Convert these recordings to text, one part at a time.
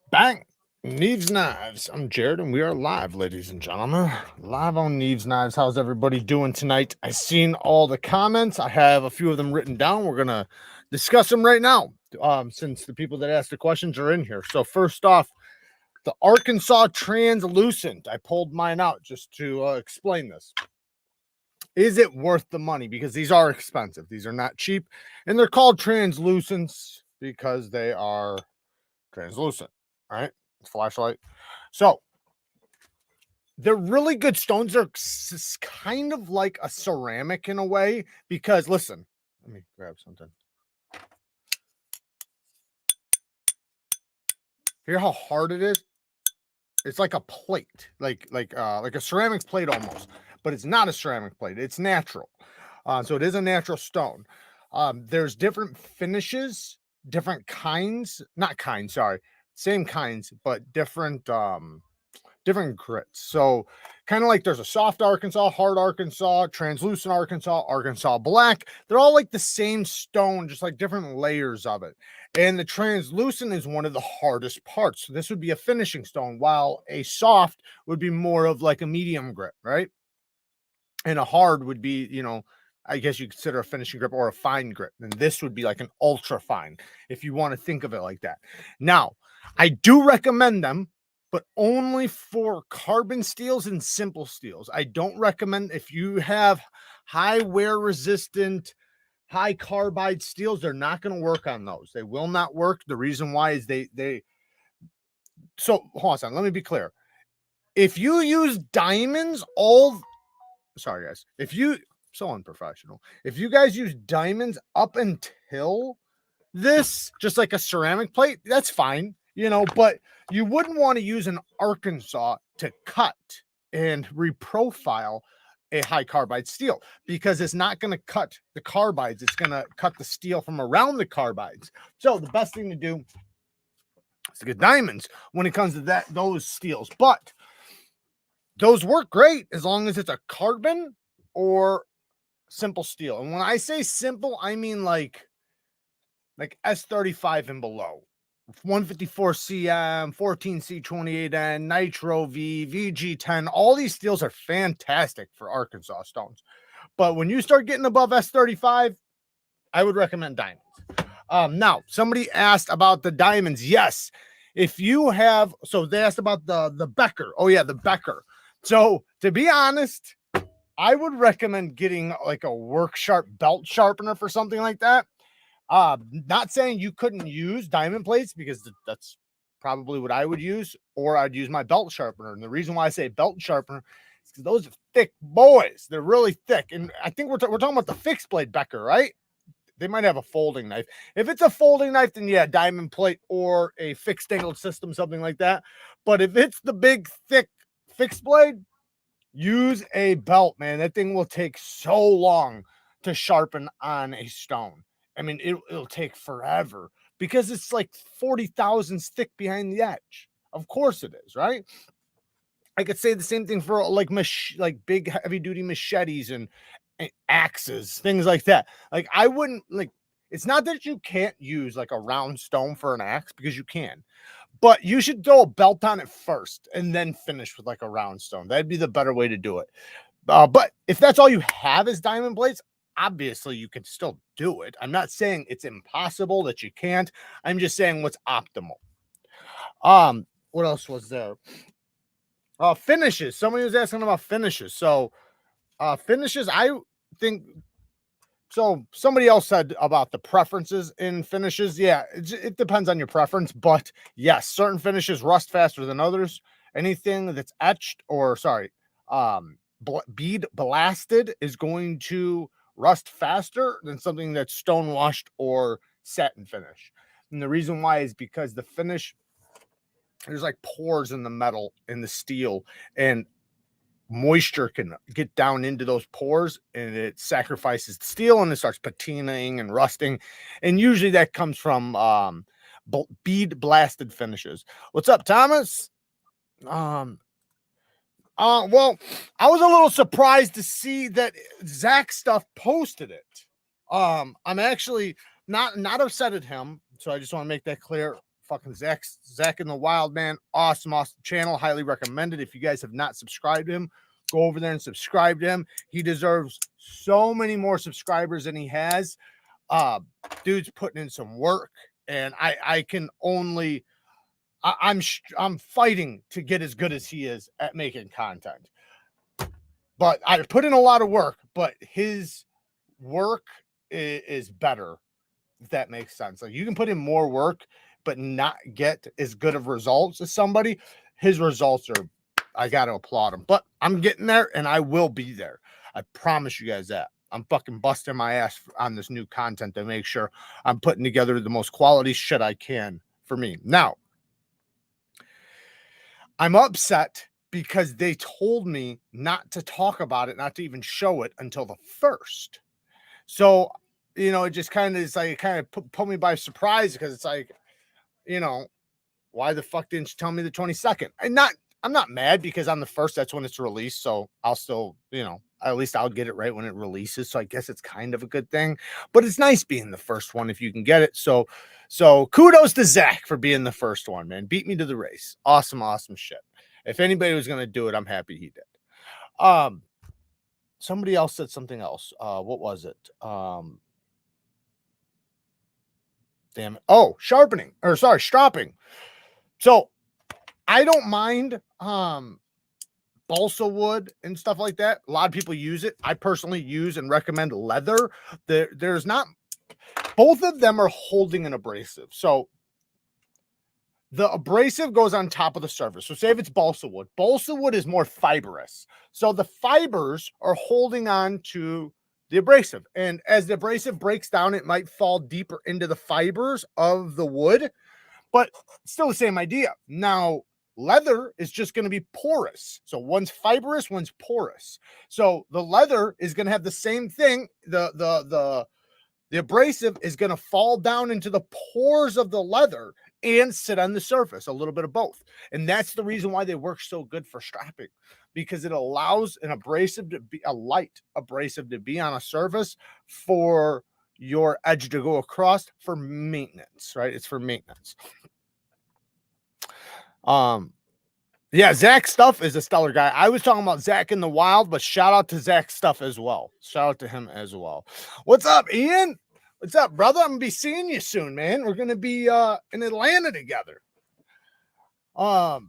Bang! Neeves Knives. I'm Jared, and we are live, ladies and gentlemen. Live on Neeves Knives. How's everybody doing tonight? I seen all the comments. I have a few of them written down. We're gonna discuss them right now, since the people that asked the questions are in here. So first off, the Arkansas Translucent. I pulled mine out just to explain this. Is it worth the money? Because these are expensive. These are not cheap, and they're called translucents because they are translucent. All right, flashlight. So they're really good stones. They're kind of like a ceramic in a way because listen, let me grab something. Hear how hard it is? It's like a plate, like a ceramic plate almost, but it's not a ceramic plate. It's natural, so it is a natural stone. There's different finishes, different kinds, not kinds, sorry, same kinds, but different grits. So kind of like there's a soft Arkansas, hard Arkansas, translucent Arkansas, Arkansas black. They're all like the same stone, just like different layers of it. And the translucent is one of the hardest parts. So this would be a finishing stone, while a soft would be more of like a medium grit, right? And a hard would be, I guess you consider a finishing grip or a fine grip. And this would be like an ultra fine, if you want to think of it like that. Now, I do recommend them, but only for carbon steels and simple steels. I don't recommend if you have high wear resistant, high carbide steels, they're not going to work on those. They will not work. The reason why is so hold on, let me be clear. If you use diamonds, sorry guys, so unprofessional. If you guys use diamonds up until this, just like a ceramic plate, that's fine, but you wouldn't want to use an Arkansas to cut and reprofile a high carbide steel because it's not going to cut the carbides. It's going to cut the steel from around the carbides. So the best thing to do is to get diamonds when it comes to those steels, but those work great as long as it's a carbon or simple steel. And when I say simple, I mean like S35 and below. 154 CM, 14C28N, Nitro V, VG10. All these steels are fantastic for Arkansas stones. But when you start getting above S35, I would recommend diamonds. Now, somebody asked about the diamonds. Yes, if you have, so they asked about the Becker. Oh, yeah, the Becker. So to be honest, I would recommend getting like a work sharp belt sharpener for something like that. Not saying you couldn't use diamond plates because that's probably what I would use, or I'd use my belt sharpener. And the reason why I say belt sharpener is because those are thick boys. They're really thick. And I think we're talking about the fixed blade Becker, right? They might have a folding knife. If it's a folding knife, then yeah, diamond plate or a fixed angle system, something like that. But if it's the big, thick fixed blade, use a belt, man. That thing will take so long to sharpen on a stone. I mean, it'll take forever because it's like 40 thousandths thick behind the edge. Of course it is, right? I could say the same thing for like big heavy duty machetes and axes, things like that. Like I wouldn't like. It's not that you can't use like a round stone for an axe, because you can, but you should throw a belt on it first and then finish with like a round stone. That'd be the better way to do it. But if that's all you have is diamond blades, obviously you can still do it. I'm not saying it's impossible that you can't. I'm just saying what's optimal. What else was there? Finishes. Somebody was asking about finishes. So, finishes, I think. So somebody else said about the preferences in finishes. Yeah, it depends on your preference, but yes, certain finishes rust faster than others. Anything that's etched or bead blasted is going to rust faster than something that's stone washed or satin finish. And the reason why is because the finish, there's like pores in the metal, in the steel, and moisture can get down into those pores and it sacrifices the steel and it starts patinaing and rusting. And usually that comes from bead blasted finishes. What's up, Thomas? Well, I was a little surprised to see that Zach Stuff posted it. I'm actually not upset at him, so I just want to make that clear fucking Zach in the Wild, man. Awesome channel. Highly recommended. If you guys have not subscribed to him, go over there and subscribe to him. He deserves so many more subscribers than he has. Dude's putting in some work, and I can only I'm fighting to get as good as he is at making content. But I put in a lot of work, but his work is better, if that makes sense. Like, you can put in more work but not get as good of results as somebody. His results are, I gotta applaud him. But I'm getting there, and I will be there. I promise you guys that. I'm fucking busting my ass on this new content to make sure I'm putting together the most quality shit I can for me. Now, I'm upset because they told me not to talk about it, not to even show it until the 1st. So, you know, it just kind of is like, it kind of put me by surprise, because it's like, you know, why the fuck didn't you tell me the 22nd? I'm not mad, because on the 1st, that's when it's released. So I'll still, you know, at least I'll get it right when it releases. So I guess it's kind of a good thing, but it's nice being the first one if you can get it. So kudos to Zach for being the first one, man. Beat me to the race. Awesome shit. If anybody was going to do it, I'm happy he did. Somebody else said something else. What was it? Damn it. Oh, stropping. So I don't mind balsa wood and stuff like that. A lot of people use it. I personally use and recommend leather. There's not, both of them are holding an abrasive. So the abrasive goes on top of the surface. So say if it's balsa wood is more fibrous. So the fibers are holding on to the abrasive. And as the abrasive breaks down, it might fall deeper into the fibers of the wood, but still the same idea. Now, leather is just going to be porous. So one's fibrous, one's porous. So the leather is going to have the same thing. The abrasive is going to fall down into the pores of the leather and sit on the surface, a little bit of both. And that's the reason why they work so good for strapping, because it allows an abrasive to be a light abrasive to be on a surface for your edge to go across for maintenance, right? It's for maintenance. Yeah, Zach Stuff is a stellar guy. I was talking about Zach in the Wild, but shout out to Zach Stuff as well. Shout out to him as well. What's up, Ian? What's up, brother? I'm gonna be seeing you soon, man. We're gonna be in Atlanta together. Oh,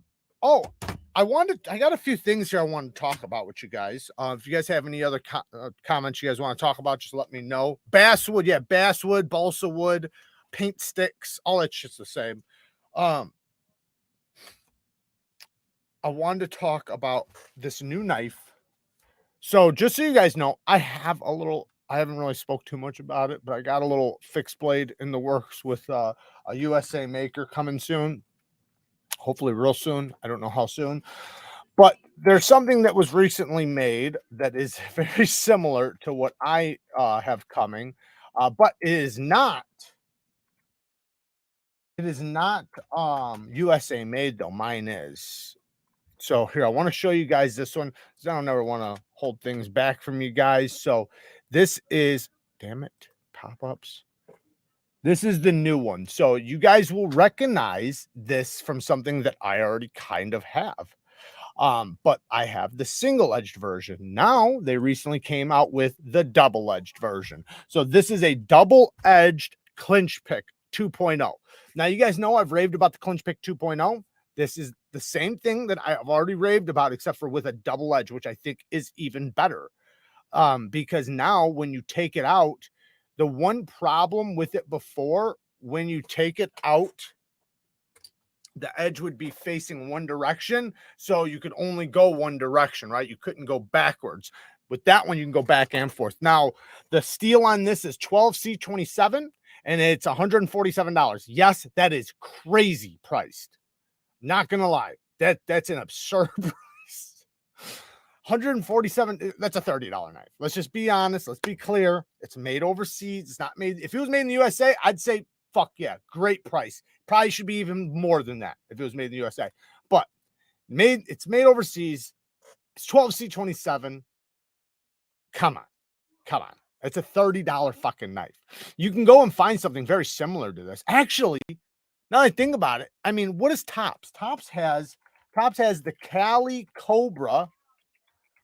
I got a few things here I want to talk about with you guys. If you guys have any other comments you guys want to talk about, just let me know. Basswood, yeah, basswood, balsa wood, paint sticks, all that shit's the same. I wanted to talk about this new knife. So just so you guys know, I haven't really spoke too much about it, but I got a little fixed blade in the works with a USA maker coming soon. Hopefully real soon. I don't know how soon, but there's something that was recently made that is very similar to what I have coming, but it is not USA made though. Mine is. So here, I want to show you guys this one, because I don't ever want to hold things back from you guys. So this is, damn it, pop-ups. This is the new one. So you guys will recognize this from something that I already kind of have. But I have the single-edged version. Now they recently came out with the double-edged version. So this is a double-edged clinch pick 2.0. Now you guys know I've raved about the clinch pick 2.0. This is the same thing that I've already raved about, except for with a double edge, which I think is even better. Because now when you take it out, the one problem with it before, when you take it out, the edge would be facing one direction. So you could only go one direction, right? You couldn't go backwards. With that one, you can go back and forth. Now, the steel on this is 12C27, and it's $147. Yes, that is crazy priced. Not gonna lie, that's an absurd price. 147, that's a $30 knife. Let's just be honest. Let's be clear. It's made overseas. It's not made. If it was made in the USA, I'd say fuck yeah, great price. Probably should be even more than that if it was made in the USA. But it's made overseas. It's 12C27. Come on. It's a $30 fucking knife. You can go and find something very similar to this. Actually, Now I think about it, I mean, what is Tops? Tops has the Cali Cobra.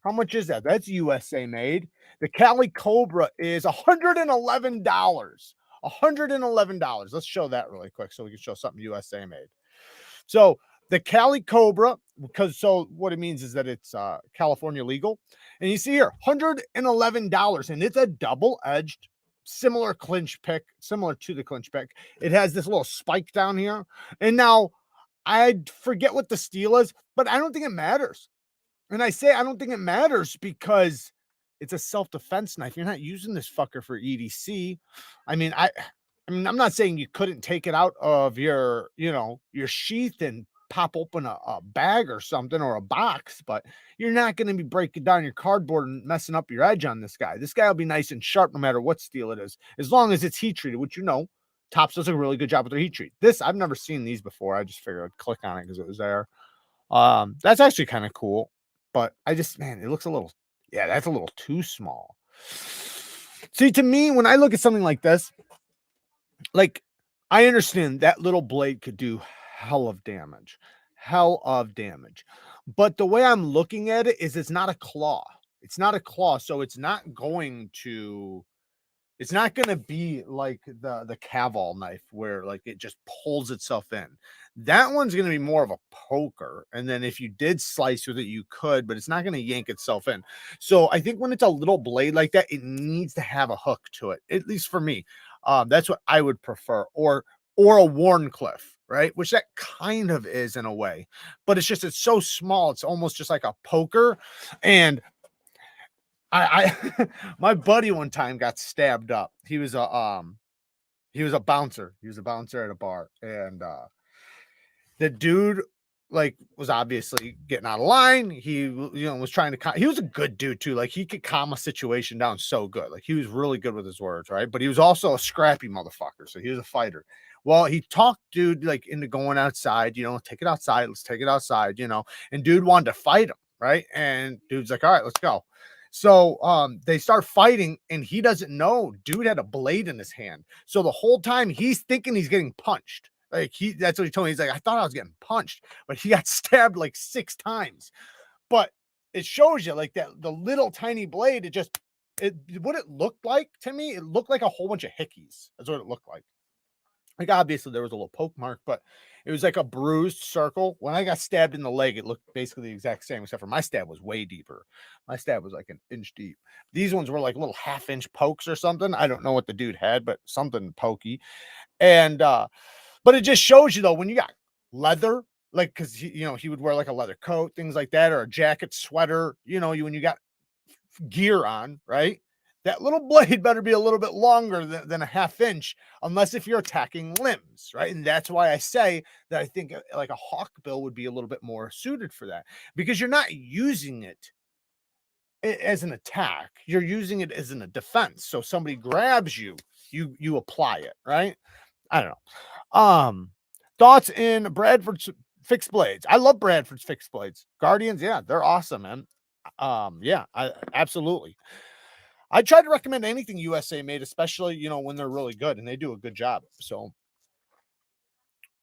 How much is that? That's USA made. The Cali Cobra is $111. $111. Let's show that really quick so we can show something USA made. So the Cali Cobra, because so what it means is that it's California legal. And you see here, $111, and it's a double-edged, similar clinch pick, similar to the clinch pick. It has this little spike down here. And now I forget what the steel is, but I don't think it matters. And I say I don't think it matters because it's a self-defense knife. You're not using this fucker for EDC. I mean, I mean, I'm not saying you couldn't take it out of your, your sheath and pop open a bag or something or a box, but you're not going to be breaking down your cardboard and messing up your edge on this guy. This guy will be nice and sharp no matter what steel it is, as long as it's heat treated, which Tops does a really good job with their heat treat. This, I've never seen these before. I just figured I'd click on it because it was there. That's actually kind of cool, but man, it looks a little, yeah, that's a little too small. See, to me, when I look at something like this, like, I understand that little blade could do hell of damage, but the way I'm looking at it is it's not a claw. It's not a claw, so it's not going to be like the Caval knife where like it just pulls itself in. That one's going to be more of a poker. And then if you did slice with it, you could, but it's not going to yank itself in. So I think when it's a little blade like that, it needs to have a hook to it, at least for me. That's what I would prefer, or a Warncliffe, right? Which that kind of is in a way, but it's so small. It's almost just like a poker. And I my buddy one time got stabbed up. He was a bouncer. He was a bouncer at a bar, and the dude like was obviously getting out of line. He was trying to he was a good dude too. Like he could calm a situation down so good. Like he was really good with his words, right? But he was also a scrappy motherfucker. So he was a fighter. Well, he talked dude like into going outside, take it outside. Let's take it outside, and dude wanted to fight him, right? And dude's like, all right, let's go. So they start fighting, and he doesn't know dude had a blade in his hand. So the whole time he's thinking he's getting punched. Like that's what he told me. He's like, I thought I was getting punched, but he got stabbed like 6 times. But it shows you like that the little tiny blade, what it looked like to me, it looked like a whole bunch of hickeys. That's what it looked like. Like obviously there was a little poke mark, but it was like a bruised circle. When I got stabbed in the leg, it looked basically the exact same, except for my stab was way deeper. My stab was like an inch deep. These ones were like little half-inch pokes or something. I don't know what the dude had, but something pokey. And but it just shows you though, when you got leather, like because he would wear like a leather coat, things like that, or a jacket, sweater, when you got gear on, right? That little blade better be a little bit longer than a half-inch, unless if you're attacking limbs, right? And that's why I say that I think like a hawkbill would be a little bit more suited for that, because you're not using it as an attack, you're using it as a defense. So somebody grabs you, you apply it, right? I don't know. Thoughts in Bradford's fixed blades? I love Bradford's fixed blades. Guardians, yeah, they're awesome, man. Yeah, absolutely. I try to recommend anything USA made, especially, when they're really good, and they do a good job. So,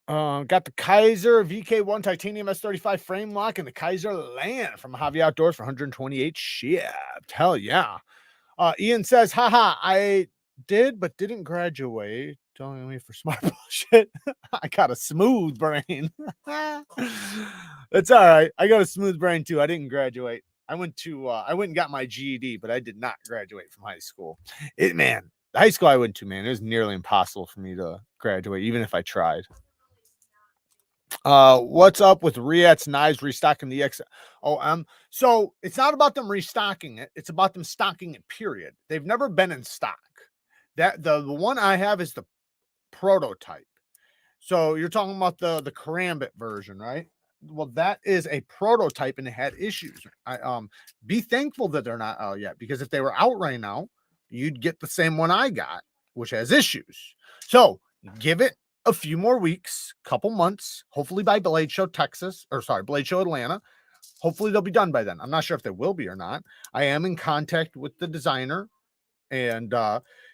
got the Kaiser VK1 titanium S35 frame lock and the Kaiser Land from Hobby Outdoors for 128 shipped. Hell yeah. Ian says, haha, I did, but didn't graduate. Telling me for smart bullshit. I got a smooth brain. It's all right. I got a smooth brain too. I didn't graduate. I went and got my GED, but I did not graduate from high school. The high school I went to, man, it was nearly impossible for me to graduate, even if I tried. What's up with Riet's knives restocking the XOM? So it's not about them restocking it. It's about them stocking it, period. They've never been in stock. That the one I have is the prototype. So you're talking about the Karambit version, right? Well, that is a prototype and it had issues. Be thankful that they're not out yet, because if they were out right now, you'd get the same one I got, which has issues. So give it a few more weeks, couple months, hopefully by Blade Show Blade Show Atlanta. Hopefully they'll be done by then. I'm not sure if they will be or not. I am in contact with the designer, and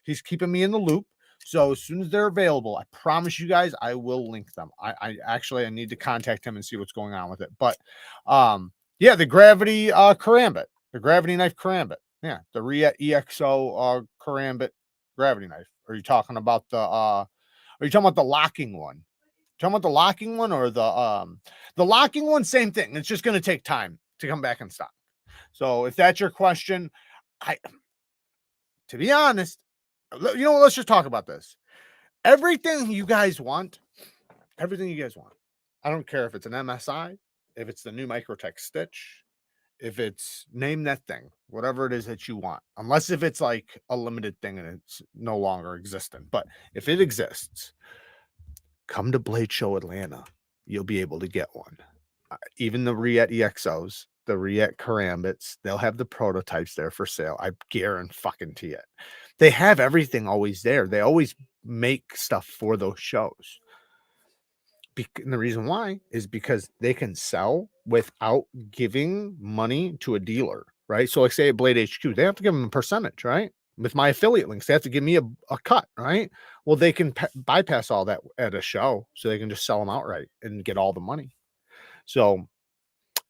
he's keeping me in the loop. So as soon as they're available, I promise you guys, I will link them. I actually I need to contact him and see what's going on with it. But yeah, the gravity karambit, the gravity knife karambit. Yeah, the Riet EXO karambit gravity knife. Are you talking about are you talking about the locking one? Talking about the locking one or the locking one? Same thing. It's just going to take time to come back in stock. So if that's your question, to be honest, you know what? Let's just talk about this. Everything you guys want, everything you guys want. I don't care if it's an MSI, if it's the new Microtech Stitch, if it's name that thing, whatever it is that you want, unless if it's like a limited thing and it's no longer existent. But if it exists, come to Blade Show Atlanta. You'll be able to get one. Even the Riet EXOs, the Riet Karambits, they'll have the prototypes there for sale. I guarantee it. They have everything always there. They always make stuff for those shows. And the reason why is because they can sell without giving money to a dealer, right? So like say at Blade HQ, they have to give them a percentage, right? With my affiliate links, they have to give me a cut, right? Well, they can bypass all that at a show, so they can just sell them outright and get all the money. So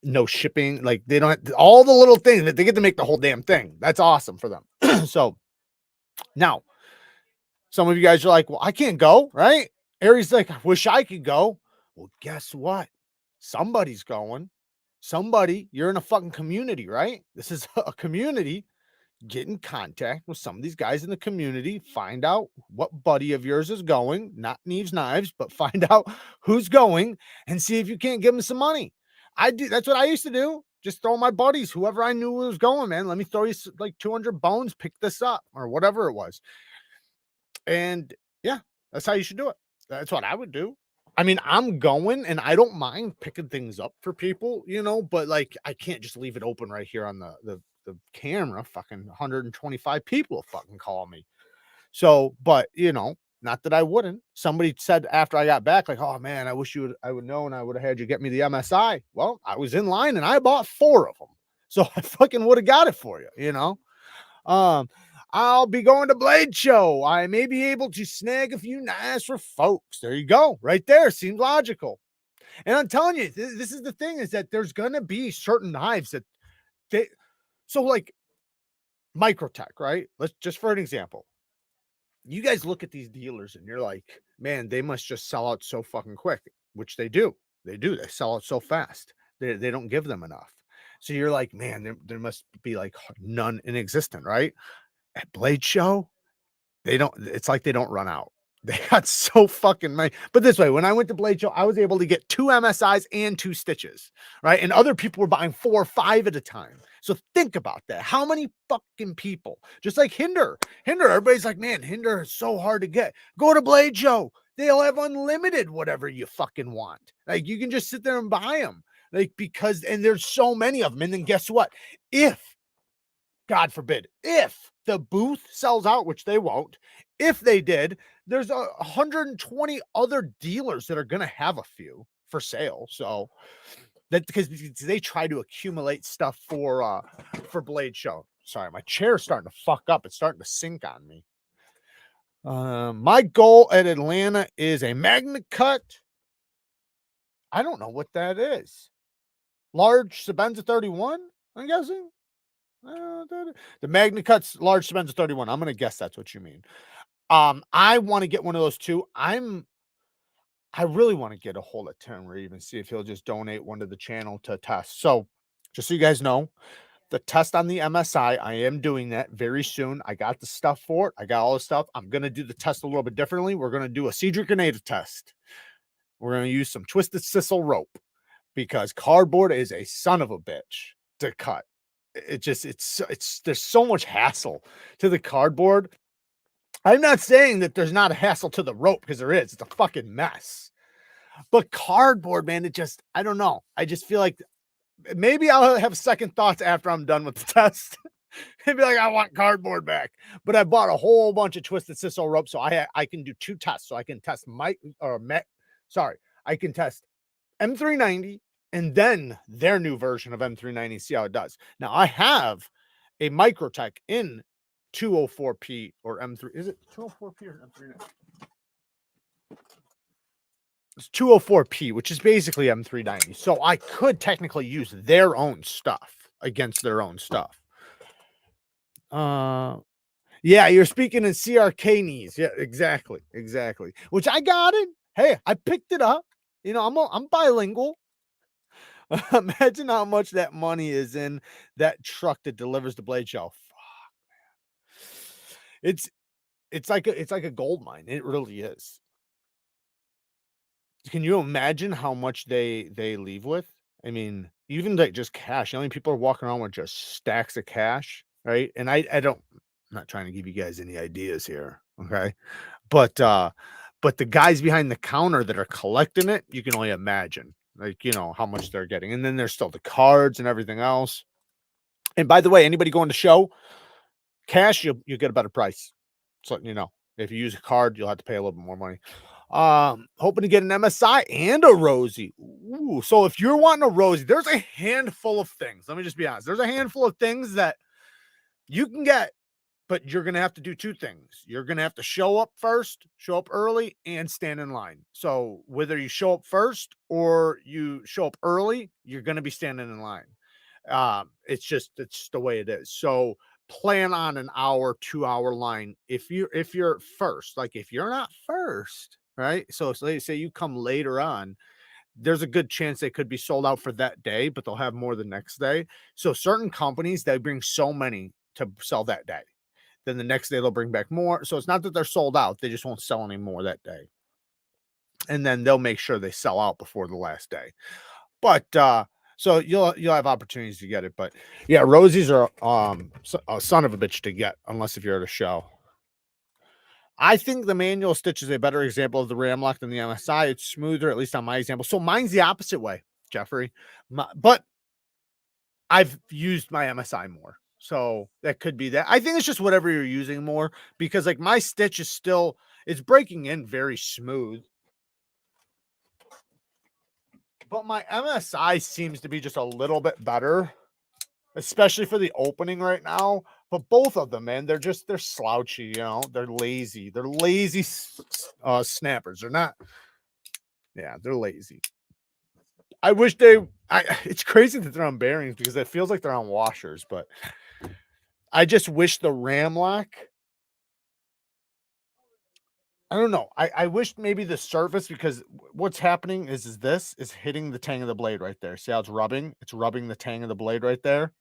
no shipping, like they don't have all the little things that they get to make the whole damn thing. That's awesome for them. So now some of you guys are like, well, I can't go, right? Aries like, I wish I could go. Well, guess what? Somebody's going. Somebody, you're in a fucking community, right? This is a community. Get in contact with some of these guys in the community. Find out what buddy of yours is going, not Neeves Knives, but find out who's going and see if you can't give them some money. I do. That's what I used to do. Just throw my buddies, whoever I knew was going, man. Let me throw you like 200 bones, pick this up or whatever it was. And yeah, that's how you should do it. That's what I would do. I mean, I'm going and I don't mind picking things up for people, you know, but like I can't just leave it open right here on the camera. Fucking 125 people fucking call me. So, but you know, not that I wouldn't. Somebody said after I got back, like, oh man, I wish I would know and I would have had you get me the MSI. Well, I was in line and I bought 4 of them. So I fucking would have got it for you, you know. I'll be going to Blade Show. I may be able to snag a few knives for folks. There you go. Right there. Seems logical. And I'm telling you, this is the thing is that there's going to be certain knives that so like Microtech, right? Let's just for an example. You guys look at these dealers and you're like, man, they must just sell out so fucking quick, which they do. They do. They sell out so fast. They don't give them enough. So you're like, man, there must be like none in existence, right? At Blade Show, it's like they don't run out. They got so fucking many. But this way, when I went to Blade Show, I was able to get 2 MSIs and 2 stitches, right? And other people were buying 4 or 5 at a time. So think about that. How many fucking people? Just like Hinder, everybody's like, man, Hinder is so hard to get. Go to Blade Show. They'll have unlimited whatever you fucking want. Like you can just sit there and buy them. Like and there's so many of them. And then guess what? If God forbid, if the booth sells out, which they won't, if they did, there's 120 other dealers that are going to have a few for sale. So that because they try to accumulate stuff for Blade Show. Sorry, my chair's starting to fuck up. It's starting to sink on me. My goal at Atlanta is a magnet cut. I don't know what that is. Large Sabenza 31, I'm guessing. The Magna Cuts large Sabenza 31. I'm gonna guess that's what you mean. I want to get one of those too. I really want to get a hold of Tim Reeve and see if he'll just donate one to the channel to test. So just so you guys know, the test on the MSI, I am doing that very soon. I got the stuff for it. I got all the stuff. I'm gonna do the test a little bit differently. We're gonna do a Cedric Grenada test. We're gonna use some twisted sisal rope because cardboard is a son of a bitch to cut. There's so much hassle to the cardboard. I'm not saying that there's not a hassle to the rope because there is. It's a fucking mess. But cardboard, man, I don't know. I just feel like maybe I'll have second thoughts after I'm done with the test. And be like, I want cardboard back. But I bought a whole bunch of twisted sisal rope, so I can do 2 tests. So I can test I can test M390 and then their new version of M390, see how it does. Now I have a Microtech in 204p or M3. Is it 204p or M390? It's 204p, which is basically M390. So I could technically use their own stuff against their own stuff. Yeah, you're speaking in CRK knees. Yeah, exactly. Which I got it. Hey, I picked it up. You know, I'm bilingual. Imagine how much that money is in that truck that delivers the blade shell. It's like a gold mine. It really is. Can you imagine how much they leave with? I mean, even like just cash. How many people are walking around with just stacks of cash, right? And I don't. I'm not trying to give you guys any ideas here, okay? But the guys behind the counter that are collecting it, you can only imagine, like, you know, how much they're getting. And then there's still the cards and everything else. And by the way, anybody going to show cash, you'll get a better price. Just letting you know. If you use a card, you'll have to pay a little bit more money. Hoping to get an MSI and a Rosie. Ooh, so if you're wanting a Rosie, there's a handful of things. Let me just be honest. There's a handful of things that you can get, but you're going to have to do two things. You're going to have to show up first, show up early, and stand in line. So whether you show up first or you show up early, you're going to be standing in line. It's the way it is. So plan on an hour, 2 hour line. If you're first, like if you're not first, right? So say you come later on, there's a good chance they could be sold out for that day, but they'll have more the next day. So certain companies, they bring so many to sell that day. Then the next day they'll bring back more. So it's not that they're sold out. They just won't sell any more that day. And then they'll make sure they sell out before the last day. But so you'll have opportunities to get it. But yeah, Rosies are a son of a bitch to get unless if you're at a show. I think the manual stitch is a better example of the ram lock than the MSI. It's smoother, at least on my example. So mine's the opposite way, Jeffrey. But I've used my MSI more. So that could be that. I think it's just whatever you're using more, because like my stitch is still, it's breaking in very smooth. But my MSI seems to be just a little bit better, especially for the opening right now. But both of them, man, they're slouchy, you know, they're lazy. They're lazy snappers. They're not, yeah, they're lazy. I wish it's crazy that they're on bearings because it feels like they're on washers, but I just wish the ram lock, I don't know. I wish maybe the surface, because what's happening is this is hitting the tang of the blade right there. See how it's rubbing? It's rubbing the tang of the blade right there.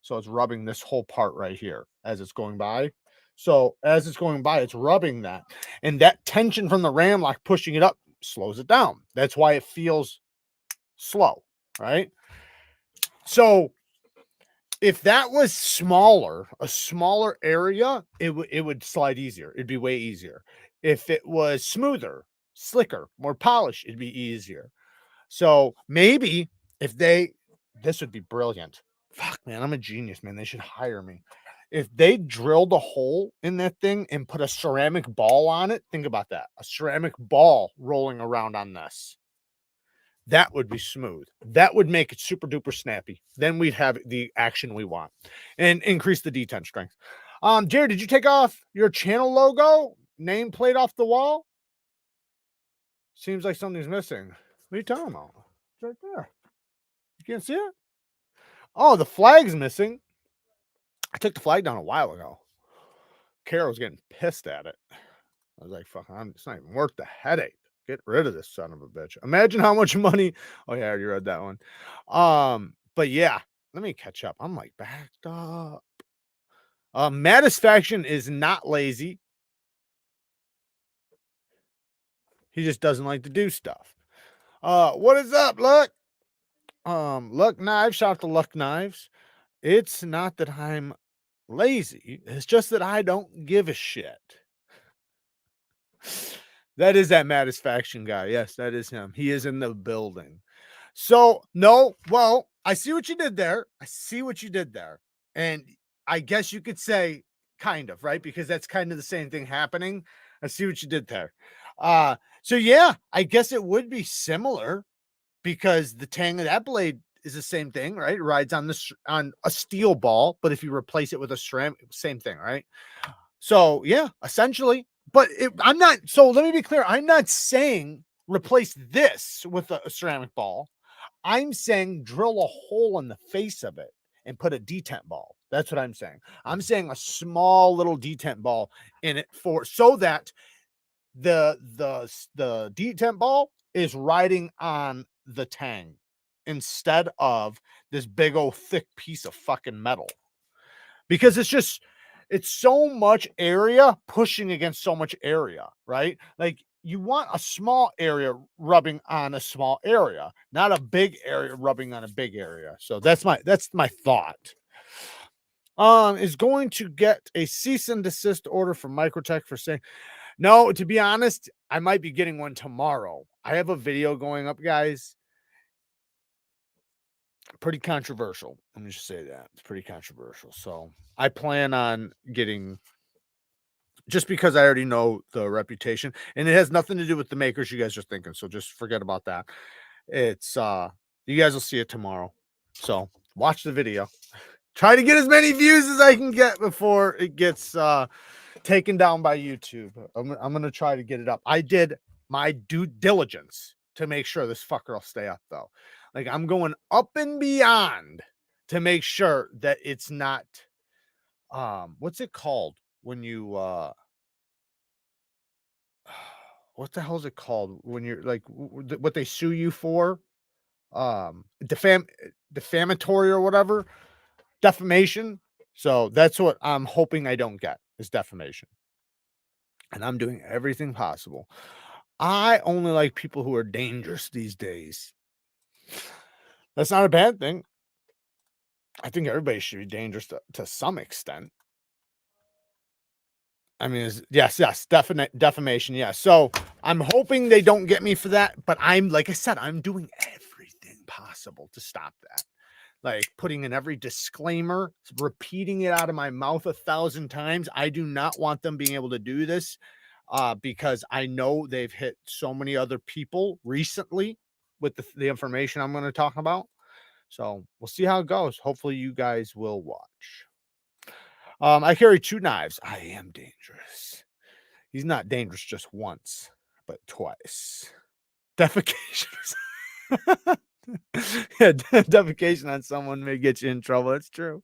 So it's rubbing this whole part right here as it's going by. So as it's going by, it's rubbing that. And that tension from the ram lock pushing it up slows it down. That's why it feels slow, right? So if that was smaller, a smaller area, it would slide easier. It'd be way easier. If it was smoother, slicker, more polished, it'd be easier. So maybe if this would be brilliant. Fuck, man, I'm a genius, man. They should hire me. If they drilled a hole in that thing and put a ceramic ball on it, think about that. A ceramic ball rolling around on this. That would be smooth. That would make it super duper snappy. Then we'd have the action we want and increase the detent strength. Jared, did you take off your channel logo nameplate off the wall? Seems like something's missing. What are you talking about? It's right there. You can't see it? Oh, the flag's missing. I took the flag down a while ago. Carol was getting pissed at it. I was like, fuck, it's not even worth the headache. Get rid of this son of a bitch. Imagine how much money. Oh, yeah, I already read that one. But yeah, let me catch up. I'm like backed up. Matisfaction is not lazy. He just doesn't like to do stuff. What is up, Luck? Luck Knives, shout out to Luck Knives. It's not that I'm lazy. It's just that I don't give a shit. That is that Matisfaction guy. Yes, that is him. He is in the building. So, no, well, I see what you did there. And I guess you could say kind of, right? Because that's kind of the same thing happening. I see what you did there. So yeah, I guess it would be similar because the tang of that blade is the same thing, right? It rides on on a steel ball, but if you replace it with a ceramic, same thing, right? So yeah, essentially. But I'm not. So let me be clear. I'm not saying replace this with a ceramic ball. I'm saying drill a hole in the face of it and put a detent ball. That's what I'm saying. I'm saying a small little detent ball in it so that the detent ball is riding on the tang instead of this big old thick piece of fucking metal, because it's so much area pushing against so much area, right? Like you want a small area rubbing on a small area, not a big area rubbing on a big area. So that's my thought. Is going to get a cease and desist order from Microtech for saying no. To be honest, I might be getting one tomorrow. I have a video going up, guys. Pretty controversial. Let me just say that it's pretty controversial. So I plan on getting, just because I already know the reputation, and it has nothing to do with the makers you guys are thinking. So just forget about that. It's you guys will see it tomorrow. So watch the video. Try to get as many views as I can get before it gets taken down by YouTube. I'm gonna try to get it up. I did my due diligence to make sure this fucker will stay up, though. Like I'm going up and beyond to make sure that it's not what's it called when you what the hell is it called when you're like what they sue you for? Defamatory or whatever, defamation. So that's what I'm hoping I don't get, is defamation. And I'm doing everything possible. I only like people who are dangerous these days. That's not a bad thing. I think everybody should be dangerous to some extent. I mean, yes, definite defamation, yes. So I'm hoping they don't get me for that, but like I said, I'm doing everything possible to stop that. Like putting in every disclaimer, repeating it out of my mouth 1,000 times. I do not want them being able to do this because I know they've hit so many other people recently with the information I'm going to talk about. So we'll see how it goes. Hopefully you guys will watch. I carry 2 knives. I am dangerous. He's not dangerous just once, but twice. Defecation. Yeah, defecation on someone may get you in trouble. It's true.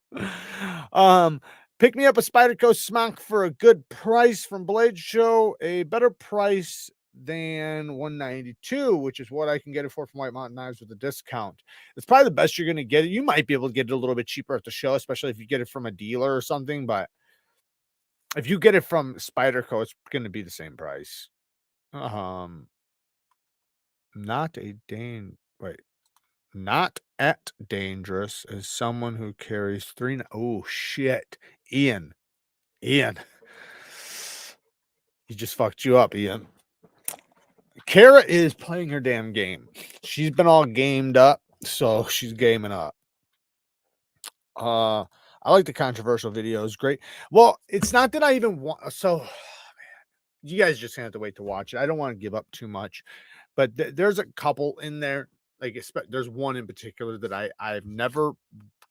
Pick me up a Spyderco smock for a good price from Blade Show, a better price than $192, which is what I can get it for from White Mountain Knives with a discount. It's probably the best you're going to get it. You might be able to get it a little bit cheaper at the show, especially if you get it from a dealer or something. But if you get it from Spyderco, it's going to be the same price. Not a Dane. Wait. Not at dangerous as someone who carries 3. Oh shit, Ian. He just fucked you up, Ian. Kara is playing her damn game. She's been all gamed up, so she's gaming up. I like the controversial videos. Great. Well, it's not that I even want. So, man, you guys just have to wait to watch it. I don't want to give up too much, but there's a couple in there. Like there's one in particular that I've never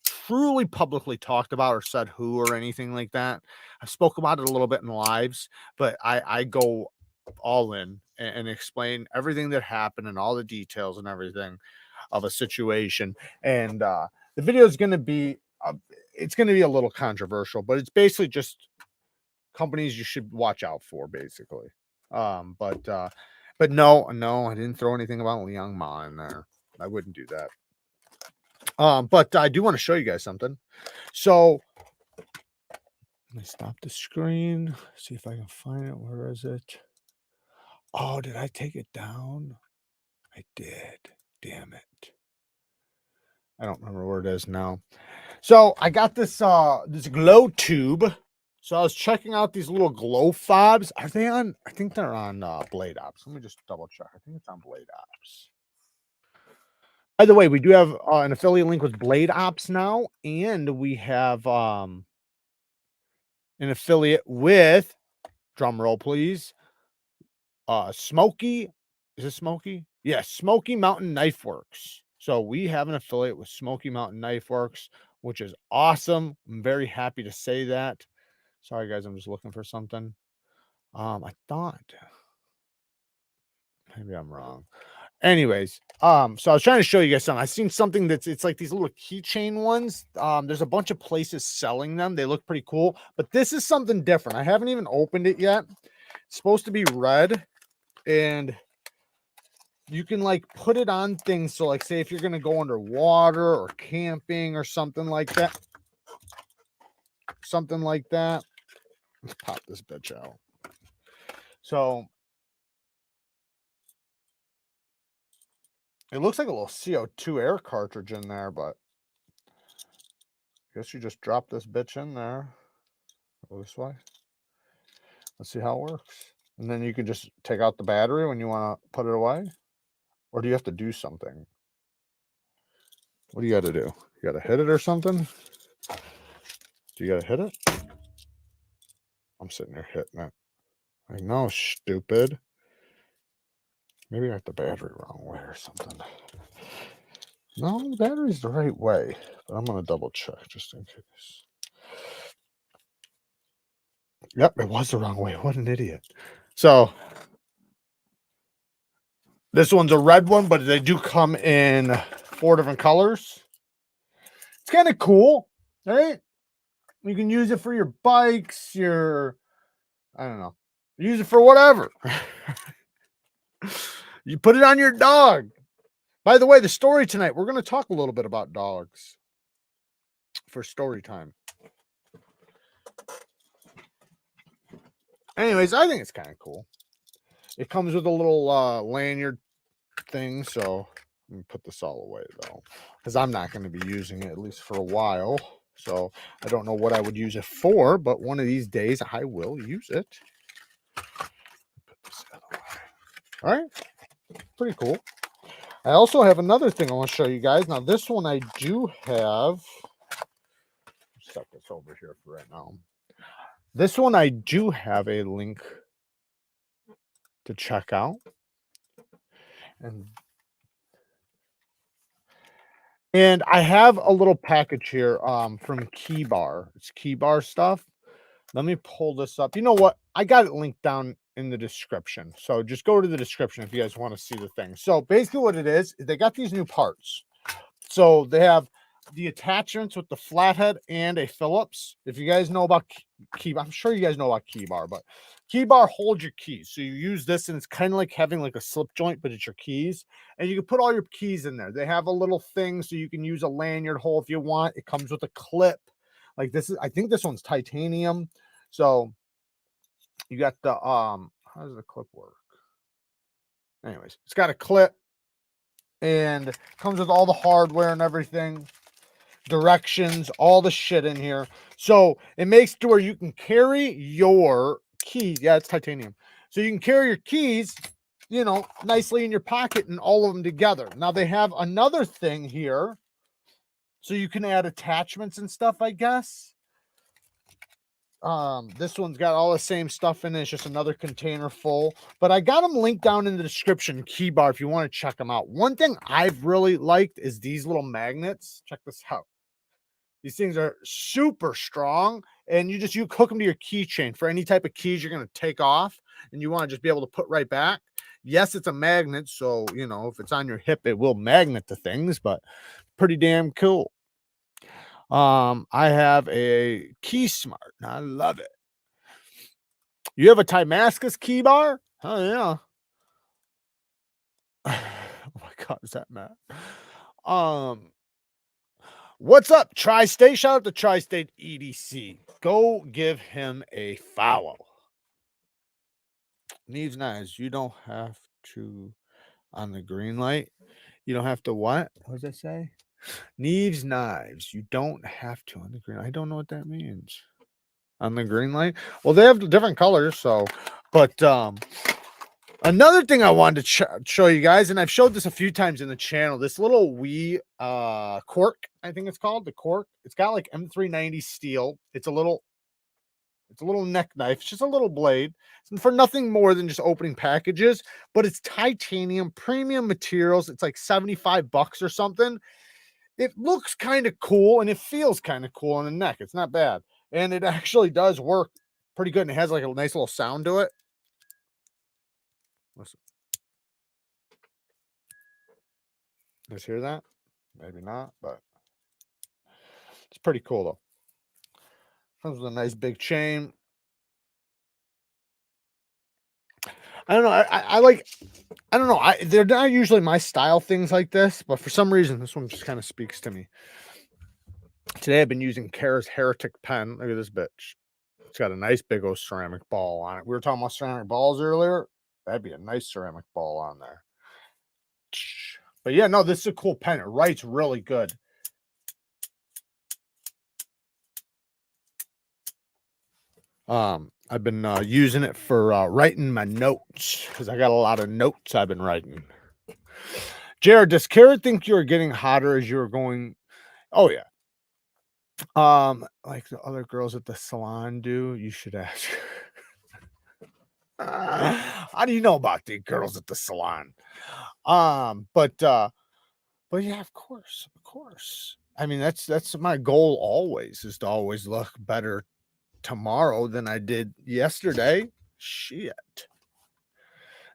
truly publicly talked about or said who or anything like that. I spoke about it a little bit in lives, but I go all in and explain everything that happened and all the details and everything of a situation. And the video is going to be it's going to be a little controversial, but it's basically just companies you should watch out for, basically. But no, I didn't throw anything about Liang Ma in there. I wouldn't do that. But I do want to show you guys something. So let me stop the screen, see if I can find it. Where is it? Oh, did I take it down? I did. Damn it. I don't remember where it is now. So I got this this glow tube. So I was checking out these little glow fobs. Are they on? I think they're on Blade Ops. Let me just double check. I think it's on Blade Ops. By the way, we do have an affiliate link with Blade Ops now, and we have an affiliate with, drum roll please, Smokey. Is it Smokey? Yes, Smoky Mountain Knife Works. So we have an affiliate with Smoky Mountain Knife Works, which is awesome. I'm very happy to say that. Sorry, guys, I'm just looking for something. I thought maybe I'm wrong. Anyways, so I was trying to show you guys something. I seen something it's like these little keychain ones. There's a bunch of places selling them. They look pretty cool, but this is something different. I haven't even opened it yet. It's supposed to be red, and you can like put it on things. So like, say if you're gonna go underwater or camping or something like that. Let's pop this bitch out. So it looks like a little CO2 air cartridge in there, but I guess you just drop this bitch in there. Go this way. Let's see how it works. And then you can just take out the battery when you want to put it away. Or do you have to do something? What do you got to do? You got to hit it or something? Do you got to hit it? I'm sitting here hitting it. I know, stupid. Maybe I got the battery wrong way or something. No, the battery's the right way. But I'm going to double check just in case. Yep, it was the wrong way. What an idiot. So this one's a red one, but they do come in 4 different colors. It's kind of cool, right? You can use it for your bikes, I don't know. Use it for whatever. You put it on your dog. By the way, the story tonight, we're going to talk a little bit about dogs for story time. Anyways, I think it's kind of cool. It comes with a little lanyard thing, so let me put this all away though, because I'm not going to be using it at least for a while. So I don't know what I would use it for, but one of these days I will use it. Put this other way. All right, pretty cool. I also have another thing I want to show you guys. Now this one I do have. Set this over here for right now. This one I do have a link to check out. And I have a little package here from Key Bar. It's Key Bar stuff. Let me pull this up. You know what? I got it linked down in the description. So just go to the description if you guys want to see the thing. So basically what it is they got these new parts. So they have the attachments with the flathead and a Phillips. If you guys know about Key, I'm sure you guys know about Key Bar, but Key Bar holds your keys. So you use this and it's kind of like having like a slip joint, but it's your keys. And you can put all your keys in there. They have a little thing so you can use a lanyard hole if you want. It comes with a clip. Like this is, I think this one's titanium. So you got the how does the clip work? Anyways, it's got a clip and comes with all the hardware and everything, directions, all the shit in here. So it makes it to where you can carry your keys. Yeah, it's titanium. So you can carry your keys, you know, nicely in your pocket and all of them together. Now they have another thing here. So you can add attachments and stuff, I guess. This one's got all the same stuff in it. It's just another container full, but I got them linked down in the description, Key Bar, if you want to check them out. One thing I've really liked is these little magnets. Check this out. These things are super strong, and you hook them to your keychain for any type of keys you're going to take off and you want to just be able to put right back. Yes, it's a magnet, so you know if it's on your hip it will magnet to things, but pretty damn cool. I have a Key Smart. I love it. You have a Damascus Key Bar? Oh yeah. Oh my god, is that Matt? What's up, Tri-State? Shout out to Tri-State EDC. Go give him a follow. Neeves Knives, you don't have to on the green light. You don't have to what? What does that say? Neeves Knives, you don't have to on the green. I don't know what that means. On the green light. Well, they have different colors, so but another thing I wanted to show you guys, and I've showed this a few times in the channel, this little wee QUARK, I think it's called the QUARK. It's got like M390 steel. It's a little It's a little neck knife. It's just a little blade. It's for nothing more than just opening packages, but it's titanium premium materials. It's like 75 bucks or something. It looks kind of cool and it feels kind of cool on the neck. It's not bad. And it actually does work pretty good. And it has like a nice little sound to it. Listen. Let's hear that. Maybe not, but it's pretty cool though. Comes with a nice big chain. I don't know. I like, I don't know. They're not usually my style things like this, but for some reason, this one just kind of speaks to me. Today, I've been using Kara's Heretic pen. Look at this bitch. It's got a nice big old ceramic ball on it. We were talking about ceramic balls earlier. That'd be a nice ceramic ball on there. But yeah, no, this is a cool pen. It writes really good. I've been using it for writing my notes because I got a lot of notes I've been writing. Jared, does Kara think you're getting hotter as you're going? Oh yeah. Like the other girls at the salon do. You should ask. How do you know about the girls at the salon? But yeah, of course, of course. I mean, that's my goal always, is to always look better tomorrow than I did yesterday. Shit.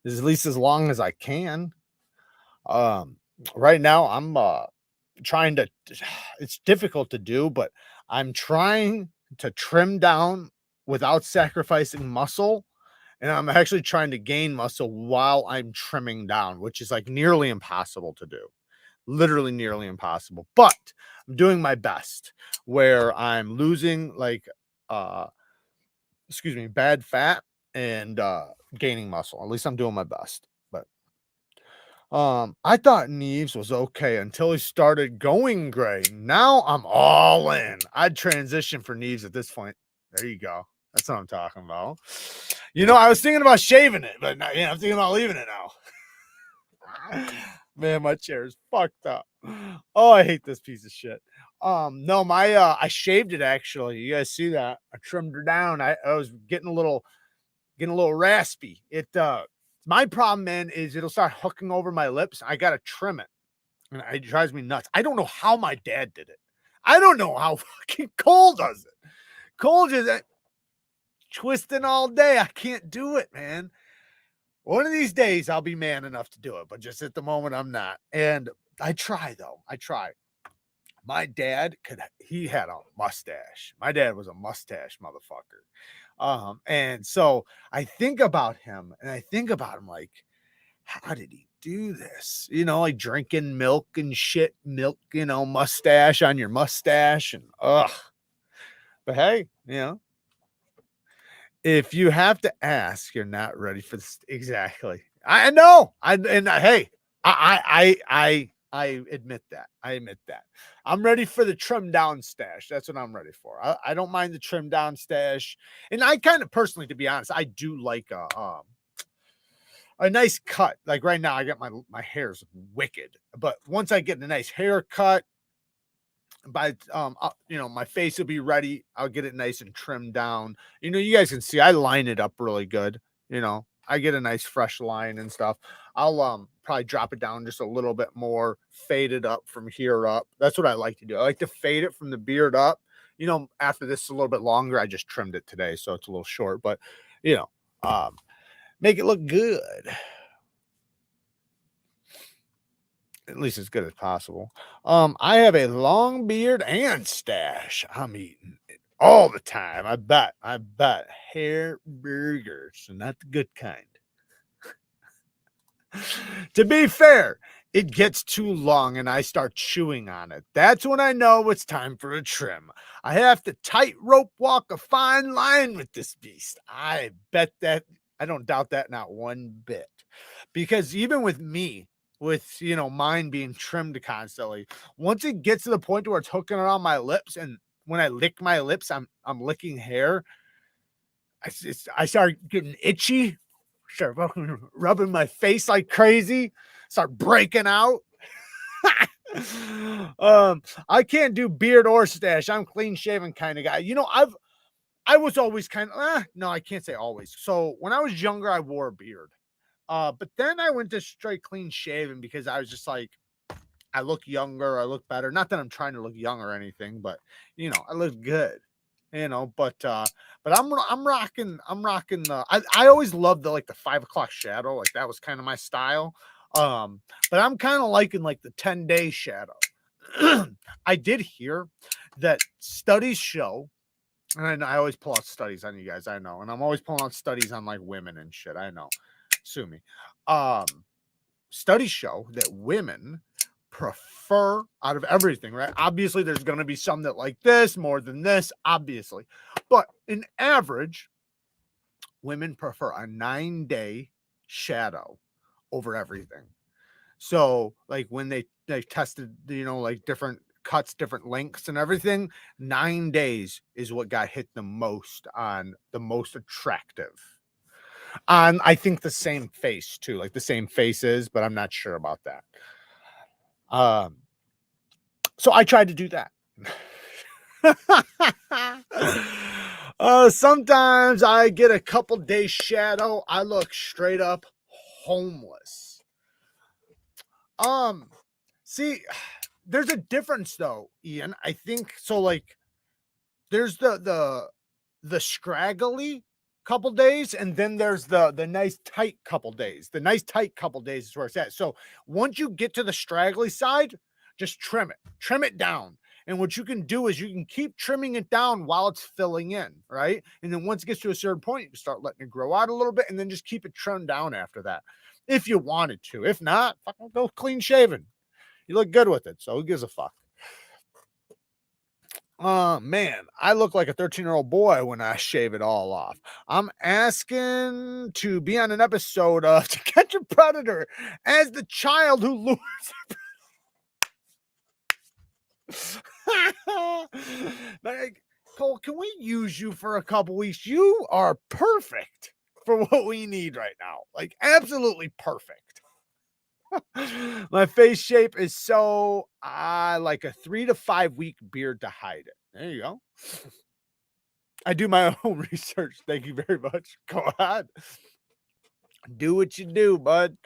At least as long as I can. Right now I'm trying to, it's difficult to do, but I'm trying to trim down without sacrificing muscle. And I'm actually trying to gain muscle while I'm trimming down, which is like nearly impossible to do. Literally nearly impossible. But I'm doing my best where I'm losing like bad fat and gaining muscle. At least I'm doing my best. But I thought Neeves was okay until he started going gray. Now I'm all in. I'd transition for Neeves at this point. There you go. That's what I'm talking about. You know, I was thinking about shaving it, but not, I'm thinking about leaving it now. Man, my chair is fucked up. Oh, I hate this piece of shit. No, my I shaved it actually. You guys see that? I trimmed her down. I was getting a little raspy. My problem, man, is it'll start hooking over my lips. I gotta trim it. And it drives me nuts. I don't know how my dad did it. I don't know how fucking Cole does it. Cole just twisting all day. I can't do it, man. One of these days I'll be man enough to do it, but just at the moment I'm not. And I try though. I try. My dad he had a mustache. My dad was a mustache motherfucker. And so I think about him and I think about him like, how did he do this? You know, like drinking milk and shit, mustache on your mustache and But hey, if you have to ask, you're not ready for this. Exactly. I know. Hey, I admit that. I admit that. I'm ready for the trim down stash. That's what I'm ready for. I don't mind the trim down stash. And I kind of personally, to be honest, I do like a nice cut. Like right now, I got my hair's wicked. But once I get a nice haircut, by my face will be ready. I'll get it nice and trimmed down. You guys can see I line it up really good. I get a nice fresh line and stuff. I'll probably drop it down just a little bit more, fade it up from here up. That's what I like to do. I like to fade it from the beard up. After this is a little bit longer, I just trimmed it today, so it's a little short, but make it look good. At least as good as possible. I have a long beard and stash. I'm eating it all the time. I bet hair burgers, and not the good kind. To be fair, it gets too long and I start chewing on it. That's when I know it's time for a trim. I have to tightrope walk a fine line with this beast. I bet that. I don't doubt that not one bit. Because even with me, with mine being trimmed constantly, once it gets to the point where it's hooking around my lips, and when I lick my lips, I'm licking hair. I start getting itchy, start rubbing my face like crazy, start breaking out. I can't do beard or stash. I'm clean shaven kind of guy. I was always kind of, no, I can't say always. So when I was younger, I wore a beard. But then I went to straight clean shaven because I was just like, I look younger, I look better. Not that I'm trying to look young or anything, but I look good. But I'm rocking the I always loved the like the 5 o'clock shadow. Like that was kind of my style. But I'm kind of liking like the 10-day shadow. I did hear that studies show, and I always pull out studies on you guys, I know, and I'm always pulling out studies on like women and shit, I know. Sue me. Um, Studies show that women prefer out of everything, right? Obviously, there's going to be some that like this more than this, obviously, but in average, women prefer a 9-day shadow over everything. So, like when they tested, like different cuts, different lengths, and everything, 9 days is what got hit the most on the most attractive. On I think the same face too, like the same faces, but I'm not sure about that. Um, so I tried to do that. Sometimes I get a couple days shadow. I look straight up homeless. See, there's a difference though, Ian. I think so. Like, there's the scraggly couple days, and then there's the nice tight couple days. The nice tight couple days is where it's at. So once you get to the straggly side, just trim it down. And what you can do is you can keep trimming it down while it's filling in, right? And then once it gets to a certain point, you can start letting it grow out a little bit, and then just keep it trimmed down after that, if you wanted to. If not, fucking go clean shaven. You look good with it, so who gives a fuck? Man, I look like a 13-year-old boy when I shave it all off. I'm asking to be on an episode of To Catch a Predator as the child who lures. Like, Cole, can we use you for a couple weeks? You are perfect for what we need right now. Like, absolutely perfect. My face shape is so I like a 3 to 5 week beard to hide it. There you go. I do my own research. Thank you very much. Go ahead. Do what you do, bud.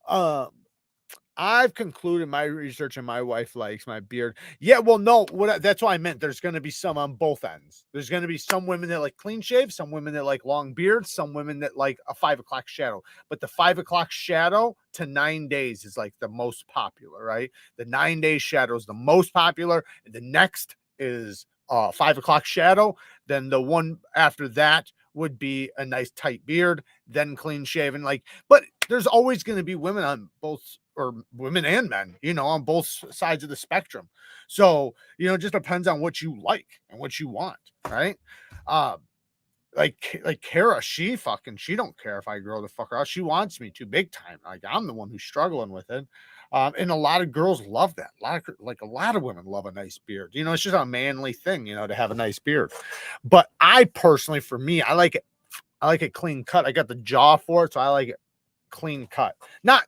Um, I've concluded my research and my wife likes my beard. Yeah, well, no, that's what I meant. There's going to be some on both ends. There's going to be some women that like clean shave, some women that like long beards, some women that like a 5 o'clock shadow. But the 5 o'clock shadow to 9 days is like the most popular, right? The 9 day shadow is the most popular. And the next is 5 o'clock shadow. Then the one after that would be a nice tight beard, then clean shaven. Like, but there's always going to be women on both, or women and men, on both sides of the spectrum. So, it just depends on what you like and what you want, right? Like Kara, she don't care if I grow the fuck out. She wants me to big time. Like, I'm the one who's struggling with it. And a lot of girls love that. A lot of women love a nice beard. It's just a manly thing, to have a nice beard. But I personally, for me, I like it. I like it clean cut. I got the jaw for it, so I like it clean cut. Not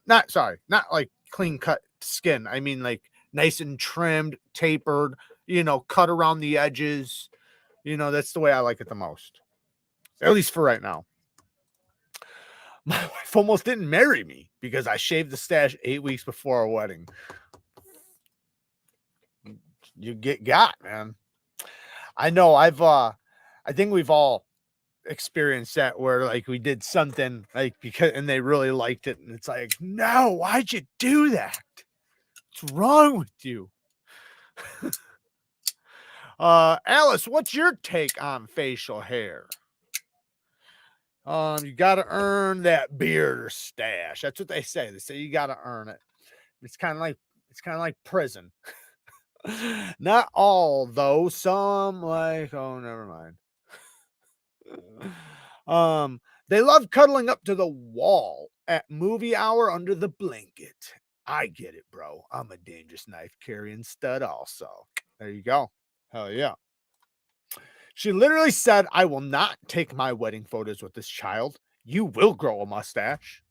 like clean cut skin. I mean like nice and trimmed, tapered, cut around the edges. That's the way I like it the most. At least for right now. My wife almost didn't marry me because I shaved the stash 8 weeks before our wedding. You get got, man. I know I think we've all experienced that where like we did something like because and they really liked it, and it's like, no, why'd you do that? What's wrong with you? Alice, what's your take on facial hair? You gotta earn that beard or stash. That's what they say. They say you gotta earn it. It's kind of like prison. Not all though. Some like, oh, never mind. They love cuddling up to the wall at movie hour under the blanket. I get it, bro. I'm a dangerous knife carrying stud also. There you go. Hell yeah. She literally said, I will not take my wedding photos with this child. You will grow a mustache.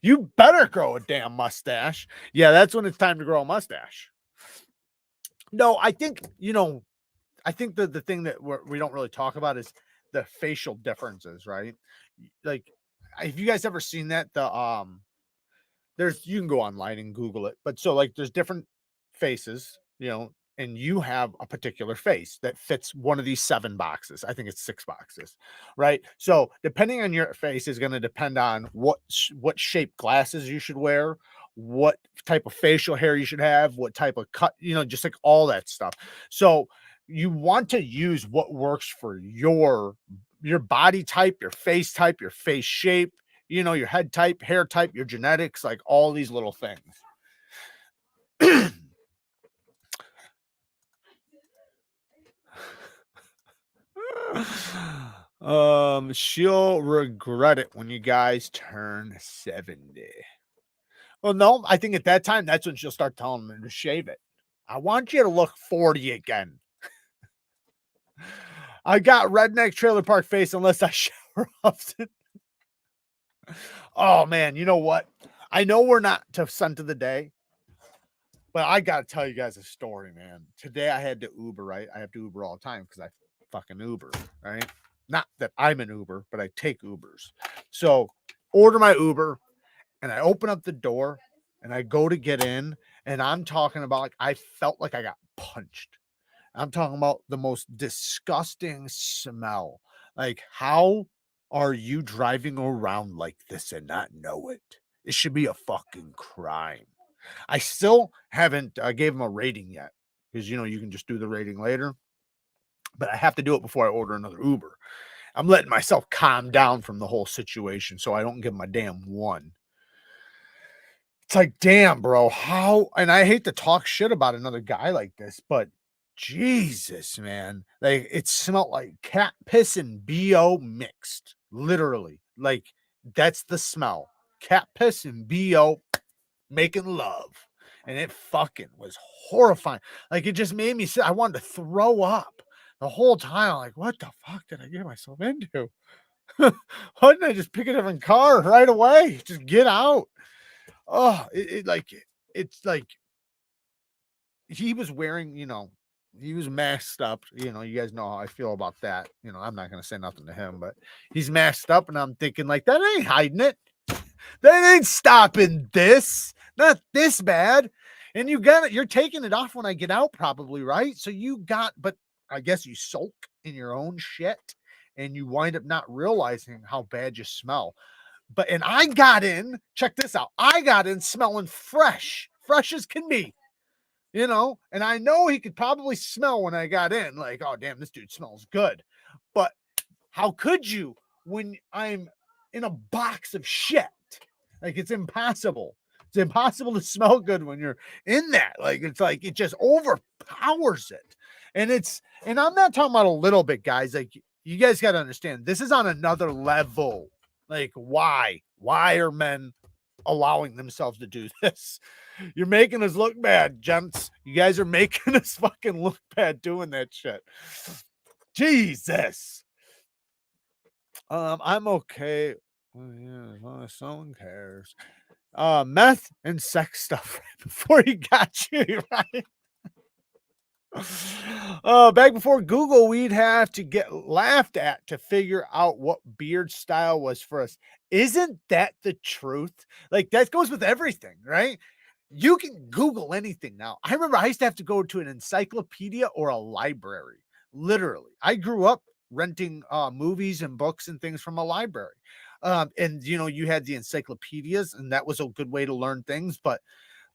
You better grow a damn mustache. Yeah, that's when it's time to grow a mustache. No, I think, I think the thing that we don't really talk about is the facial differences, right? Like, have you guys ever seen that? There's, you can go online and Google it, but so like there's different faces, and you have a particular face that fits one of these 7 boxes. I think it's 6 boxes, right? So depending on your face is going to depend on what shape glasses you should wear, what type of facial hair you should have, what type of cut, just like all that stuff. So you want to use what works for your body type, your face shape, your head type, hair type, your genetics, like all these little things. She'll regret it when you guys turn 70. Well, no, I think at that time, that's when she'll start telling them to shave it. I want you to look 40 again. I got redneck trailer park face unless I shower often. Oh man, you know what? I know we're not to scent of the day, but I gotta tell you guys a story, man. Today I had to Uber, right? I have to Uber all the time because I fucking Uber, right? Not that I'm an Uber, but I take Ubers. So order my Uber and I open up the door and I go to get in, and I'm talking about like I felt like I got punched. I'm talking about the most disgusting smell. Like, how are you driving around like this and not know it? It should be a fucking crime. I still haven't gave him a rating yet because you can just do the rating later, but I have to do it before I order another Uber. I'm letting myself calm down from the whole situation so I don't give him a damn 1. It's like, damn, bro, how? And I hate to talk shit about another guy like this, but Jesus, man, like it smelled like cat piss and BO mixed, literally. Like that's the smell, cat piss and BO making love, and it fucking was horrifying. Like it just made me sick. I wanted to throw up the whole time. I'm like, what the fuck did I get myself into? Why didn't I just pick a different car right away? Just get out. Oh, it's like he was wearing, he was masked up. You guys know how I feel about that. I'm not gonna say nothing to him, but he's masked up, and I'm thinking like that ain't hiding it. That ain't stopping this. Not this bad. And you got it. You're taking it off when I get out, probably, right? So but I guess you sulk in your own shit and you wind up not realizing how bad you smell. And I got in, check this out. I got in smelling fresh as can be, and I know he could probably smell when I got in, like, oh, damn, this dude smells good. But how could you when I'm in a box of shit? Like, it's impossible. It's impossible to smell good when you're in that. Like, it's like it just overpowers it. And I'm not talking about a little bit, guys. Like, you guys got to understand, this is on another level. Like, why? Why are men allowing themselves to do this? You're making us look bad, gents. You guys are making us fucking look bad doing that shit. Jesus. I'm okay. Yeah, someone cares. Meth and sex stuff right before he got you, right? Back before Google, we'd have to get laughed at to figure out what beard style was for us. Isn't that the truth? Like, that goes with everything, right? You can Google anything now. I remember I used to have to go to an encyclopedia or a library. Literally, I grew up renting movies and books and things from a library. And you had the encyclopedias, and that was a good way to learn things. But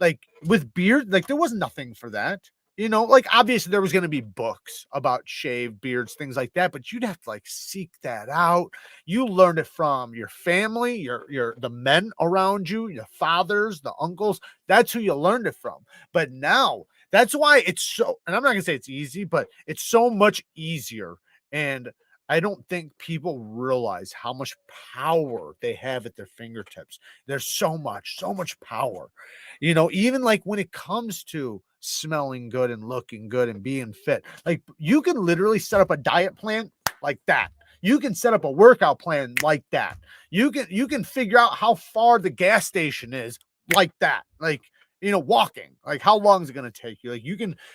like with beard, like there was nothing for that. Like obviously there was going to be books about shaved beards, things like that, but you'd have to like seek that out. You learned it from your family, the men around you, your fathers, the uncles. That's who you learned it from. But now that's why it's so, and I'm not gonna say it's easy, but it's so much easier. And I don't think people realize how much power they have at their fingertips. There's so much power. Even like when it comes to smelling good and looking good and being fit, like you can literally set up a diet plan like that. You can set up a workout plan like that. You can figure out how far the gas station is like that. Like You know, walking, like how long is it going to take you? Like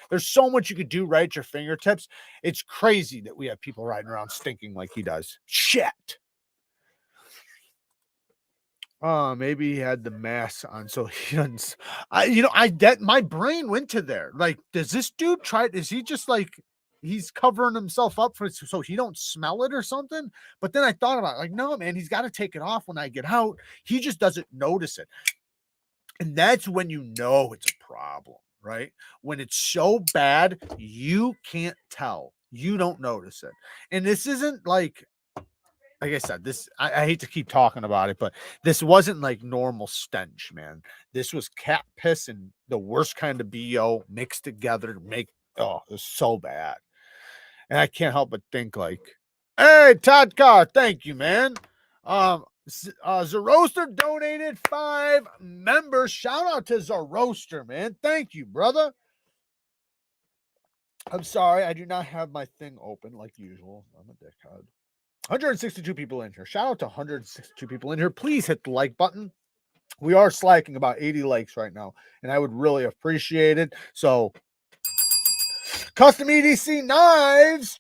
there's so much you could do right at your fingertips. It's crazy that we have people riding around stinking like he does. Shit. Maybe he had the mask on, so he doesn't. My brain went to there. Like, does this dude try? Is he just like he's covering himself up so he don't smell it or something? But then I thought about it, like, no, man, he's got to take it off when I get out. He just doesn't notice it, and that's when you know it's a problem, right? When it's so bad, you can't tell. You don't notice it, and this isn't like I said, I hate to keep talking about it, but this wasn't like normal stench, man. This was cat piss and the worst kind of BO mixed together to make it was so bad. And I can't help but think like, hey, Todd Carr, thank you, man. Zeroaster donated 5 members. Shout out to Zeroaster, man. Thank you, brother. I'm sorry, I do not have my thing open like usual. I'm a dickhead. 162 people in here. Shout out to 162 people in here. Please hit the like button. We are slacking about 80 likes right now, and I would really appreciate it. So, Custom EDC Knives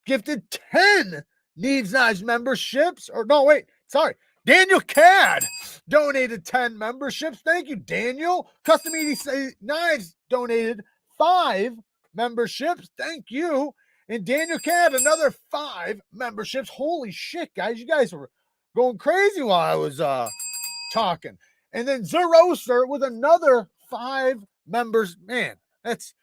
gifted 10 Neeves Knives memberships. Or no, wait, sorry. Daniel Cad donated 10 memberships. Thank you, Daniel. Custom EDC Knives donated 5 memberships. Thank you. And Daniel Cad, another 5 memberships. Holy shit, guys. You guys were going crazy while I was talking. And then Zeroaster with another 5 members. Man, that's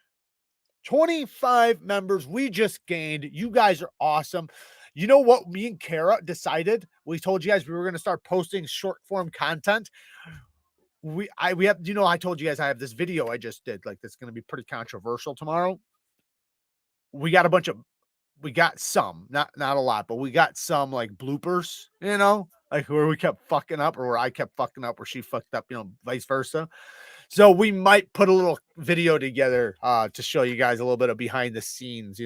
25 members we just gained. You guys are awesome. You know what me and Kara decided? We told you guys we were going to start posting short form content. We have, I told you guys I have this video I just did. Like, that's going to be pretty controversial tomorrow. We got some, not a lot, but we got some like bloopers, like where we kept fucking up or where I kept fucking up, where she fucked up, vice versa. So we might put a little video together to show you guys a little bit of behind the scenes,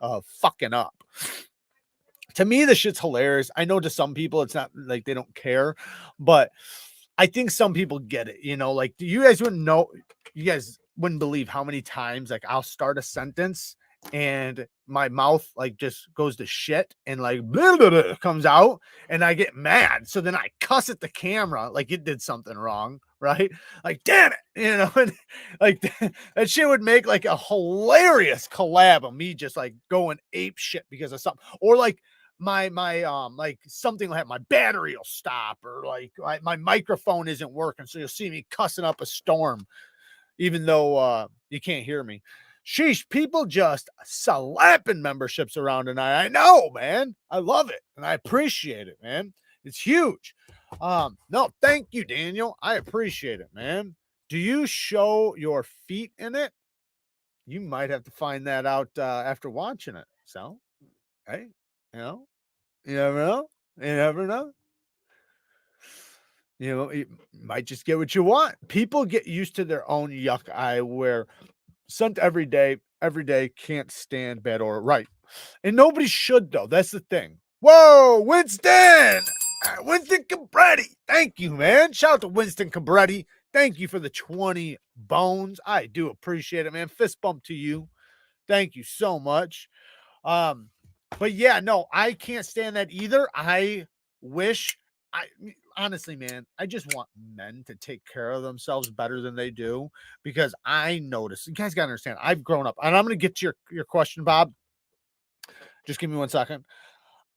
of fucking up. To me, this shit's hilarious. I know to some people it's not like they don't care, but I think some people get it, like you guys wouldn't believe how many times like I'll start a sentence and my mouth like just goes to shit and like blah, blah, blah, comes out and I get mad. So then I cuss at the camera like it did something wrong, right? Like, damn it, and like that shit would make like a hilarious collab of me just like going ape shit because of something, or like my like something like my battery will stop, or like my microphone isn't working, so you'll see me cussing up a storm even though you can't hear me. Sheesh, people just slapping memberships around tonight. I know, man. I love it and I appreciate it, man. It's huge. No, thank you, Daniel. I appreciate it, man. Do you show your feet in it? You might have to find that out after watching it. So, hey, you never know. You never know. You might just get what you want. People get used to their own yuck eye where scent every day, can't stand bad or right. And nobody should, though. That's the thing. Whoa, Winston! Winston Cabretti. Thank you, man. Shout out to Winston Cabretti. Thank you for the 20 bones. I do appreciate it, man. Fist bump to you. Thank you so much. But yeah, no, I can't stand that either. I wish honestly, man, I just want men to take care of themselves better than they do, because I notice, you guys got to understand, I've grown up, and I'm going to get to your question, Bob. Just give me 1 second.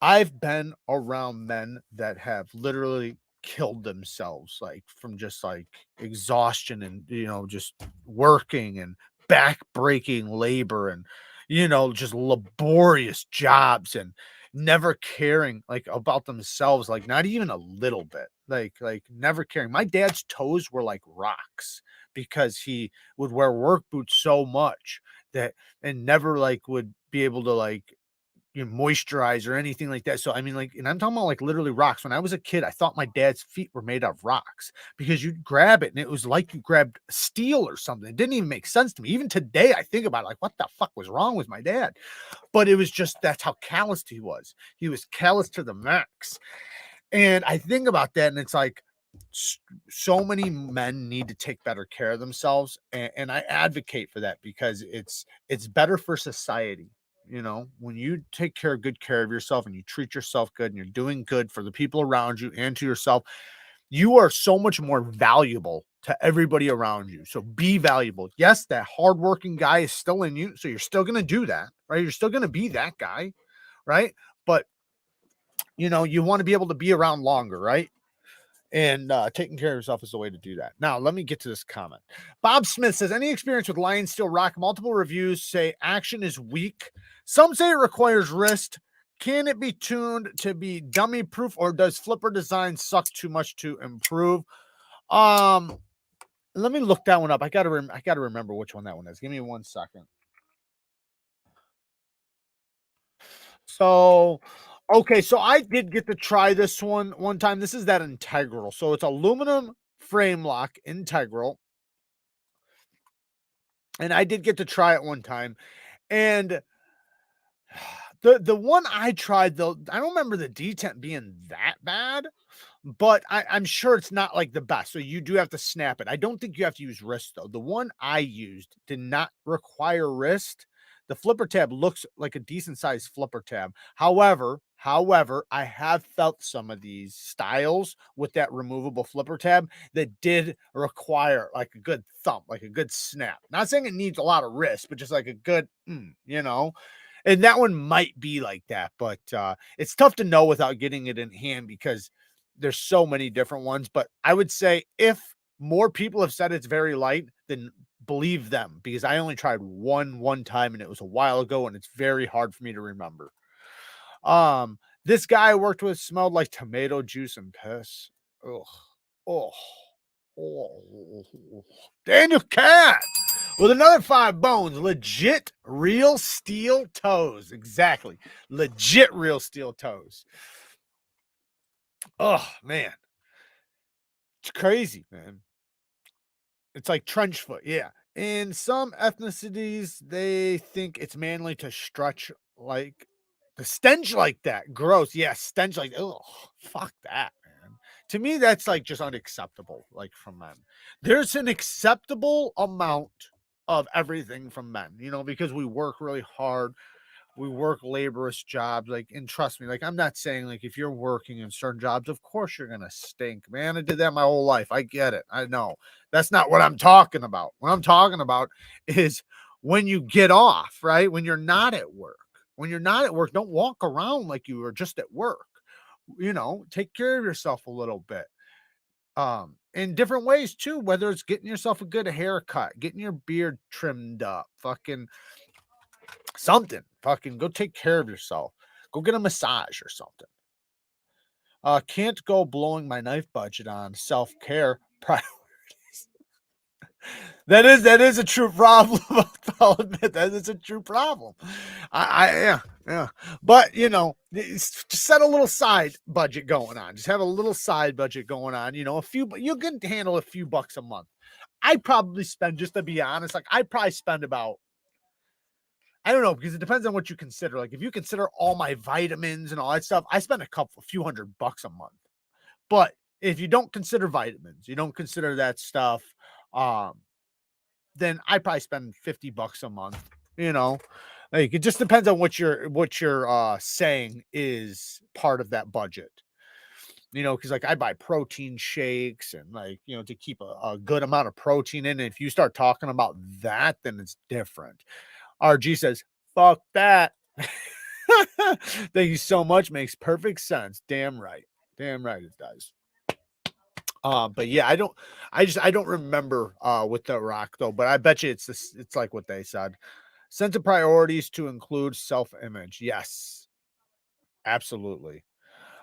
I've been around men that have literally killed themselves, like from just like exhaustion and, just working and back-breaking labor and, just laborious jobs and never caring like about themselves, like not even a little bit, like never caring. My dad's toes were like rocks because he would wear work boots so much that, and never like would be able to like moisturize or anything like that. So I mean, like, and I'm talking about like literally rocks. When I was a kid, I thought my dad's feet were made of rocks because you'd grab it and it was like you grabbed steel or something. It didn't even make sense to me. Even today, I think about it, like, what the fuck was wrong with my dad? But it was just, that's how calloused he was. He was callous to the max. And I think about that, and it's like, So many men need to take better care of themselves, and I advocate for that because it's better for society. You know, when you take good care of yourself and you treat yourself good and you're doing good for the people around you and to yourself, you are so much more valuable to everybody around you. So be valuable. Yes, that hardworking guy is still in you, so you're still going to do that, right? You're still going to be that guy, right? But you know, you want to be able to be around longer, right? And taking care of yourself is the way to do that. Now, let me get to this comment. Bob Smith says, any experience with Lion Steel Rock? Multiple reviews say action is weak. Some say it requires wrist. Can it be tuned to be dummy proof, or does flipper design suck too much to improve? Let me look that one up. I gotta remember which one that one is. Give me 1 second. So, okay, so I did get to try this one time. This is that integral. So it's aluminum frame lock integral, and I did get to try it one time. And the one I tried though, I don't remember the detent being that bad, but I'm sure it's not like the best. So you do have to snap it. I don't think you have to use wrist though. The one I used did not require wrist. The flipper tab looks like a decent sized flipper tab. However, I have felt some of these styles with that removable flipper tab that did require like a good thump, like a good snap. Not saying it needs a lot of wrist, but just like a good, you know. And that one might be like that, but it's tough to know without getting it in hand because there's so many different ones. But I would say if more people have said it's very light, then believe them, because I only tried one time and it was a while ago and it's very hard for me to remember. This guy I worked with smelled like tomato juice and piss. Ugh. Oh. Oh. Daniel Cat with another 5 bones. Legit real steel toes. Exactly. Legit real steel toes. Oh man. It's crazy, man. It's like trench foot. Yeah. In some ethnicities, they think it's manly to stretch like the stench like that. Gross. Yeah, stench like, oh, fuck that, man. To me, that's like just unacceptable, like from men. There's an acceptable amount of everything from men, you know, because we work really hard, we work laborious jobs, like, and trust me, like, I'm not saying like if you're working in certain jobs, of course you're gonna stink, man. I did that my whole life. I get it. I know. That's not what I'm talking about. What I'm talking about is when you get off, right? When you're not at work. When you're not at work, don't walk around like you were just at work. You know, take care of yourself a little bit. In different ways too, whether it's getting yourself a good haircut, getting your beard trimmed up, fucking something. Fucking go take care of yourself. Go get a massage or something. Can't go blowing my knife budget on self-care priorities. That is a true problem. I'll admit that is a true problem. Yeah. But you know, just set a little side budget going on. Just have a little side budget going on. You know, you can handle a few bucks a month. I probably spend, just to be honest, like I probably spend about, I don't know, because it depends on what you consider. Like if you consider all my vitamins and all that stuff, I spend a few $100 a month. But if you don't consider vitamins, you don't consider that stuff, um, then I probably spend $50 a month. You know, like it just depends on what you're saying is part of that budget. You know, because like I buy protein shakes and like, you know, to keep a good amount of protein in. And if you start talking about that, then it's different. RG says, fuck that. Thank you so much. Makes perfect sense. Damn right. Damn right it does. But yeah, I don't remember with the rock though, but I bet you it's like what they said. Sense of priorities to include self-image. Yes, absolutely.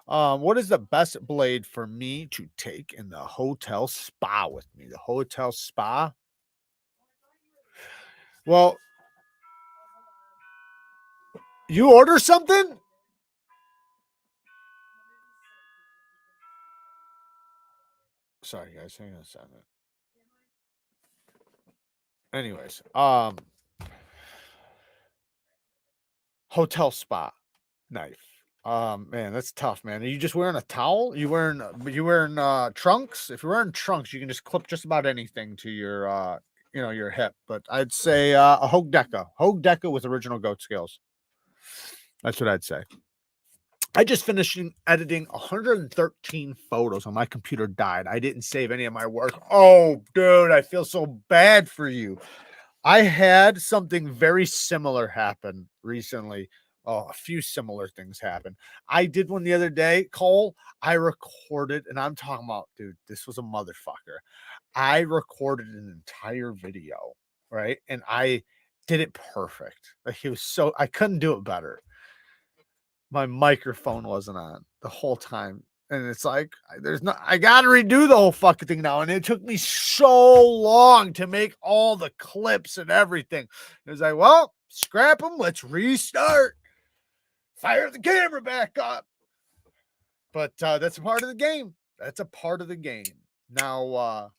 What is the best blade for me to take in the hotel spa with me? The hotel spa. Well, you order something? Sorry guys, hang on a second. Anyways, hotel spa knife. Man, that's tough, man. Are you just wearing a towel? You wearing trunks? If you're wearing trunks, you can just clip just about anything to your your hip. But I'd say a Hogue Deca with original goat scales. That's what I'd say. I just finished editing 113 photos and my computer died. I didn't save any of my work. Oh, dude, I feel so bad for you. I had something very similar happen recently. Oh, a few similar things happen. I did one the other day, Cole. I recorded, and I'm talking about, dude, this was a motherfucker. I recorded an entire video, right? And I did it perfect. Like it was so I couldn't do it better. My microphone wasn't on the whole time. And it's like, I got to redo the whole fucking thing now. And it took me so long to make all the clips and everything. It was like, well, scrap them. Let's restart. Fire the camera back up. But that's a part of the game. That's a part of the game. Now,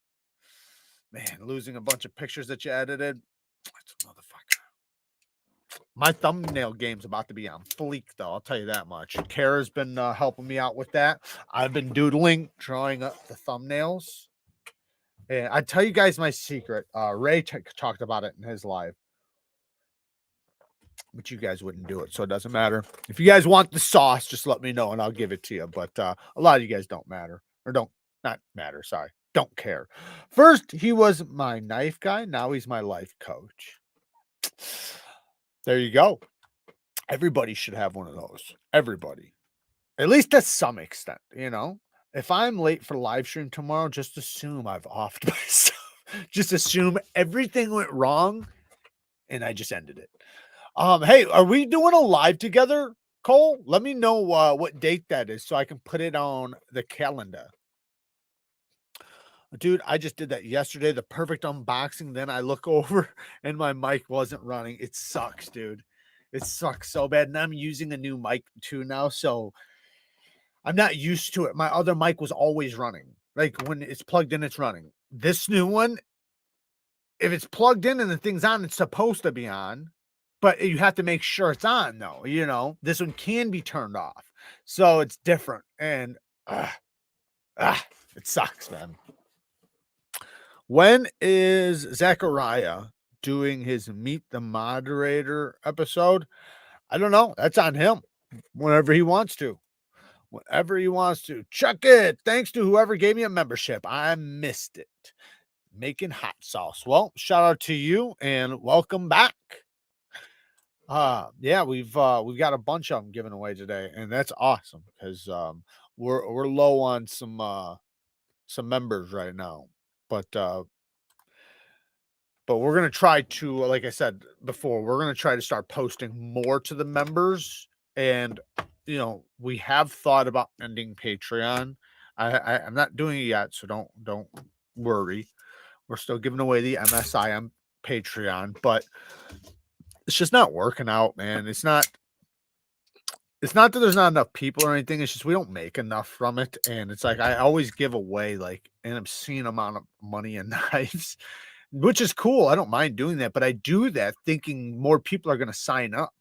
man, losing a bunch of pictures that you edited. That's a motherfucker. My thumbnail game's about to be on fleek, though. I'll tell you that much. Kara's been helping me out with that. I've been doodling, drawing up the thumbnails. And I tell you guys my secret. Ray talked about it in his live. But you guys wouldn't do it, so it doesn't matter. If you guys want the sauce, just let me know and I'll give it to you. But a lot of you guys don't matter. Or not matter, sorry. Don't care. First, he was my knife guy. Now he's my life coach. There you go. Everybody should have one of those. Everybody. At least to some extent, you know. If I'm late for live stream tomorrow, just assume I've offed myself. Just assume everything went wrong and I just ended it. Hey, are we doing a live together, Cole? Let me know what date that is so I can put it on the calendar. Dude, I just did that yesterday, the perfect unboxing. Then I look over and my mic wasn't running. It sucks, dude. It sucks so bad. And I'm using a new mic too now, so I'm not used to it. My other mic was always running. Like when it's plugged in, it's running. This new one, if it's plugged in and the thing's on, it's supposed to be on, but you have to make sure it's on though. You know, this one can be turned off. So it's different. And it sucks, man. When is Zachariah doing his Meet the Moderator episode? I don't know. That's on him. Whenever he wants to. Whenever he wants to. Check it. Thanks to whoever gave me a membership. I missed it. Making hot sauce. Well, shout out to you and welcome back. Yeah, we've got a bunch of them given away today, and that's awesome because we're low on some members right now. But we're going to try to, like I said before, we're going to try to start posting more to the members. And, you know, we have thought about ending Patreon. I'm not doing it yet, so don't worry. We're still giving away the MSI on Patreon, but it's just not working out, man. It's not that there's not enough people or anything. It's just we don't make enough from it. And it's like I always give away like an obscene amount of money and knives, which is cool. I don't mind doing that, but I do that thinking more people are going to sign up.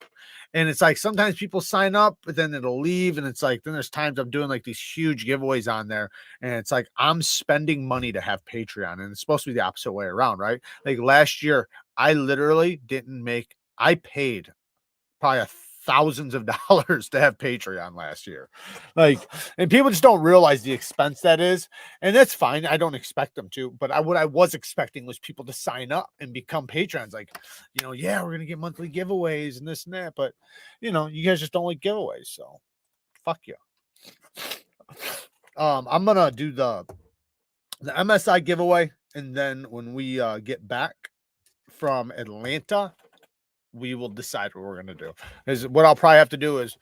And it's like sometimes people sign up, but then it'll leave. And it's like then there's times I'm doing like these huge giveaways on there. And it's like I'm spending money to have Patreon. And it's supposed to be the opposite way around, right? Like last year, I literally I paid probably thousands of dollars to have Patreon last year. Like, and people just don't realize the expense that is. And that's fine. I don't expect them to, but what I was expecting was people to sign up and become patrons. Like, you know, yeah, we're going to get monthly giveaways and this and that, but you know, you guys just don't like giveaways. So fuck you. I'm going to do the MSI giveaway. And then when we get back from Atlanta, we will decide what we're going to do. Is what I'll probably have to do is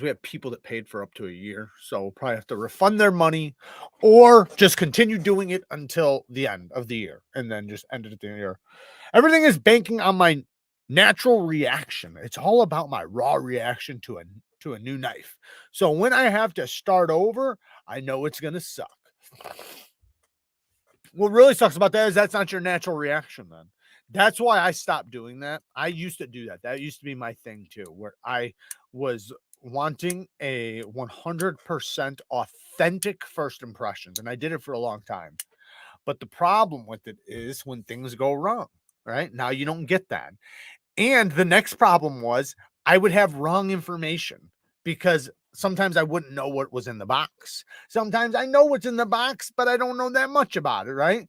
we have people that paid for up to a year. So we'll probably have to refund their money or just continue doing it until the end of the year and then just end it at the end of the year. Everything is banking on my natural reaction. It's all about my raw reaction to a new knife. So when I have to start over, I know it's going to suck. What really sucks about that is that's not your natural reaction then. That's why I stopped doing that. I used to do that. That used to be my thing too, where I was wanting a 100% authentic first impressions, and I did it for a long time. But the problem with it is when things go wrong, right? Now you don't get that. And the next problem was I would have wrong information because sometimes I wouldn't know what was in the box. Sometimes I know what's in the box, but I don't know that much about it, right?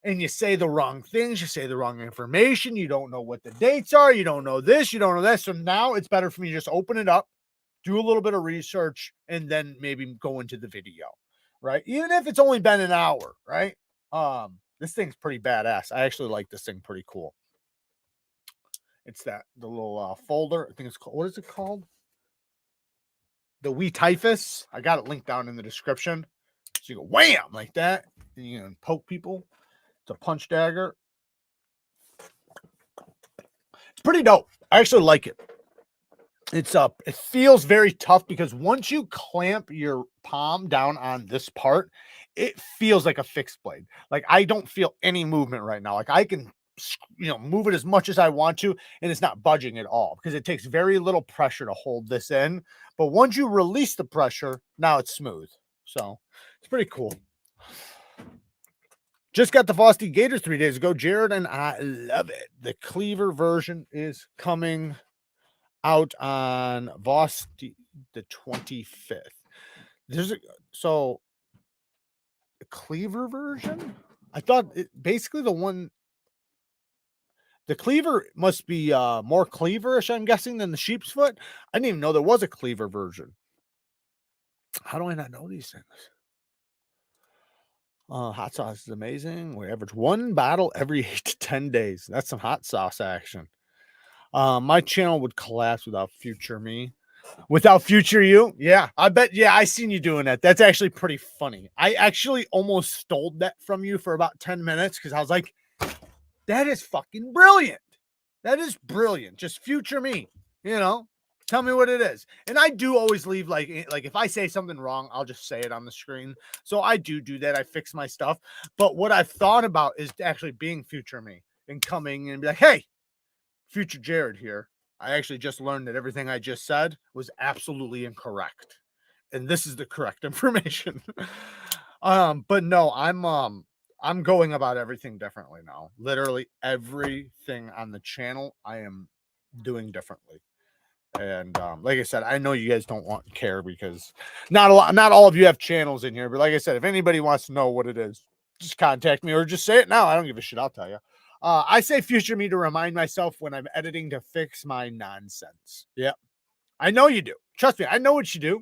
And you say the wrong things, you say the wrong information, you don't know what the dates are, you don't know this, you don't know that. So now it's better for me to just open it up, do a little bit of research, and then maybe go into the video, right? Even if it's only been an hour, right? This thing's pretty badass. I actually like this thing pretty cool. It's the little folder. I think it's called, what is it called? The TYPHOEUS. I got it linked down in the description. So you go wham like that, and you can poke people. It's a punch dagger. It's pretty dope. I actually like it. It's it feels very tough because once you clamp your palm down on this part, it feels like a fixed blade. Like I don't feel any movement right now. Like I can, move it as much as I want to, and it's not budging at all because it takes very little pressure to hold this in. But once you release the pressure, now it's smooth. So it's pretty cool. Just got the VOSTEED Gators 3 days ago, Jared, and I love it. The cleaver version is coming out on VOSTEED the 25th. There's a cleaver version. I thought basically the cleaver must be more cleaverish, I'm guessing, than the sheep's foot. I didn't even know there was a cleaver version. How do I not know these things? Hot sauce is amazing. We average 1 bottle every 8 to 10 days. That's some hot sauce action. My channel would collapse without future me. Without future you? Yeah, I bet. Yeah, I seen you doing that. That's actually pretty funny. I actually almost stole that from you for about 10 minutes because I was like, that is fucking brilliant. That is brilliant. Just future me, tell me what it is. And I do always leave like if I say something wrong, I'll just say it on the screen. So I do that. I fix my stuff. But what I've thought about is actually being future me and coming and be like, hey, future Jared here. I actually just learned that everything I just said was absolutely incorrect. And this is the correct information. But no, I'm going about everything differently now. Literally everything on the channel I am doing differently. And like I said, I know you guys don't care because not all of you have channels in here. But like I said, if anybody wants to know what it is, just contact me or just say it now. I don't give a shit. I'll tell you. I say future me to remind myself when I'm editing to fix my nonsense. Yep. I know you do. Trust me. I know what you do.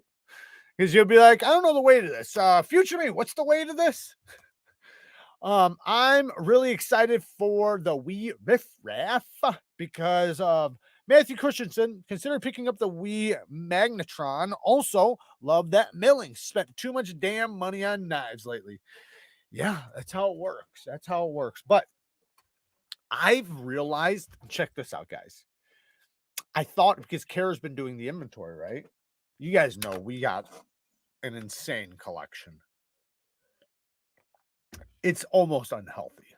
Because you'll be like, I don't know the way to this. Future me, what's the way to this? I'm really excited for the Wii Riff Raff because Matthew Christensen considered picking up the Wii Magnetron. Also, love that milling. Spent too much damn money on knives lately. Yeah, that's how it works. That's how it works. But I've realized, check this out, guys. I thought because Kara's been doing the inventory, right? You guys know we got an insane collection. It's almost unhealthy.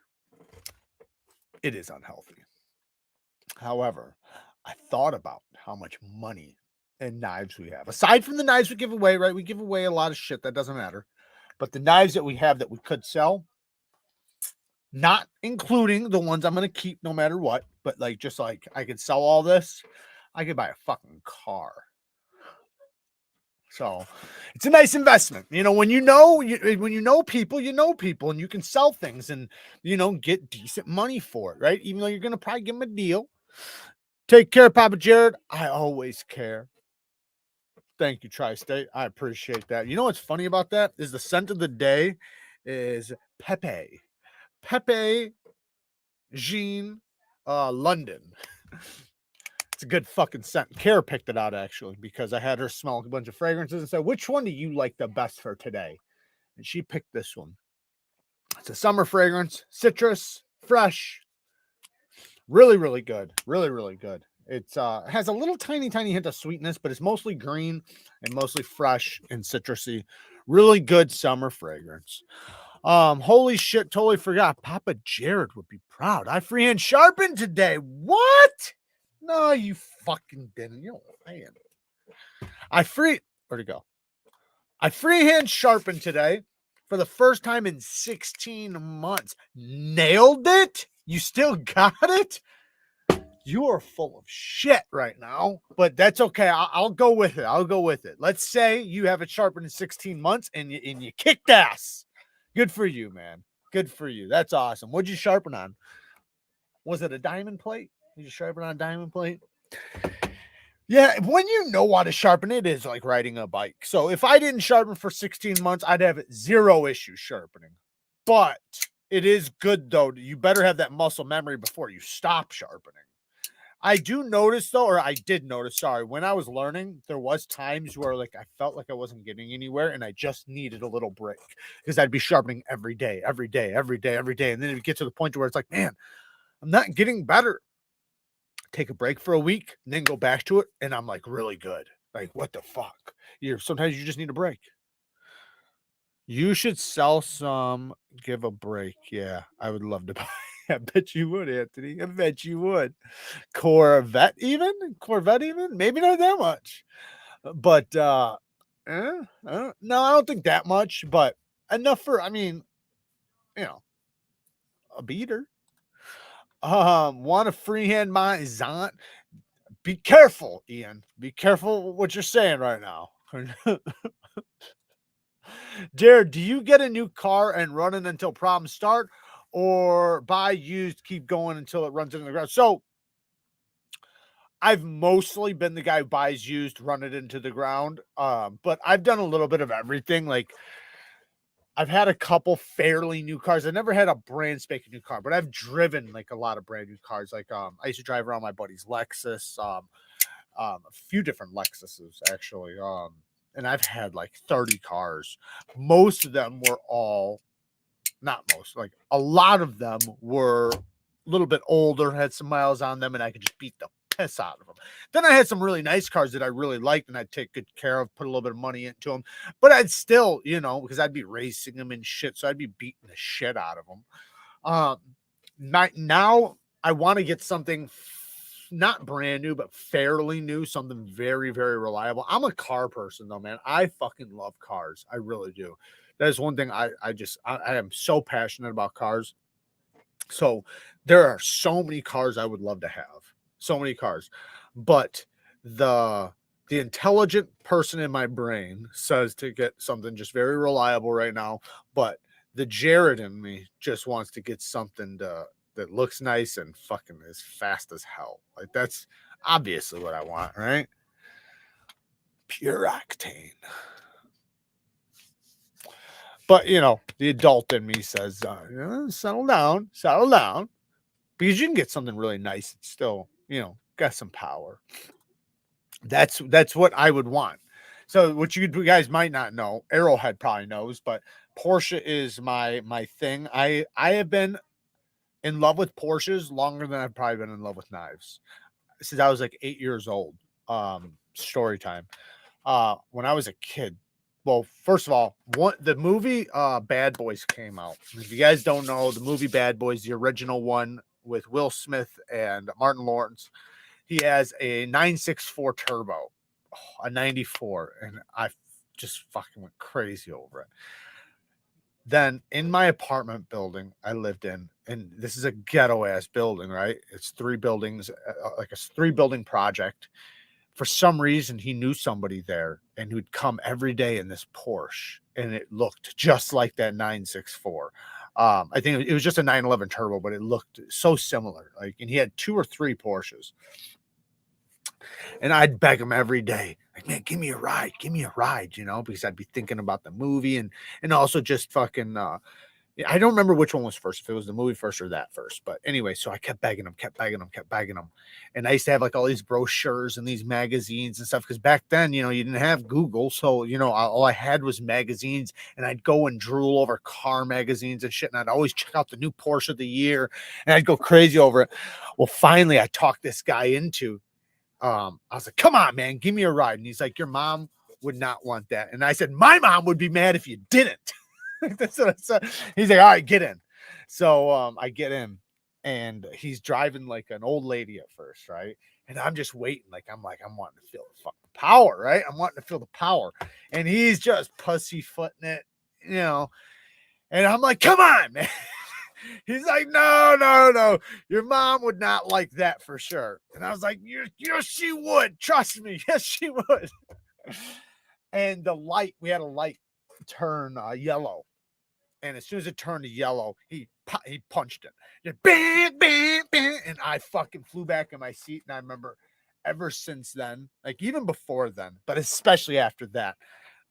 It is unhealthy. However, I thought about how much money and knives we have. Aside from the knives we give away, right? We give away a lot of shit that doesn't matter. But the knives that we have that we could sell, not including the ones I'm going to keep no matter what, but like just like I could sell all this, I could buy a fucking car. So it's a nice investment. When you know people, and you can sell things and, get decent money for it, right? Even though you're going to probably give them a deal. Take care, Papa Jared. I always care. Thank you, Tri-State. I appreciate that. You know what's funny about that is the scent of the day is PEPE Jeans London. It's a good fucking scent. Kara picked it out actually because I had her smell a bunch of fragrances and said, which one do you like the best for today? And she picked this one. It's a summer fragrance, citrus, fresh. Really, really good. Really, really good. It's it has a little tiny hint of sweetness, but it's mostly green and mostly fresh and citrusy. Really good summer fragrance. Holy shit, totally forgot. Papa Jared would be proud. I freehand sharpened today. What? No, you fucking didn't. You're lying. Where'd it go? I freehand sharpened today for the first time in 16 months. Nailed it? You still got it? You are full of shit right now, but that's okay. I'll go with it. I'll go with it. Let's say you have it sharpened in 16 months and you kicked ass. Good for you, man. Good for you. That's awesome. What'd you sharpen on? Was it a diamond plate? Did you sharpen on a diamond plate? Yeah, when you know how to sharpen, it is like riding a bike. So if I didn't sharpen for 16 months, I'd have zero issues sharpening. But it is good, though. You better have that muscle memory before you stop sharpening. I do notice, though, or I did notice, sorry, when I was learning, there was times where like I felt like I wasn't getting anywhere and I just needed a little break because I'd be sharpening every day. And then it would get to the point where it's like, man, I'm not getting better. Take a break for a week and then go back to it. And I'm like really good. Like, what the fuck? Sometimes you just need a break. You should sell some, give a break. Yeah, I would love to buy. I bet you would, Anthony. I bet you would. Corvette even? Maybe not that much. But no, I don't think that much, but enough for, I mean, a beater. Want to freehand my Zont? Be careful, Ian. Be careful what you're saying right now. Jared, do you get a new car and run it until problems start, or buy used, keep going until it runs into the ground? So I've mostly been the guy who buys used, run it into the ground. But I've done a little bit of everything. Like I've had a couple fairly new cars. I never had a brand spanking new car, but I've driven like a lot of brand new cars. Like I used to drive around my buddy's Lexus, a few different Lexuses actually. And I've had like 30 cars. Most of them were like a lot of them were a little bit older, had some miles on them, and I could just beat the piss out of them. Then I had some really nice cars that I really liked and I'd take good care of, put a little bit of money into them, but I'd still, because I'd be racing them and shit. So I'd be beating the shit out of them. Now I want to get something not brand new, but fairly new, something very, very reliable. I'm a car person though, man. I fucking love cars. I really do. That is one thing I am so passionate about cars. So there are so many cars I would love to have. So many cars. But the intelligent person in my brain says to get something just very reliable right now. But the Jared in me just wants to get something that looks nice and fucking is fast as hell. Like that's obviously what I want, right? Pure octane. But the adult in me says, settle down, because you can get something really nice and still, got some power. That's what I would want. So what you guys might not know, Arrowhead probably knows, but Porsche is my thing. I have been in love with Porsches longer than I've probably been in love with knives since I was like 8 years old. Story time. When I was a kid. Well, first of all, the movie Bad Boys came out. If you guys don't know, the movie Bad Boys, the original one with Will Smith and Martin Lawrence, he has a 964 turbo, a 94, and I just fucking went crazy over it. Then in my apartment building I lived in, and this is a ghetto ass building, right? It's 3 buildings, like a 3 building project. For some reason, he knew somebody there and who'd come every day in this Porsche, and it looked just like that 964. I think it was just a 911 turbo, but it looked so similar. Like, and he had 2 or 3 Porsches. And I'd beg him every day, like, man, give me a ride, because I'd be thinking about the movie and also just fucking I don't remember which one was first, if it was the movie first or that first. But anyway, so I kept begging him. And I used to have like all these brochures and these magazines and stuff. Because back then, you didn't have Google. So, all I had was magazines. And I'd go and drool over car magazines and shit. And I'd always check out the new Porsche of the year. And I'd go crazy over it. Well, finally, I talked this guy into, I was like, come on, man, give me a ride. And he's like, your mom would not want that. And I said, my mom would be mad if you didn't. That's what I said. He's like, all right, get in. So I get in, and he's driving like an old lady at first, right? And I'm just waiting, I'm wanting to feel the fucking power, right? I'm wanting to feel the power. And he's just pussyfooting it, you know. And I'm like, come on, man. He's like, no. Your mom would not like that for sure. And I was like, yes, she would. Trust me. Yes, she would. And the light, we had a light turn yellow. And as soon as it turned to yellow, he punched it. Just bang, bang, bang. And I fucking flew back in my seat. And I remember ever since then, like even before then, but especially after that,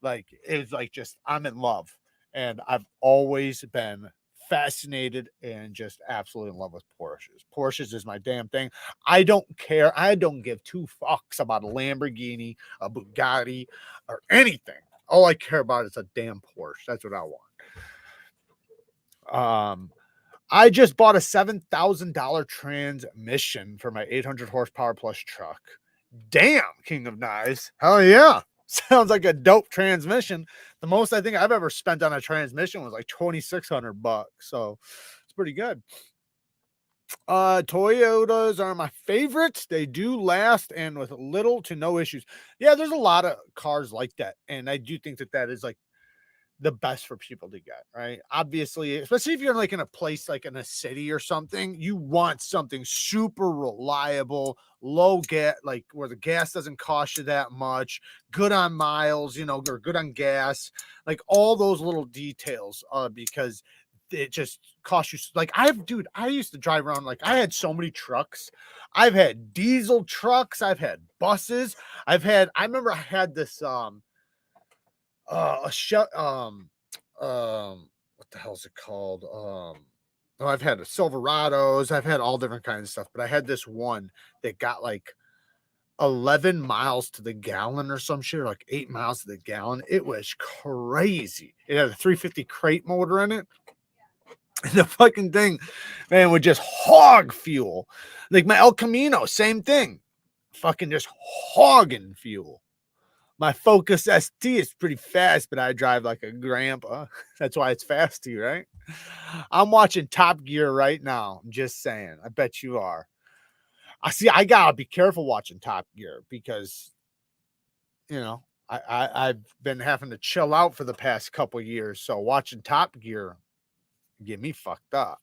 like it was like just I'm in love. And I've always been fascinated and just absolutely in love with Porsches. Porsches is my damn thing. I don't care. I don't give two fucks about a Lamborghini, a Bugatti, or anything. All I care about is a damn Porsche. That's what I want. I just bought a $7,000 transmission for my 800 horsepower plus truck. Damn, King of Knives. Hell yeah. Sounds like a dope transmission. The most I think I've ever spent on a transmission was like $2,600. So it's pretty good. Toyotas are my favorites. They do last and with little to no issues. Yeah, there's a lot of cars like that. And I do think that is like the best for people to get, right? Obviously, especially if you're like in a place like in a city or something, you want something super reliable, low gas, like where the gas doesn't cost you that much, good on miles, you know, or good on gas, like all those little details, because it just costs you. Like I used to drive around, like I had so many trucks. I've had diesel trucks, I've had buses, I remember I had this, what the hell is it called? I've had Silverados, I've had all different kinds of stuff, but I had this one that got like 11 miles to the gallon or some shit, or like 8 miles to the gallon. It was crazy. It had a 350 crate motor in it. And the fucking thing, man, would just hog fuel. Like my El Camino, same thing. Fucking just hogging fuel. My Focus ST is pretty fast, but I drive like a grandpa. That's why it's fast to you, right? I'm watching Top Gear right now. I'm just saying. I bet you are. I gotta be careful watching Top Gear because, you know, I've been having to chill out for the past couple years. So watching Top Gear get me fucked up.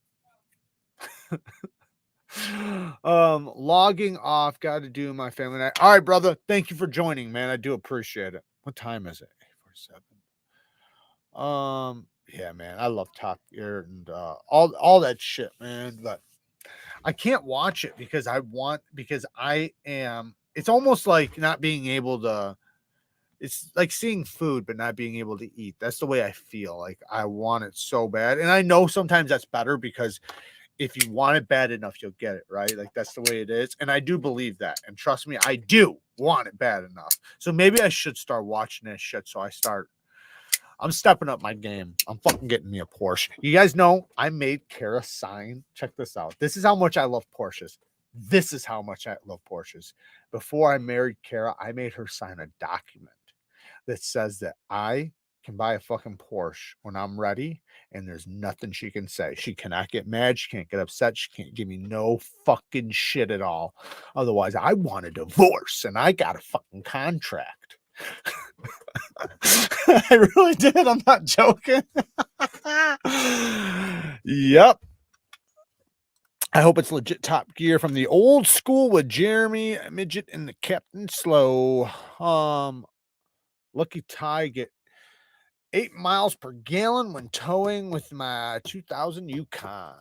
Logging off. Got to do my family night. All right, brother. Thank you for joining, man. I do appreciate it. What time is it? 8:47. Yeah, man. I love Top Gear and all that shit, man. But I can't watch it because it's almost like not being able to. It's like seeing food but not being able to eat. That's the way I feel. Like I want it so bad, and I know sometimes that's better because if you want it bad enough, you'll get it, right? Like that's the way it is. And I do believe that. And trust me, I do want it bad enough. So maybe I should start watching this shit. I'm stepping up my game. I'm fucking getting me a Porsche. You guys know I made Kara sign. Check this out. This is how much I love Porsches. This is how much I love Porsches. Before I married Kara, I made her sign a document that says that I can buy a fucking Porsche when I'm ready, and there's nothing she can say. She cannot get mad. She can't get upset. She can't give me no fucking shit at all. Otherwise, I want a divorce, and I got a fucking contract. I really did. I'm not joking. Yep. I hope it's legit Top Gear from the old school with Jeremy Midget and the Captain Slow. Lucky Tie get 8 miles per gallon when towing with my 2000 Yukon.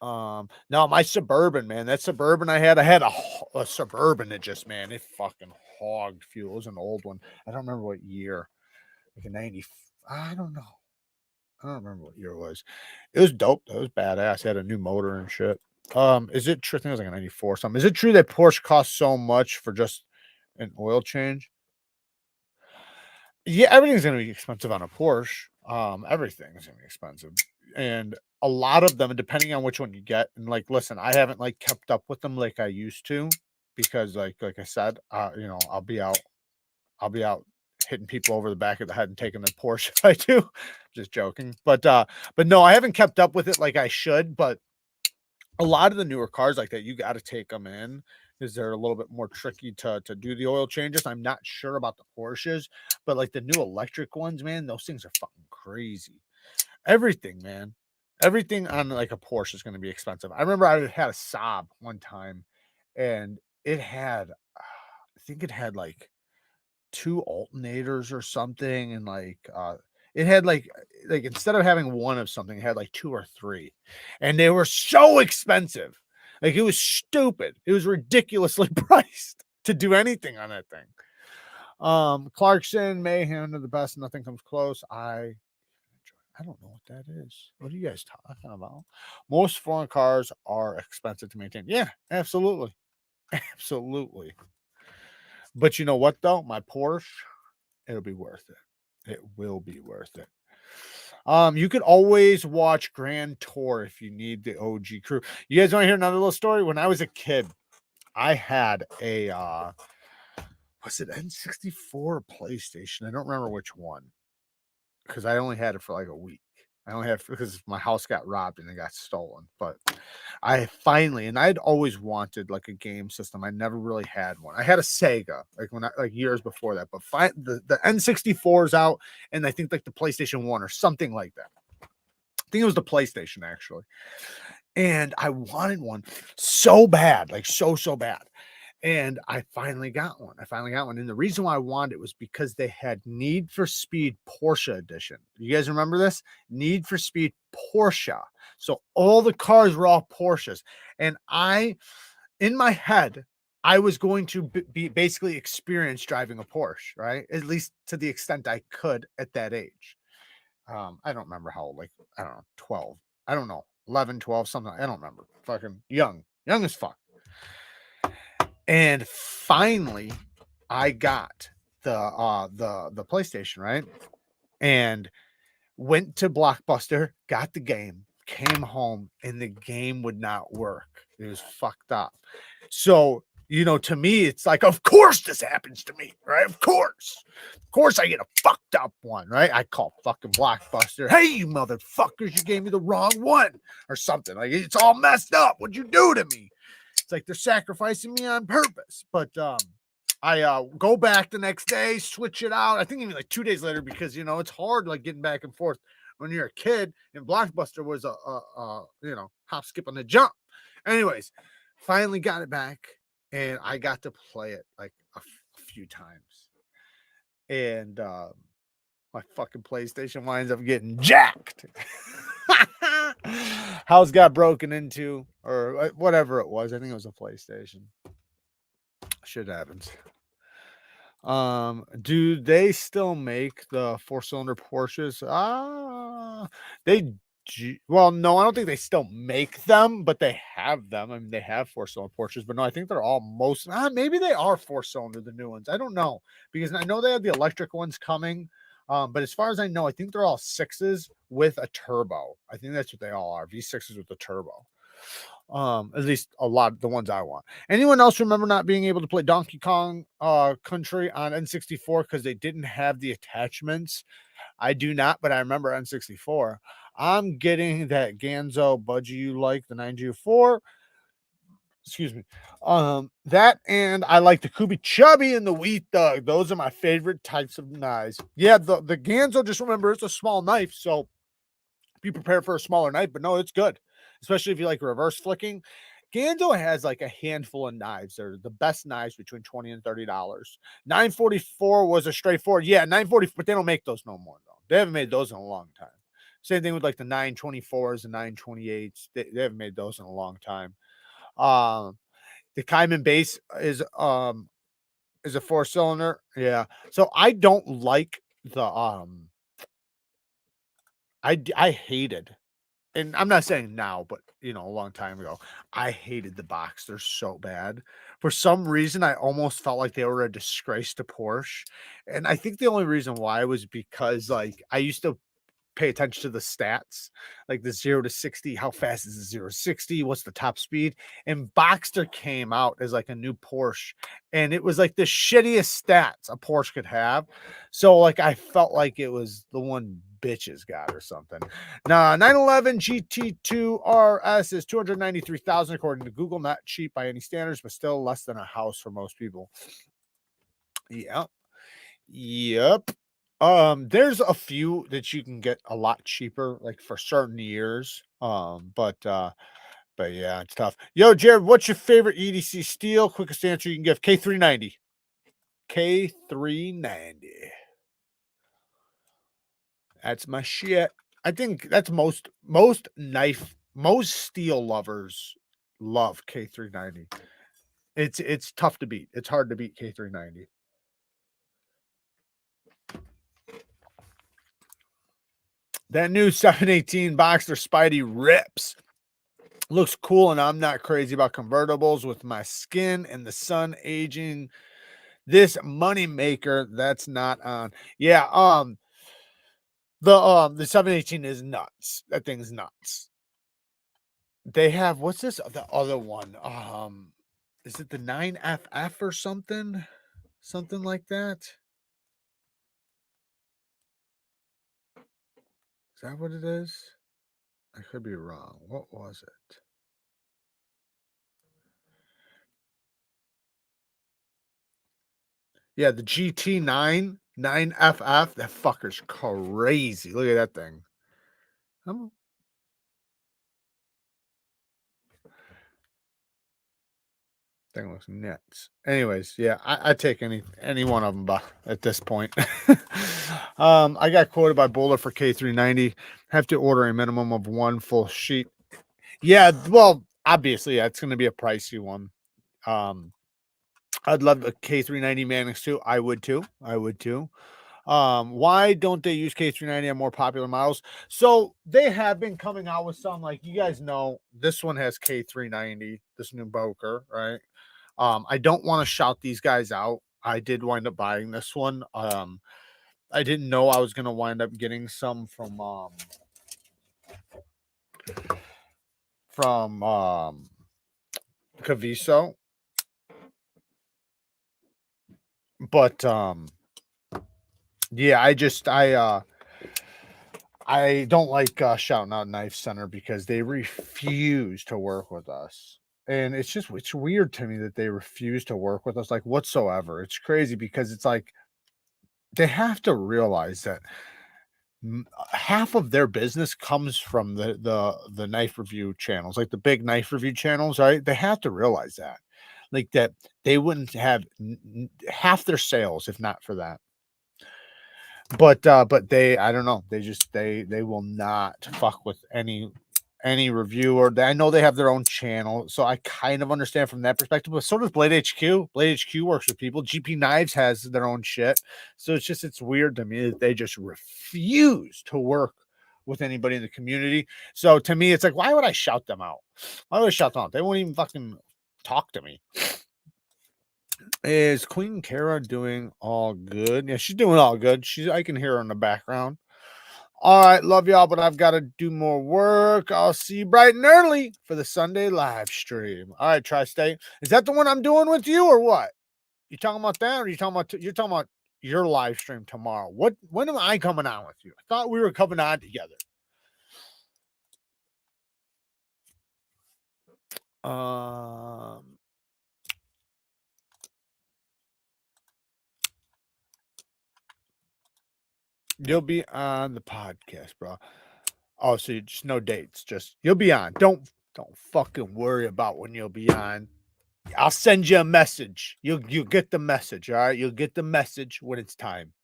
No, my Suburban, man. That Suburban I had a Suburban that just, man, it fucking hogged fuel. It was an old one. I don't remember what year. Like a 90. I don't know. I don't remember what year it was. It was dope. It was badass. It had a new motor and shit. Is it true? I think it was like a 94 something. Is it true that Porsche costs so much for just an oil change? Yeah, everything's gonna be expensive on a Porsche. Everything is gonna be expensive. And a lot of them, depending on which one you get, and like listen, I haven't like kept up with them like I used to because like I said, you know, I'll be out hitting people over the back of the head and taking the Porsche if I do. Just joking. But no, I haven't kept up with it like I should, but a lot of the newer cars like that, you got to take them in because they're a little bit more tricky to do the oil changes. I'm not sure about the Porsches, but like the new electric ones, man, those things are fucking crazy. Everything, man. Everything on like a Porsche is going to be expensive. I remember I had a Saab one time and it had, I think it had like two alternators or something. And it had like instead of having one of something, it had like two or three. And they were so expensive. Like it was stupid. It was ridiculously priced to do anything on that thing. Clarkson, Mayhem are the best. Nothing comes close. I don't know what that is. What are you guys talking about? Most foreign cars are expensive to maintain. Yeah, absolutely. Absolutely. But you know what, though? My Porsche, it'll be worth it. It will be worth it. You could always watch Grand Tour if you need the OG crew. You guys want to hear another little story? When I was a kid, I had a, was it N64 PlayStation? I don't remember which one. Because I only had it for like a week. I only had because my house got robbed and it got stolen. But I finally, and I'd always wanted like a game system. I never really had one. I had a Sega like years before that. But the N64 is out, and I think like the PlayStation 1 or something like that. I think it was the PlayStation actually. And I wanted one so bad, like so bad. And I finally got one. And the reason why I wanted it was because they had Need for Speed Porsche edition. You guys remember this? Need for Speed Porsche. So all the cars were all Porsches. And in my head, I was going to be basically experienced driving a Porsche, right? At least to the extent I could at that age. I don't remember how old, like, I don't know, 12. I don't know, 11, 12, something. I don't remember. Fucking young as fuck. And finally, I got the PlayStation, right? And went to Blockbuster, got the game, came home, and the game would not work. It was fucked up. So, to me, it's like, of course this happens to me, right? Of course I get a fucked up one, right? I call fucking Blockbuster. Hey, you motherfuckers, you gave me the wrong one or something. Like, it's all messed up. What'd you do to me? It's like they're sacrificing me on purpose. But I go back the next day, switch it out. I think even like 2 days later because it's hard like getting back and forth when you're a kid. And Blockbuster was a hop, skip, and a jump. Anyways, finally got it back, and I got to play it like a few times. And my fucking PlayStation winds up getting jacked. House got broken into, or whatever it was. I think it was a PlayStation. Shit happens. Do they still make the 4-cylinder Porsches? Well, no, I don't think they still make them, but they have them. I mean, they have 4-cylinder Porsches, but no, I think they're all maybe they are 4-cylinder, the new ones. I don't know, because I know they have the electric ones coming. But as far as I know, I think they're all 6s with a turbo. I think that's what they all are. V6s with a turbo. At least a lot of the ones I want. Anyone else remember not being able to play Donkey Kong Country on N64 because they didn't have the attachments? I do not, but I remember N64. I'm getting that Ganzo budgie you like, the 9G4. Excuse me. That, and I like the Kubi Chubby and the Wheat Thug. Those are my favorite types of knives. Yeah, the Ganzo, just remember, it's a small knife, so be prepared for a smaller knife, but no, it's good, especially if you like reverse flicking. Ganzo has like a handful of knives. They're the best knives between $20 and $30. 944 was a straightforward. Yeah, 940, but they don't make those no more, though. They haven't made those in a long time. Same thing with like the 924s and 928s. They haven't made those in a long time. The Cayman base is a 4-cylinder. Yeah. So I don't like the I hated, and I'm not saying now, but a long time ago, I hated the box. They're so bad. For some reason, I almost felt like they were a disgrace to Porsche. And I think the only reason why was because like I used to pay attention to the stats, like the 0 to 60. How fast is the 0 to 60? What's the top speed? And Boxster came out as like a new Porsche, and it was like the shittiest stats a Porsche could have. So like I felt like it was the one bitches got or something. Now, 911 GT2 RS is 293,000 according to Google. Not cheap by any standards, but still less than a house for most people. Yep. There's a few that you can get a lot cheaper, like for certain years. But yeah, it's tough. Yo, Jared, what's your favorite EDC steel? Quickest answer you can give. K390. K390. That's my shit. I think that's most steel lovers love K390. It's tough to beat. It's hard to beat K390. That new 718 Boxster Spidey rips. Looks cool, and I'm not crazy about convertibles with my skin and the sun aging. This money maker that's not on. Yeah, the 718 is nuts. That thing's nuts. They have, what's this the other one? Is it the 9FF or something? Something like that? Is that what it is? I could be wrong. What was it? Yeah, the GT9 9FF. That fucker's crazy. Look at that thing. Thing looks nuts. Anyways, yeah, I take any one of them at this point. I got quoted by Boulder for K390. Have to order a minimum of 1 full sheet. Yeah, well, obviously, yeah, it's going to be a pricey one. I'd love a K390 Mannix too. I would too. Why don't they use K390 on more popular models? So they have been coming out with some, like you guys know, this one has K390, this new Boker, right? I don't want to shout these guys out. I did wind up buying this one. I didn't know I was gonna wind up getting some from KAVISO. But yeah, I don't like shouting out Knife Center because they refuse to work with us. And it's weird to me that they refuse to work with us, like, whatsoever. It's crazy because it's like they have to realize that half of their business comes from the knife review channels, like the big knife review channels, right? They have to realize that, like, that they wouldn't have half their sales if not for that. But they, I don't know, they will not fuck with any reviewer. I know they have their own channel, so I kind of understand from that perspective. But so does Blade HQ. Blade HQ works with people. GP Knives has their own shit. So it's weird to me that they just refuse to work with anybody in the community. So to me, it's like, why would I shout them out? Why would I shout them out? They won't even fucking talk to me. Is Queen Kara doing all good? Yeah, she's doing all good. I can hear her in the background. All right, love y'all, but I've got to do more work. I'll see you bright and early for the Sunday live stream. All right, Tri-State. Is that the one I'm doing with you or what? You talking about that, or you're talking about your live stream tomorrow? When am I coming on with you? I thought we were coming on together. You'll be on the podcast, bro. Oh, so you just no dates, just you'll be on. Don't fucking worry about when you'll be on. I'll send you a message. You'll get the message, all right? You'll get the message when it's time.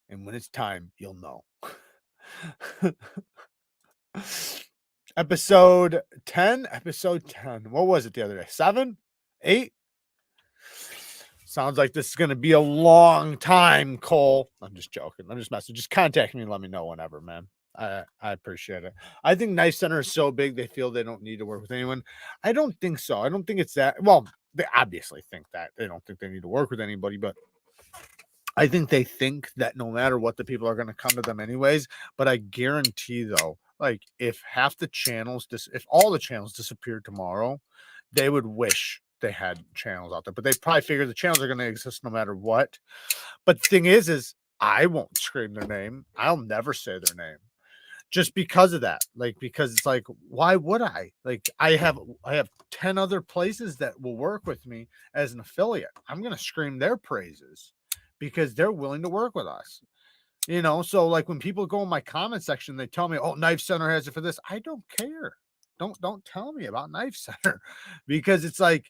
And when it's time, you'll know. Episode 10. What was it the other day? 7? 8? Sounds like this is going to be a long time, Cole. I'm just joking. I'm just messing. Just contact me and let me know whenever, man. I appreciate it. I think Knife Center is so big they feel they don't need to work with anyone. I don't think so. I don't think it's that. Well, they obviously think that. They don't think they need to work with anybody, but I think they think that no matter what, the people are going to come to them anyways. But I guarantee, though, like, if if all the channels disappeared tomorrow, they would wish they had channels out there. But they probably figure the channels are going to exist no matter what. But the thing is I won't scream their name. I'll never say their name just because of that. Like, because it's like, why would I? Like, I have 10 other places that will work with me as an affiliate. I'm gonna scream their praises because they're willing to work with us. So like when people go in my comment section, they tell me, "Oh, Knife Center has it for this." I don't care. Don't tell me about Knife Center because it's like,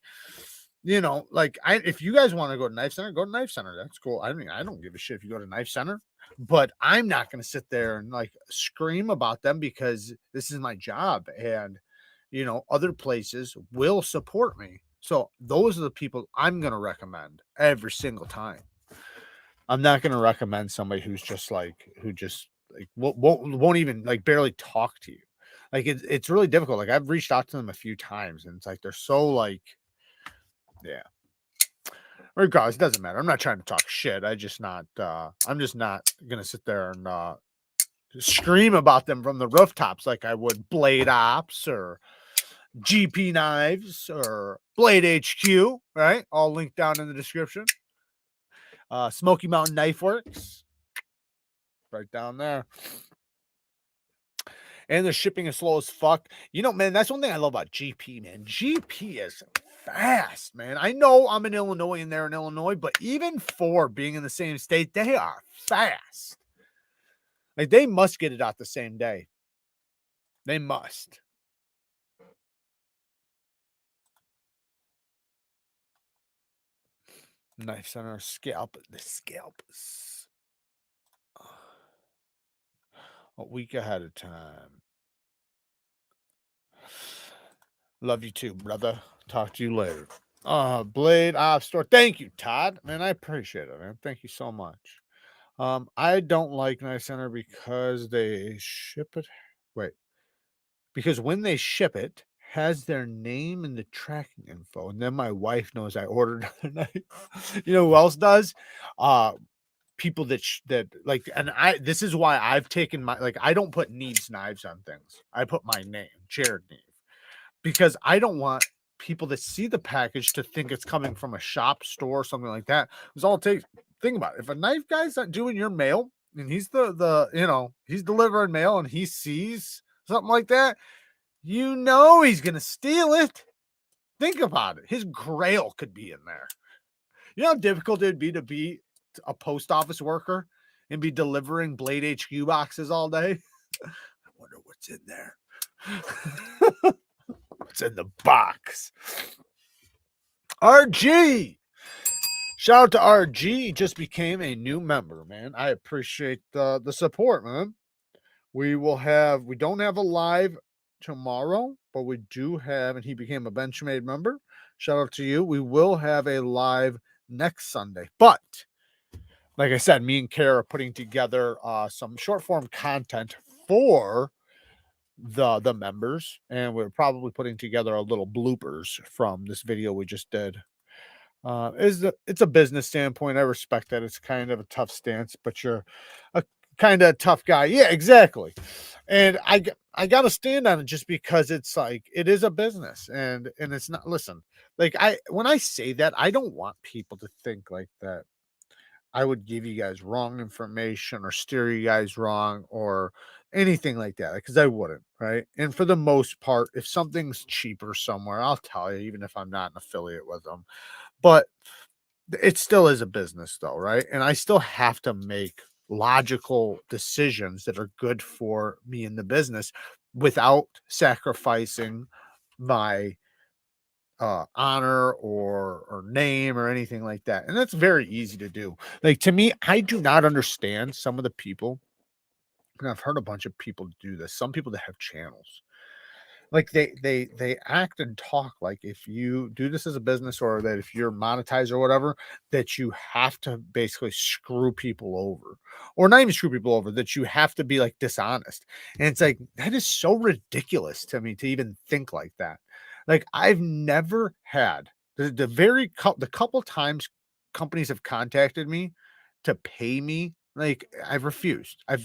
like if you guys want to go to Knife Center, go to Knife Center. That's cool. I mean, I don't give a shit if you go to Knife Center, but I'm not going to sit there and like scream about them because this is my job, and other places will support me. So those are the people I'm going to recommend every single time. I'm not going to recommend somebody who just like won't even like barely talk to you. Like it's really difficult. Like I've reached out to them a few times, and it's like they're so like, yeah. Regardless, it doesn't matter. I'm not trying to talk shit. I'm just not gonna sit there and scream about them from the rooftops like I would Blade Ops or GP Knives or Blade HQ, right? All linked down in the description. Smoky Mountain Knife Works, right down there. And the shipping is slow as fuck. Man, that's one thing I love about GP, man. GP is fast, man. I know I'm in Illinois and they're in Illinois, but even for being in the same state, they are fast. Like they must get it out the same day. They must. Knife Center the scalpers. A week ahead of time. Love you too, brother. Talk to you later. Blade Off Store. Thank you, Todd. Man, I appreciate it, man. Thank you so much. I don't like Knife Center because they ship it. Wait, because when they ship it, has their name and the tracking info, and then my wife knows I ordered another knife. You know who else does? People that like, and this is why I've taken my like I don't put Neeves knives on things. I put my name, Jared Neeve, because I don't want people that see the package to think it's coming from a shop, store, something like that. It's all it takes. Think about it. If a knife guy's not doing your mail and he's he's delivering mail and he sees something like that, he's gonna steal it. Think about it. His grail could be in there. You know how difficult it'd be to be a post office worker and be delivering Blade HQ boxes all day? I wonder what's in there. What's in the box? RG. Shout out to RG. He just became a new member, man. I appreciate the support, man. We don't have a live tomorrow, but we do have, and he became a Benchmade member. Shout out to you. We will have a live next Sunday. But like I said, me and Kara are putting together some short form content for the members, and we're probably putting together a little bloopers from this video we just did. It's a business standpoint. I respect that. It's kind of a tough stance, but you're a kind of tough guy. Yeah, exactly. And I got to stand on it just because it's like it is a business, and it's not. Listen, like when I say that, I don't want people to think like that I would give you guys wrong information or steer you guys wrong or anything like that, because I wouldn't, right? And for the most part, if something's cheaper somewhere, I'll tell you, even if I'm not an affiliate with them. But it still is a business, though, right? And I still have to make logical decisions that are good for me in the business without sacrificing my honor or name or anything like that. And that's very easy to do. Like to me, I do not understand some of the people, and I've heard a bunch of people do this. Some people that have channels, like they act and talk like if you do this as a business or that if you're monetized or whatever, that you have to basically screw people over, or not even screw people over, that you have to be like dishonest. And it's like that is so ridiculous to me to even think like that. Like I've never had the couple times companies have contacted me to pay me, like I've refused. I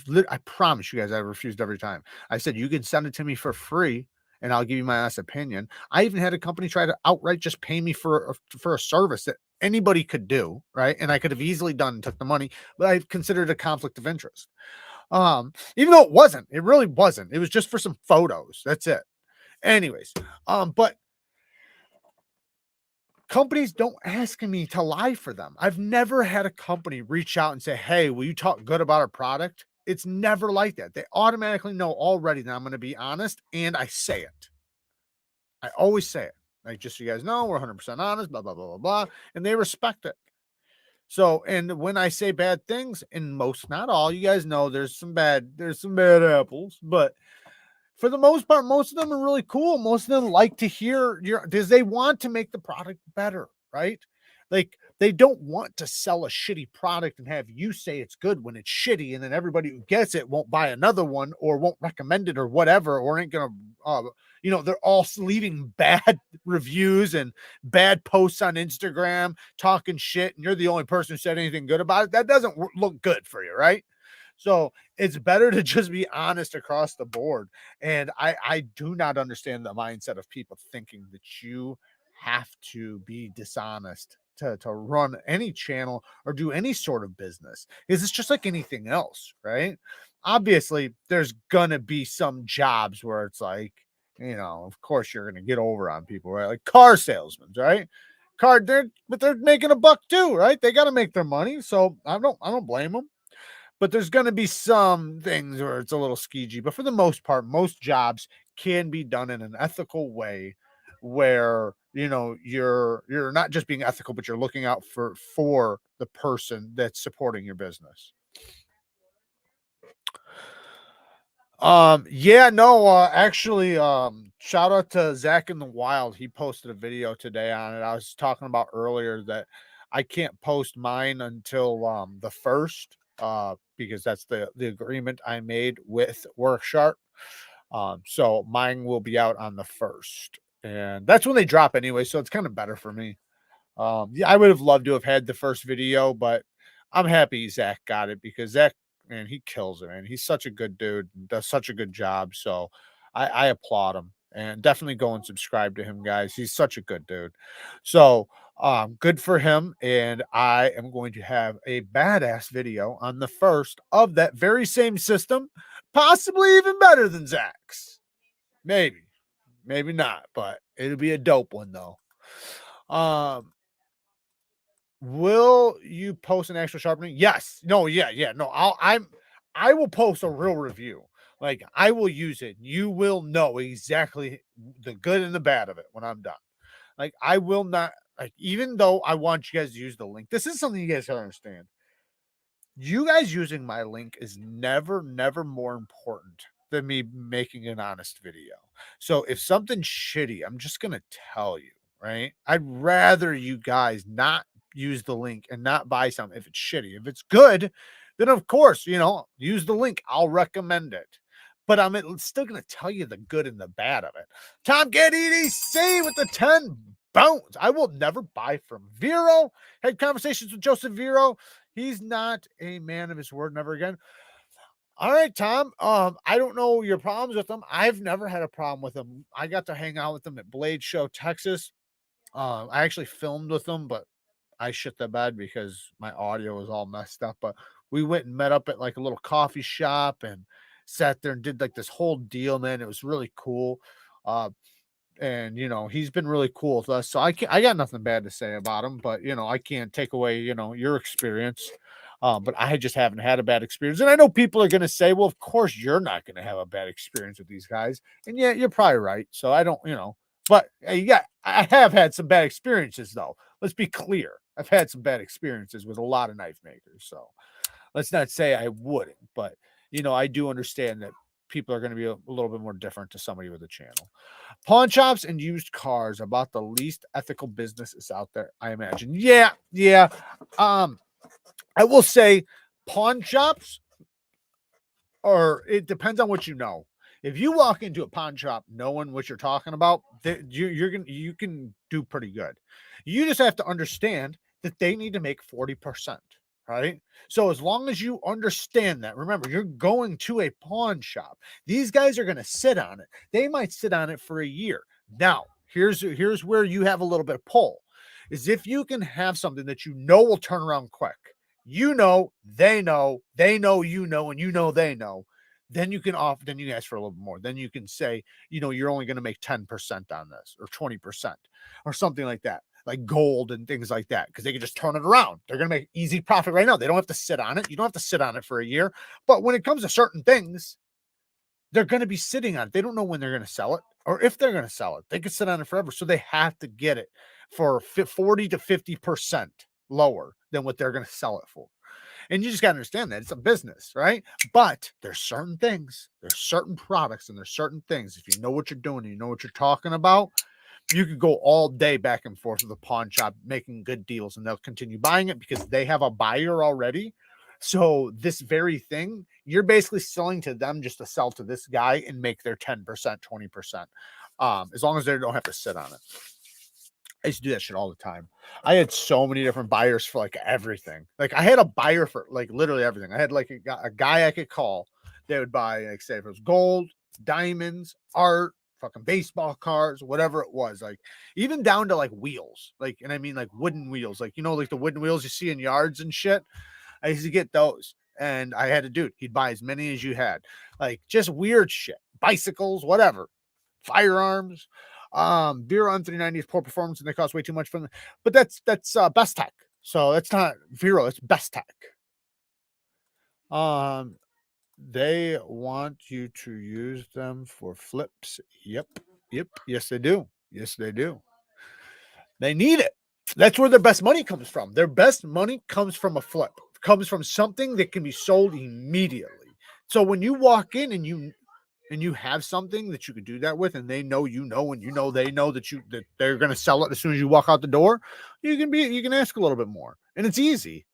promise you guys, I've refused every time. I said you can send it to me for free, and I'll give you my honest opinion. I even had a company try to outright just pay me for a service that anybody could do, right? And I could have easily done and took the money, but I considered it a conflict of interest. Even though it wasn't, it really wasn't. It was just for some photos. That's it. Anyways, but companies don't ask me to lie for them. I've never had a company reach out and say, "Hey, will you talk good about our product?" It's never like that. They automatically know already that I'm going to be honest, and I say it. I always say it. Like, just so you guys know, we're 100% honest, blah, blah, blah, blah, blah. And they respect it. So, and when I say bad things, and most, not all, you guys know there's some bad apples, but for the most part, most of them are really cool. Most of them like to hear because they want to make the product better, right? Like, they don't want to sell a shitty product and have you say it's good when it's shitty, and then everybody who gets it won't buy another one or won't recommend it or whatever, or ain't gonna, they're all leaving bad reviews and bad posts on Instagram talking shit, and you're the only person who said anything good about it. That doesn't look good for you, right? So it's better to just be honest across the board. And I do not understand the mindset of people thinking that you have to be dishonest to run any channel or do any sort of business. Is it's just like anything else, right? Obviously, there's gonna be some jobs where it's like, of course you're gonna get over on people, right? Like car salesmen, right? But they're making a buck too, right? They got to make their money, so I don't blame them. But there's going to be some things where it's a little skeegy, but for the most part, most jobs can be done in an ethical way where, you're not just being ethical, but you're looking out for the person that's supporting your business. Yeah, no, actually, shout out to Zach in the Wild. He posted a video today on it. I was talking about earlier that I can't post mine until the first, because that's the agreement I made with Worksharp. So mine will be out on the first, and that's when they drop anyway. So it's kind of better for me. Yeah, I would have loved to have had the first video, but I'm happy Zach got it because Zach, man, he kills it, man. He's such a good dude and does such a good job. So I applaud him, and definitely go and subscribe to him, guys. He's such a good dude. So good for him. And I am going to have a badass video on the first of that very same system, possibly even better than Zach's. Maybe, maybe not, but it'll be a dope one though. Um, Will you post an actual sharpening? Yes. No, yeah, yeah. No, I will post a real review. Like, I will use it. You will know exactly the good and the bad of it when I'm done. Like, I will not, like, even though I want you guys to use the link. This is something you guys gotta understand. You guys using my link is never, never more important than me making an honest video. So if something's shitty, I'm just gonna tell you, right? I'd rather you guys not use the link and not buy something if it's shitty. If it's good, then of course, use the link. I'll recommend it. But I'm still gonna tell you the good and the bad of it. Tom Get EDC with the 10 bones. I will never buy from Vero. Had conversations with Joseph Vero. He's not a man of his word, never again. All right, Tom. I don't know your problems with him. I've never had a problem with him. I got to hang out with him at Blade Show, Texas. I actually filmed with him, but I shit the bed because my audio was all messed up. But we went and met up at like a little coffee shop and sat there and did like this whole deal, man. It was really cool. And he's been really cool with us, so I got nothing bad to say about him, but I can't take away your experience. But I just haven't had a bad experience, and I know people are going to say, well, of course you're not going to have a bad experience with these guys, and yeah, you're probably right. So I don't, but yeah, I have had some bad experiences though. Let's be clear, I've had some bad experiences with a lot of knife makers, so let's not say I wouldn't, but I do understand that people are going to be a little bit more different to somebody with a channel. Pawn shops and used cars, about the least ethical businesses out there, I imagine. Yeah, yeah. I will say pawn shops, or it depends on what you know. If you walk into a pawn shop knowing what you're talking about, you can do pretty good. You just have to understand that they need to make 40%, right? So as long as you understand that, remember, you're going to a pawn shop. These guys are going to sit on it. They might sit on it for a year. Now, here's where you have a little bit of pull, is if you can have something that you know will turn around quick. You know, they know, you know, and you know they know. Then you can offer, then you ask for a little bit more. Then you can say, you know, you're only going to make 10% on this or 20% or something like that, like gold and things like that, because they can just turn it around. They're going to make easy profit right now. They don't have to sit on it. You don't have to sit on it for a year. But when it comes to certain things, they're going to be sitting on it. They don't know when they're going to sell it or if they're going to sell it. They could sit on it forever. So they have to get it for 40 to 50% lower than what they're going to sell it for. And you just got to understand that it's a business, right? But there's certain things, there's certain products, and there's certain things. If you know what you're doing, and you know what you're talking about, you could go all day back and forth with the pawn shop making good deals, and they'll continue buying it because they have a buyer already. So this very thing, you're basically selling to them just to sell to this guy and make their 10%, 20%. As long as they don't have to sit on it. I used to do that shit all the time. I had so many different buyers for like everything. Like I had a buyer for like literally everything. I had like a guy I could call. They would buy, like, say if it was gold, diamonds, art, fucking baseball cards, whatever it was. Like even down to like wheels. Like, and I mean like wooden wheels. Like, you know, like the wooden wheels you see in yards and shit. I used to get those. And I had a dude, he'd buy as many as you had. Like just weird shit. Bicycles, whatever. Firearms. Beer on 390 is poor performance and they cost way too much for them. But that's Best Tech. So it's not Vero, it's Best Tech. They want you to use them for flips. Yep. Yes, they do. They need it. That's where their best money comes from. Their best money comes from a flip, comes from something that can be sold immediately. So when you walk in and you have something that you could do that with, and they know you know, and you know they know that they're going to sell it as soon as you walk out the door, you can ask a little bit more, and it's easy.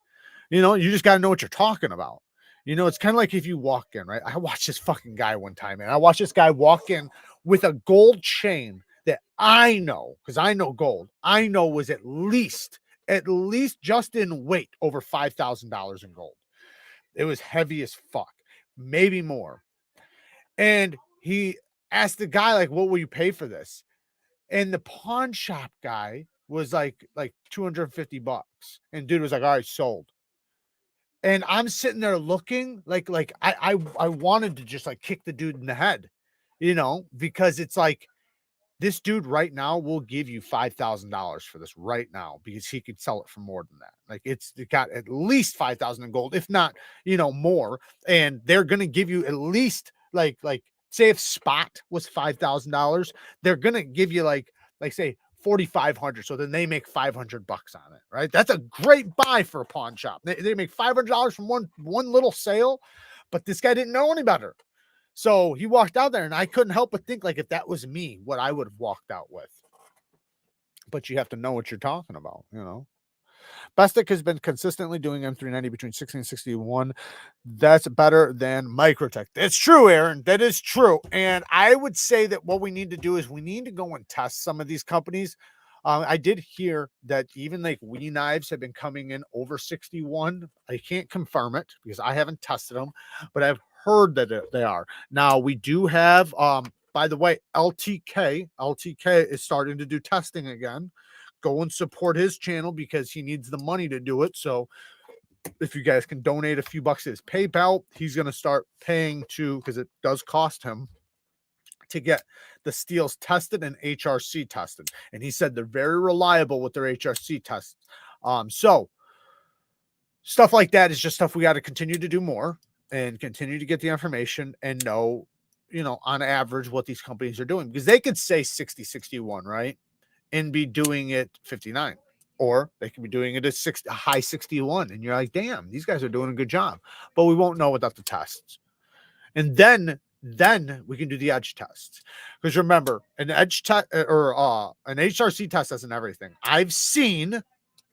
You know, you just got to know what you're talking about. You know, it's kind of like if you walk in, right? I watched this fucking guy one time, and I watched this guy walk in with a gold chain that I know, because I know gold, I know was at least just in weight over $5,000 in gold. It was heavy as fuck, maybe more. And he asked the guy, like, what will you pay for this? And the pawn shop guy was like $250. And dude was like, all right, sold. And I'm sitting there looking like I wanted to just like kick the dude in the head, you know, because it's like this dude right now will give you $5,000 for this right now because he could sell it for more than that. Like it got at least 5,000 in gold, if not, you know, more. And they're gonna give you at least like say if spot was $5,000, they're gonna give you like say 4,500. So then they make $500 on it, right? That's a great buy for a pawn shop. They make $500 from one little sale, but this guy didn't know any better. So he walked out there, and I couldn't help but think, like, if that was me, what I would have walked out with. But you have to know what you're talking about, you know. Bestek has been consistently doing M390 between 60 and 61. That's better than Microtech. That's true, Aaron. That is true. And I would say that what we need to do is we need to go and test some of these companies. I did hear that even like Wee knives have been coming in over 61. I can't confirm it because I haven't tested them, but I've heard that they are. Now we do have, by the way, LTK is starting to do testing again. Go and support his channel because he needs the money to do it. So if you guys can donate a few bucks to his PayPal, he's going to start paying to, because it does cost him to get the steels tested and HRC tested. And he said they're very reliable with their HRC tests. So stuff like that is just stuff we got to continue to do more and continue to get the information and know, you know, on average what these companies are doing, because they could say 60, 61, right? And be doing it 59, or they can be doing it at a high 61. And you're like, damn, these guys are doing a good job, but we won't know without the tests. And then we can do the edge tests. Because remember, an edge test or an HRC test isn't everything. I've seen,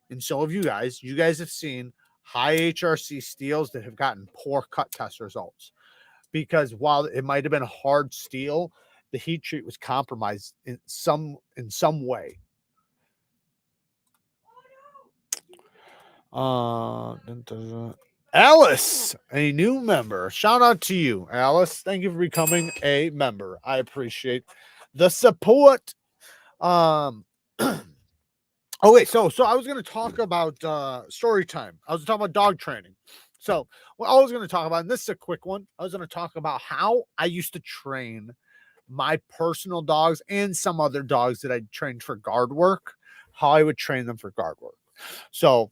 and so have you guys have seen high HRC steels that have gotten poor cut test results. Because while it might have been a hard steel, the heat treat was compromised in some way. Alice, a new member. Shout out to you, Alice. Thank you for becoming a member. I appreciate the support. Okay, so I was going to talk about story time. I was talking about dog training. So what I was going to talk about, and this is a quick one. I was going to talk about how I used to train my personal dogs and some other dogs that I trained for guard work, how I would train them for guard work. So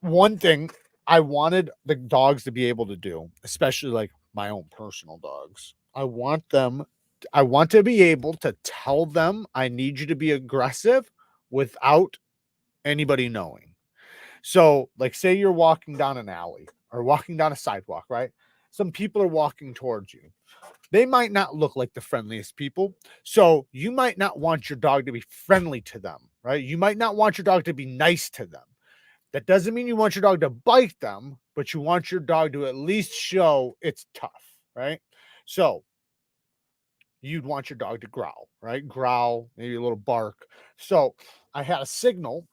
one thing I wanted the dogs to be able to do, especially like my own personal dogs, I want to be able to tell them I need you to be aggressive without anybody knowing. So, like, say you're walking down an alley or walking down a sidewalk, right? Some people are walking towards you. They might not look like the friendliest people. So, you might not want your dog to be friendly to them, right? You might not want your dog to be nice to them. That doesn't mean you want your dog to bite them, but you want your dog to at least show it's tough, right? So, you'd want your dog to growl, right? Growl, maybe a little bark. So, I had a signal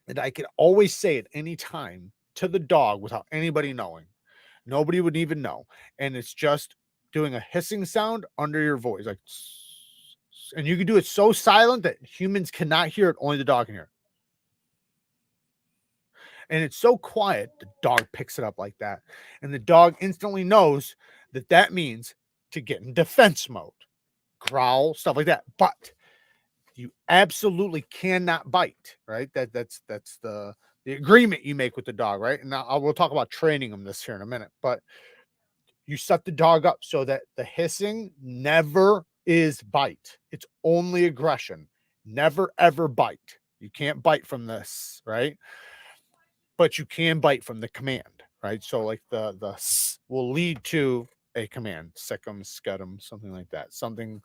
that I could always say at any time to the dog without anybody knowing. Nobody would even know. And it's just doing a hissing sound under your voice. Like, and you can do it so silent that humans cannot hear it, only the dog can hear it. And it's so quiet, the dog picks it up like that. And the dog instantly knows that that means to get in defense mode, growl, stuff like that. But you absolutely cannot bite, right? That's the agreement you make with the dog, right? And I will talk about training them this here in a minute, but you set the dog up so that the hissing never is bite. It's only aggression. Never ever bite. You can't bite from this, right? But you can bite from the command, right? So like the will lead to a command, sick 'em, scud 'em, something like that. Something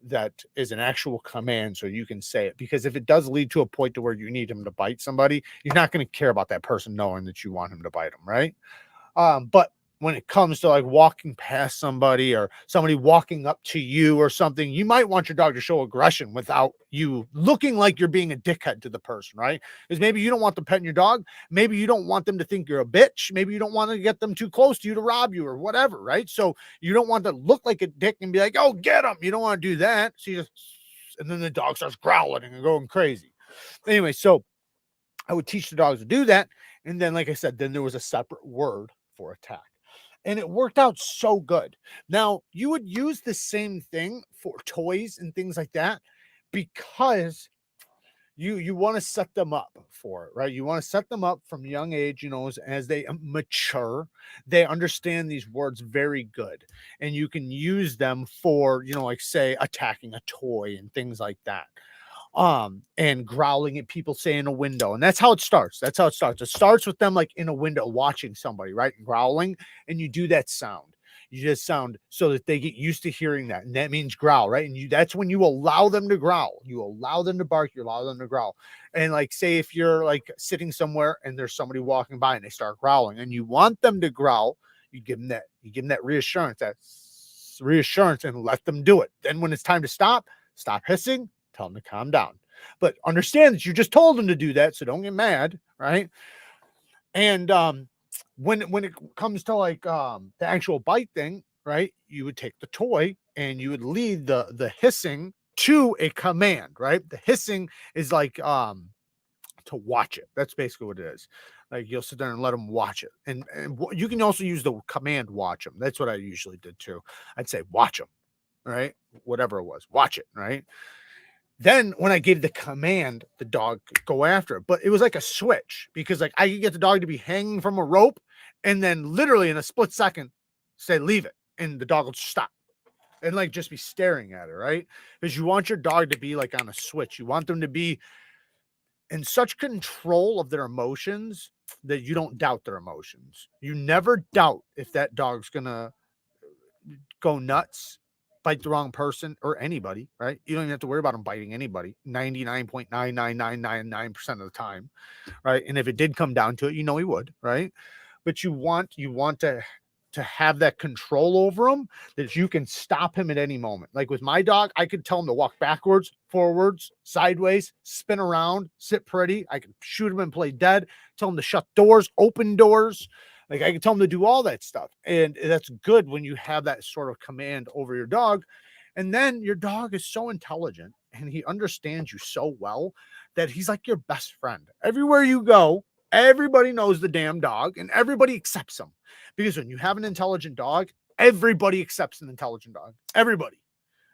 that is an actual command so you can say it, because if it does lead to a point to where you need him to bite somebody, you're not going to care about that person knowing that you want him to bite them, right? But when it comes to like walking past somebody or somebody walking up to you or something, you might want your dog to show aggression without you looking like you're being a dickhead to the person, right? Because maybe you don't want them petting your dog. Maybe you don't want them to think you're a bitch. Maybe you don't want to get them too close to you to rob you or whatever, right? So you don't want to look like a dick and be like, oh, get him. You don't want to do that. So you just, and then the dog starts growling and going crazy. Anyway, so I would teach the dogs to do that. And then, like I said, then there was a separate word for attack. And it worked out so good. Now, you would use the same thing for toys and things like that because you want to set them up for it, right? You want to set them up from young age, as they mature, they understand these words very good. And you can use them for, like say attacking a toy and things like that. And growling at people, say in a window, and that's how it starts. It starts with them like in a window watching somebody, right? Growling, and you do that sound. You just sound so that they get used to hearing that, and that means growl, right? And that's when you allow them to growl. You allow them to bark. You allow them to growl. And like, say if you're like sitting somewhere and there's somebody walking by and they start growling, and you want them to growl, you give them that reassurance, and let them do it. Then when it's time to stop hissing. Tell them to calm down, but understand that you just told them to do that, so don't get mad, right? And when it comes to like the actual bite thing, right, you would take the toy and you would lead the hissing to a command, right? The hissing is like to watch it. That's basically what it is. Like you'll sit there and let them watch it, and you can also use the command watch them. That's what I usually did too. I'd say watch them, right? Whatever it was, watch it, right? Then when I gave the command, the dog could go after it. But it was like a switch, because like I could get the dog to be hanging from a rope and then literally in a split second say, leave it. And the dog will stop and like just be staring at it, right? Because you want your dog to be like on a switch. You want them to be in such control of their emotions that you don't doubt their emotions. You never doubt if that dog's going to go nuts, bite the wrong person or anybody, right? You don't even have to worry about them biting anybody 99.99999% of the time, right? And if it did come down to it, he would, right? But you want to to have that control over him, that you can stop him at any moment. Like with my dog, I could tell him to walk backwards, forwards, sideways, spin around, sit pretty. I could shoot him and play dead, tell him to shut doors, open doors. Like I can tell him to do all that stuff. And that's good when you have that sort of command over your dog. And then your dog is so intelligent and he understands you so well that he's like your best friend. Everywhere you go, everybody knows the damn dog and everybody accepts him. Because when you have an intelligent dog, everybody accepts an intelligent dog. Everybody.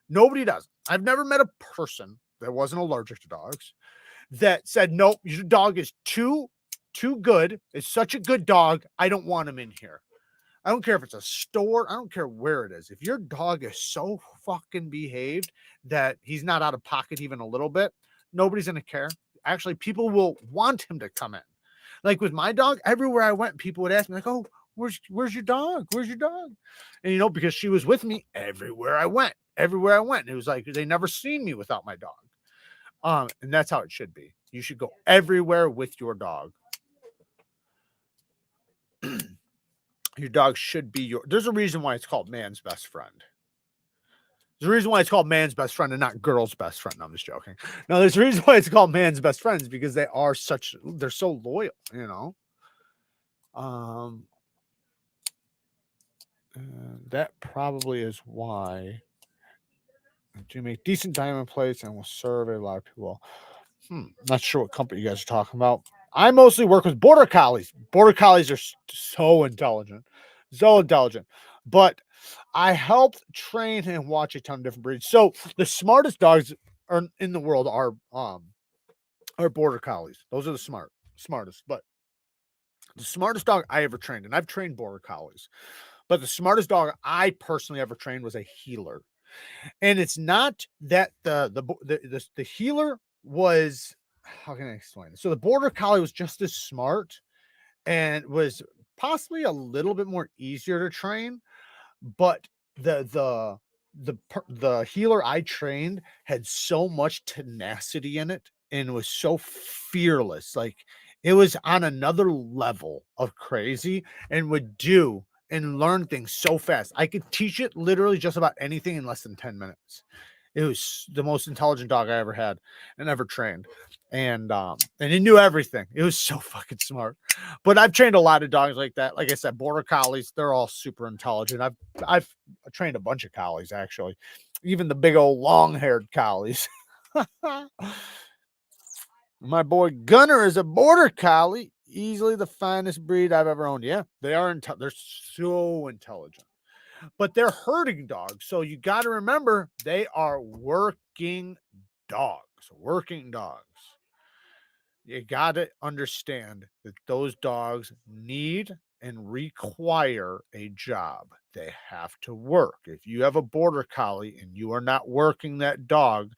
Nobody does. I've never met a person that wasn't allergic to dogs that said, nope, your dog is too good. It's such a good dog. I don't want him in here. I don't care if it's a store. I don't care where it is. If your dog is so fucking behaved that he's not out of pocket even a little bit, nobody's going to care. Actually, people will want him to come in. Like with my dog, everywhere I went, people would ask me like, oh, where's your dog? Where's your dog? And, you know, because she was with me everywhere I went. Everywhere I went. It was like they never seen me without my dog. And that's how it should be. You should go everywhere with your dog. Your dog should be there's a reason why it's called man's best friend. There's a reason why it's called man's best friend and not girl's best friend. No, I'm just joking. No, there's a reason why it's called man's best friends because they're so loyal, you know. That probably is why. Do you make decent diamond plates and will serve a lot of people? Not sure what company you guys are talking about. I mostly work with border collies. Border collies are so intelligent. But I helped train and watch a ton of different breeds. So the smartest dogs in the world are border collies. Those are the smartest. But the smartest dog I ever trained, and I've trained border collies, but the smartest dog I personally ever trained was a healer. And it's not that the healer was, how can I explain it? So the border collie was just as smart and was possibly a little bit more easier to train, but the healer I trained had so much tenacity in it and was so fearless. Like it was on another level of crazy and would do and learn things so fast. I could teach it literally just about anything in less than 10 minutes. It was the most intelligent dog I ever had and ever trained. And it knew everything. It was so fucking smart. But I've trained a lot of dogs like that. Like I said, border collies, they're all super intelligent. I've trained a bunch of collies, actually. Even the big old long-haired collies. My boy Gunner is a border collie. Easily the finest breed I've ever owned. Yeah, they are. They're so intelligent. But they're herding dogs. So you got to remember, they are working dogs. Working dogs. You got to understand that those dogs need and require a job. They have to work. If you have a border collie and you are not working that dog,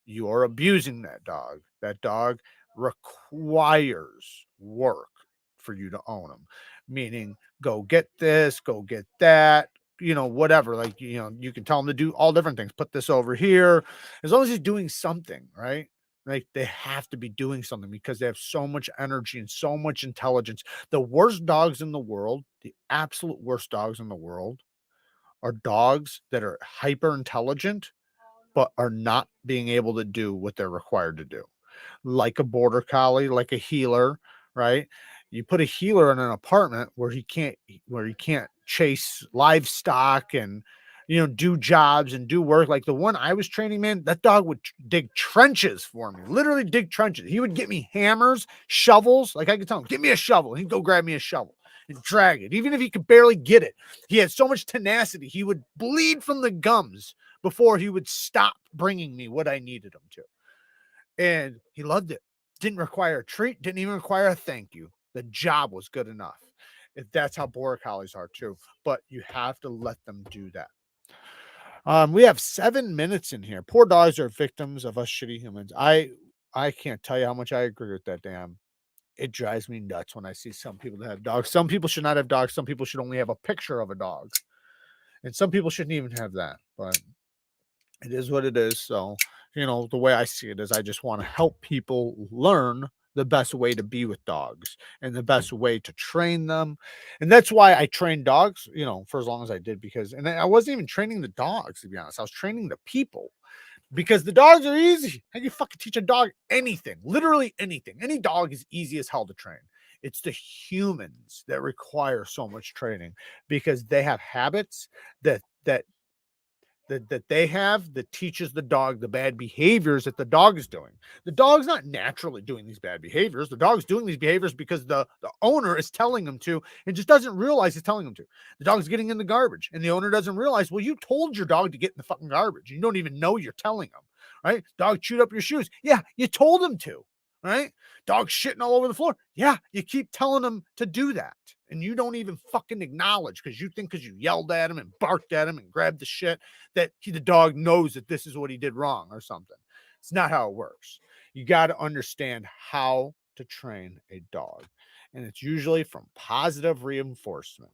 you are abusing that dog. That dog requires work for you to own them, meaning go get this, go get that, you know, whatever. Like, you know, you can tell them to do all different things. Put this over here. As long as he's doing something, right? Like they have to be doing something because they have so much energy and so much intelligence. The worst dogs in the world, the absolute worst dogs in the world, are dogs that are hyper intelligent but are not being able to do what they're required to do. Like a border collie, like a healer, right? You put a healer in an apartment where he can't chase livestock and, you know, do jobs and do work. Like the one I was training, man, that dog would dig trenches for me, literally dig trenches. He would get me hammers, shovels. Like I could tell him, give me a shovel. He'd go grab me a shovel and drag it. Even if he could barely get it, he had so much tenacity. He would bleed from the gums before he would stop bringing me what I needed him to. And he loved it. Didn't require a treat, didn't even require a thank you. The job was good enough. That's how border collies are too. But you have to let them do that. We have 7 minutes in here. Poor dogs are victims of us shitty humans. I can't tell you how much I agree with that. Damn. It drives me nuts when I see some people that have dogs. Some people should not have dogs. Some people should only have a picture of a dog. And some people shouldn't even have that. But it is what it is. So, you know, the way I see it is I just want to help people learn the best way to be with dogs and the best way to train them. And that's why I trained dogs, you know, for as long as I did, because, and I wasn't even training the dogs, to be honest. I was training the people, because the dogs are easy. How can you fucking teach a dog anything? Literally anything. Any dog is easy as hell to train. It's the humans that require so much training, because they have habits that they have that teaches the dog the bad behaviors that the dog is doing. The dog's not naturally doing these bad behaviors. The dog's doing these behaviors because the owner is telling him to, and just doesn't realize he's telling him to. The dog's getting in the garbage, and the owner doesn't realize, well, you told your dog to get in the fucking garbage. You don't even know you're telling him, right? Dog chewed up your shoes. Yeah, you told him to, right? Dog shitting all over the floor. Yeah, you keep telling him to do that. And you don't even fucking acknowledge, because you think because you yelled at him and barked at him and grabbed the shit that the dog knows that this is what he did wrong or something. It's not how it works. You got to understand how to train a dog. And it's usually from positive reinforcement.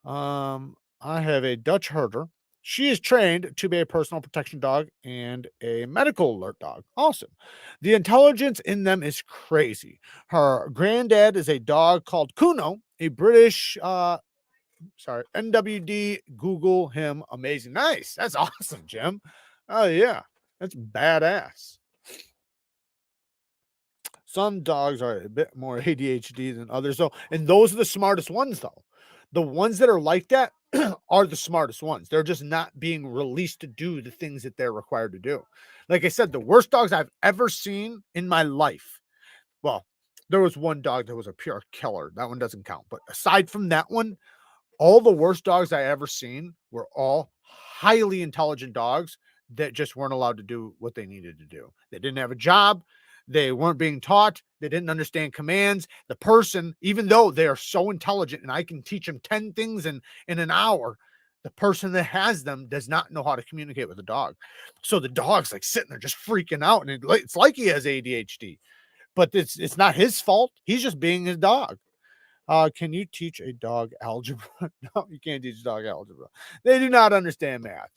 I have a Dutch herder. She is trained to be a personal protection dog and a medical alert dog. Awesome. The intelligence in them is crazy. Her granddad is a dog called Kuno, a British, NWD. Google him. Amazing. Nice. That's awesome, Jim. Oh, yeah. That's badass. Some dogs are a bit more ADHD than others, though. And those are the smartest ones, though. The ones that are like that are the smartest ones. They're just not being released to do the things that they're required to do. Like I said, the worst dogs I've ever seen in my life. Well, there was one dog that was a pure killer. That one doesn't count. But aside from that one, all the worst dogs I ever seen were all highly intelligent dogs that just weren't allowed to do what they needed to do. They didn't have a job. They weren't being taught. They didn't understand commands. The person, even though they are so intelligent and I can teach them 10 things in an hour, the person that has them does not know how to communicate with the dog. So the dog's like sitting there just freaking out. And it's like he has ADHD, but it's not his fault. He's just being his dog. Can you teach a dog algebra? No, you can't teach a dog algebra. They do not understand math.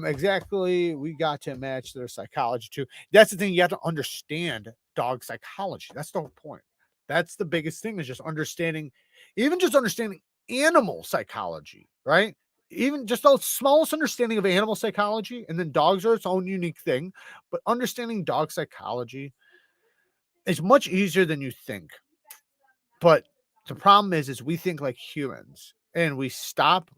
Exactly. We got to match their psychology too. That's the thing. You have to understand dog psychology. That's the whole point. That's the biggest thing, is just understanding, even just understanding animal psychology, right? Even just the smallest understanding of animal psychology, and then dogs are its own unique thing, but understanding dog psychology is much easier than you think. But the problem is we think like humans, and we stop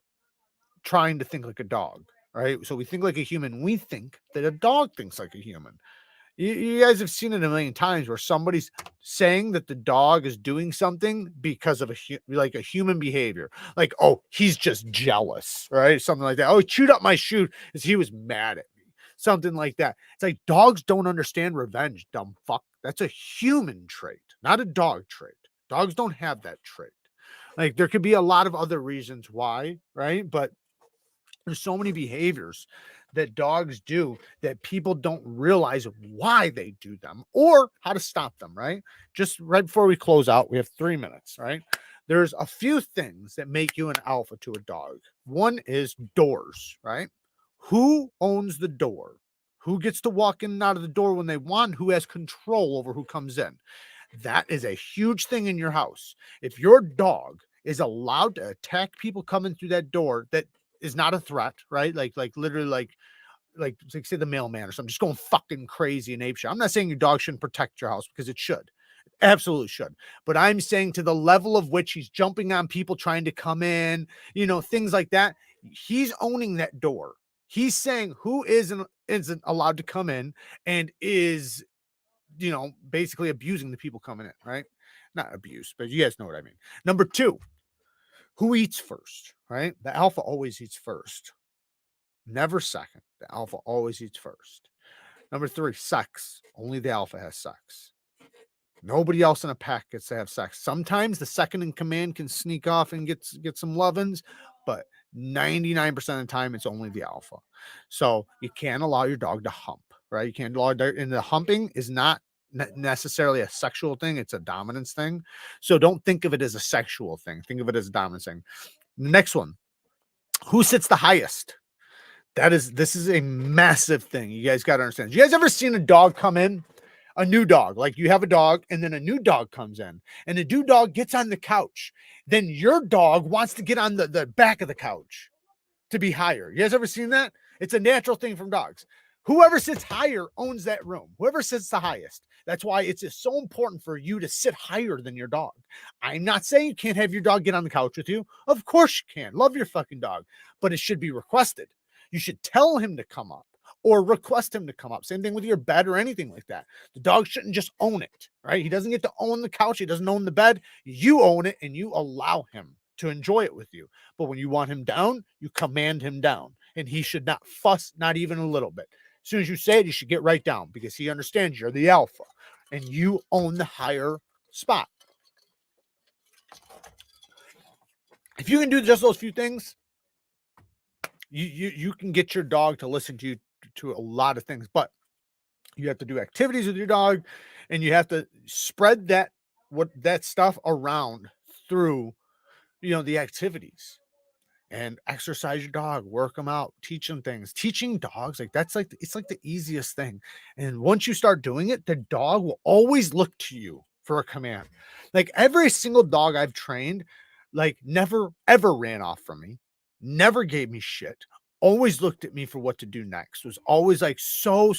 trying to think like a dog, right? So we think like a human. We think that a dog thinks like a human. You guys have seen it a million times where somebody's saying that the dog is doing something because of like a human behavior. Like, oh, he's just jealous, right? Something like that. Oh, he chewed up my shoe because he was mad at me. Something like that. It's like, dogs don't understand revenge, dumb fuck. That's a human trait, not a dog trait. Dogs don't have that trait. Like, there could be a lot of other reasons why, right? But there's so many behaviors that dogs do that people don't realize why they do them or how to stop them, right? Just right before we close out, we have 3 minutes, right? There's a few things that make you an alpha to a dog. One is doors, right? Who owns the door? Who gets to walk in and out of the door when they want? Who has control over who comes in? That is a huge thing in your house. If your dog is allowed to attack people coming through that door, that is not a threat, right? Like literally like say the mailman or something, just going fucking crazy and apeshit. I'm not saying your dog shouldn't protect your house, because it should. It absolutely should. But I'm saying to the level of which he's jumping on people trying to come in, things like that. He's owning that door. He's saying who isn't allowed to come in and is, basically abusing the people coming in, right? Not abuse, but you guys know what I mean. Number 2, who eats first, right? The alpha always eats first, never second. The alpha always eats first. Number 3, sex. Only the alpha has sex. Nobody else in a pack gets to have sex. Sometimes the second in command can sneak off and get some lovin's, but 99% of the time it's only the alpha. So you can't allow your dog to hump, right? You can't allow, and the humping is not necessarily a sexual thing. It's a dominance thing. So don't think of it as a sexual thing. Think of it as a dominance thing. The next one, who sits the highest? This is a massive thing. You guys got to understand. You guys ever seen a dog come in A new dog, like you have a dog and then a new dog comes in and the new dog gets on the couch. Then your dog wants to get on the back of the couch to be higher. You guys ever seen that? It's a natural thing from dogs. Whoever sits higher owns that room. Whoever sits the highest. That's why it's just so important for you to sit higher than your dog. I'm not saying you can't have your dog get on the couch with you. Of course you can. Love your fucking dog. But it should be requested. You should tell him to come up or request him to come up. Same thing with your bed or anything like that. The dog shouldn't just own it, right? He doesn't get to own the couch. He doesn't own the bed. You own it and you allow him to enjoy it with you. But when you want him down, you command him down. And he should not fuss, not even a little bit. As soon as you say it, you should get right down because he understands you're the alpha and you own the higher spot. If you can do just those few things, you can get your dog to listen to you to a lot of things, but you have to do activities with your dog and you have to spread that stuff around through, the activities. And exercise your dog, work them out, teach them things. Teaching dogs, it's like the easiest thing. And once you start doing it, the dog will always look to you for a command. Like every single dog I've trained, like never ever ran off from me, never gave me shit, always looked at me for what to do next, was always like so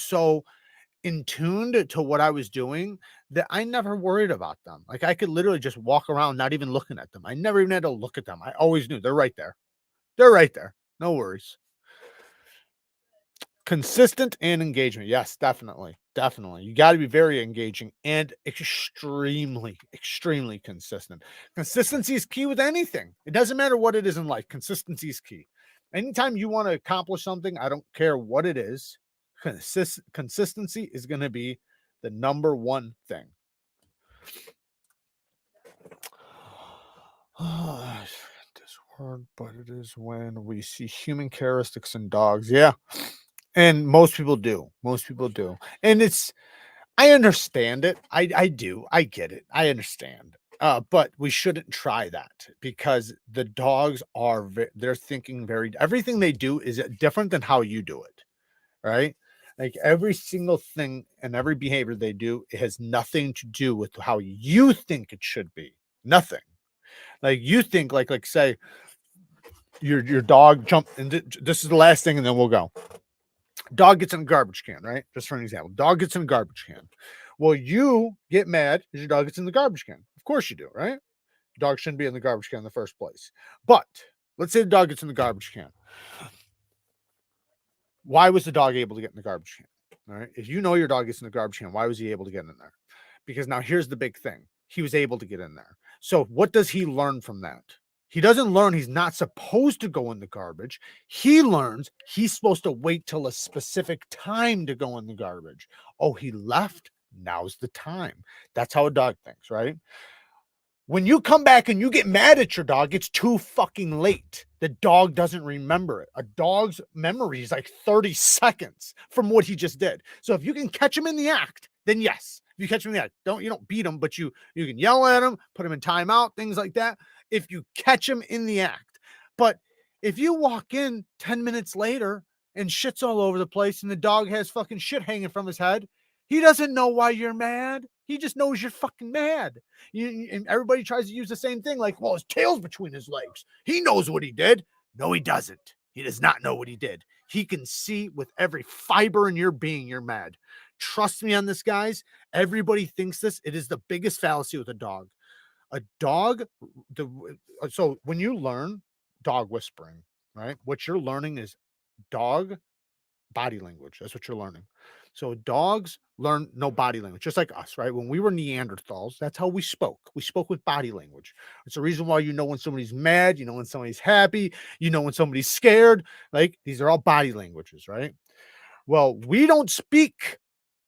in tuned to what I was doing that I never worried about them. Like I could literally just walk around not even looking at them. I never even had to look at them. I always knew they're right there. They're right there. No worries. Consistent and engagement. Yes, definitely. Definitely. You got to be very engaging and extremely consistent. Consistency is key with anything. It doesn't matter what it is in life. Consistency is key. Anytime you want to accomplish something, I don't care what it is, consistency is going to be the number one thing. This word, but it is when we see human characteristics in dogs. Yeah. And most people do. And I understand it. I do. I get it. I understand. But we shouldn't try that because the dogs they're thinking everything they do is different than how you do it. Right? Like every single thing and every behavior they do, it has nothing to do with how you think it should be. Nothing. Like you think like say your dog jumped and this is the last thing and then we'll go. Dog gets in a garbage can, right? Just for an example. Dog gets in a garbage can. Well, you get mad because your dog gets in the garbage can. Of course you do, right? Dog shouldn't be in the garbage can in the first place. But let's say the dog gets in the garbage can. Why was the dog able to get in the garbage can? All right. If you know your dog gets in the garbage can, why was he able to get in there? Because now here's the big thing. He was able to get in there. So what does he learn from that? He doesn't learn he's not supposed to go in the garbage. He learns he's supposed to wait till a specific time to go in the garbage. Oh, he left. Now's the time. That's how a dog thinks, right? When you come back and you get mad at your dog, it's too fucking late. The dog doesn't remember it. A dog's memory is like 30 seconds from what he just did. So if you can catch him in the act, then yes. If you catch him in the act, you don't beat him, but you can yell at him, put him in timeout, things like that. If you catch him in the act. But if you walk in 10 minutes later and shit's all over the place and the dog has fucking shit hanging from his head, he doesn't know why you're mad. He just knows you're fucking mad. And everybody tries to use the same thing like, well, his tail's between his legs. He knows what he did. No, he doesn't. He does not know what he did. He can see with every fiber in your being you're mad. Trust me on this, guys. Everybody thinks this. It is the biggest fallacy with a dog. A dog, so when you learn dog whispering, right, what you're learning is dog body language. That's what you're learning. So dogs learn no body language, just like us, right? When we were Neanderthals, that's how we spoke. We spoke with body language. It's the reason why you know when somebody's mad, you know when somebody's happy, you know when somebody's scared. Like these are all body languages, right? Well, we don't speak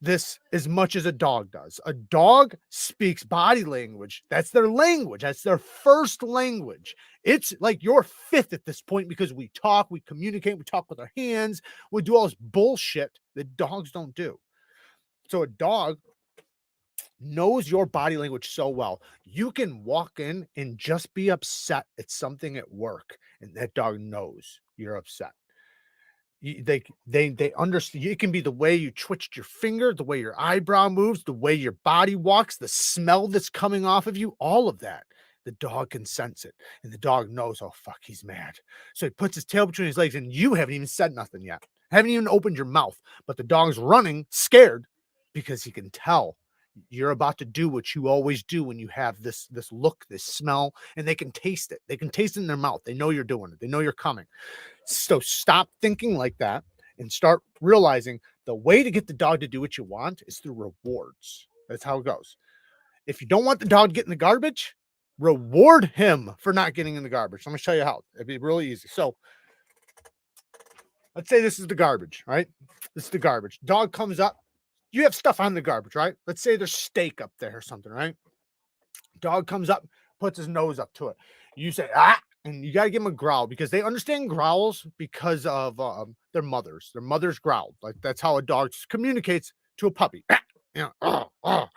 this as much as a dog does. A dog speaks body language. That's their language. That's their first language. It's like your fifth at this point because we talk, we communicate, we talk with our hands, we do all this bullshit that dogs don't do. So a dog knows your body language so well. You can walk in and just be upset at something at work, and that dog knows you're upset. They understand. It can be the way you twitched your finger, the way your eyebrow moves, the way your body walks, the smell that's coming off of you, all of that. The dog can sense it, and the dog knows, oh fuck, he's mad. So he puts his tail between his legs, and you haven't even said nothing yet. Haven't even opened your mouth, but the dog's running scared because he can tell you're about to do what you always do when you have this look, this smell, and they can taste it. They can taste it in their mouth. They know you're doing it. They know you're coming. So stop thinking like that and start realizing the way to get the dog to do what you want is through rewards. That's how it goes. If you don't want the dog to get in the garbage, reward him for not getting in the garbage. I'm going to show you how. It'd be really easy. So let's say this is the garbage, right? This is the garbage. Dog comes up. You have stuff on the garbage, right? Let's say there's steak up there or something, right? Dog comes up, puts his nose up to it. You say, ah, and you got to give them a growl because they understand growls because of their mothers. Their mothers growl. Like that's how a dog communicates to a puppy. You know,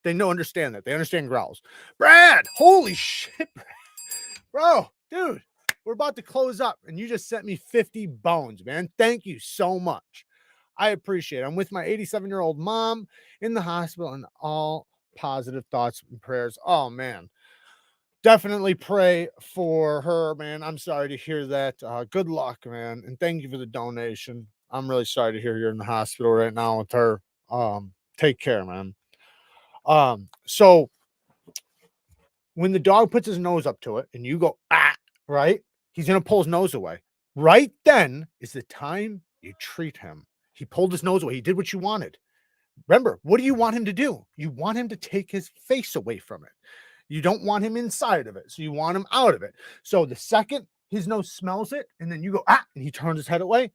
They understand that. They understand growls. Brad, holy shit, bro, dude, we're about to close up and you just sent me 50 bones, man. Thank you so much. I appreciate it. I'm with my 87-year-old mom in the hospital and all positive thoughts and prayers. Oh, man. Definitely pray for her, man. I'm sorry to hear that. Good luck, man. And thank you for the donation. I'm really sorry to hear you're in the hospital right now with her. Take care, man. So when the dog puts his nose up to it and you go, ah, right? He's going to pull his nose away. Right then is the time you treat him. He pulled his nose away. He did what you wanted. Remember, what do you want him to do? You want him to take his face away from it. You don't want him inside of it. So you want him out of it. So the second his nose smells it, and then you go, ah, and he turns his head away,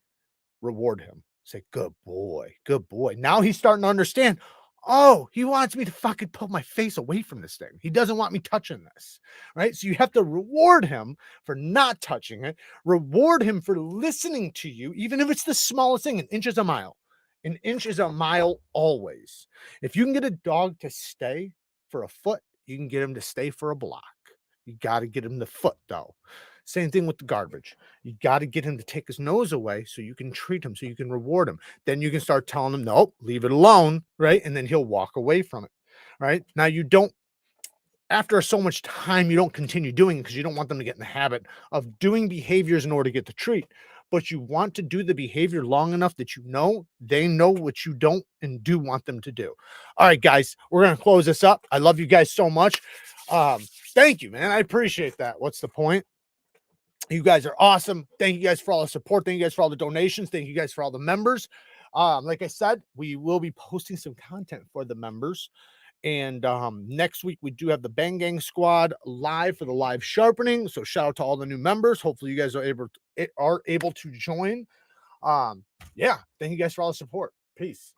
reward him. Say, good boy, good boy. Now he's starting to understand, oh, he wants me to fucking pull my face away from this thing. He doesn't want me touching this, right? So you have to reward him for not touching it. Reward him for listening to you, even if it's the smallest thing. An inch is a mile. An inch is a mile always. If you can get a dog to stay for a foot, you can get him to stay for a block. You got to get him the foot, though. Same thing with the garbage. You got to get him to take his nose away so you can treat him, so you can reward him. Then you can start telling him, nope, leave it alone, right? And then he'll walk away from it, right? Now, you don't, after so much time, you don't continue doing it because you don't want them to get in the habit of doing behaviors in order to get the treat. But you want to do the behavior long enough that you know they know what you don't and do want them to do. All right, guys, we're going to close this up. I love you guys so much. Thank you, man. I appreciate that. What's the point? You guys are awesome. Thank you guys for all the support. Thank you guys for all the donations. Thank you guys for all the members. Like I said, we will be posting some content for the members. And next week, we do have the Bang Gang Squad live for the live sharpening. So shout out to all the new members. Hopefully you guys are able to join. Yeah. Thank you guys for all the support. Peace.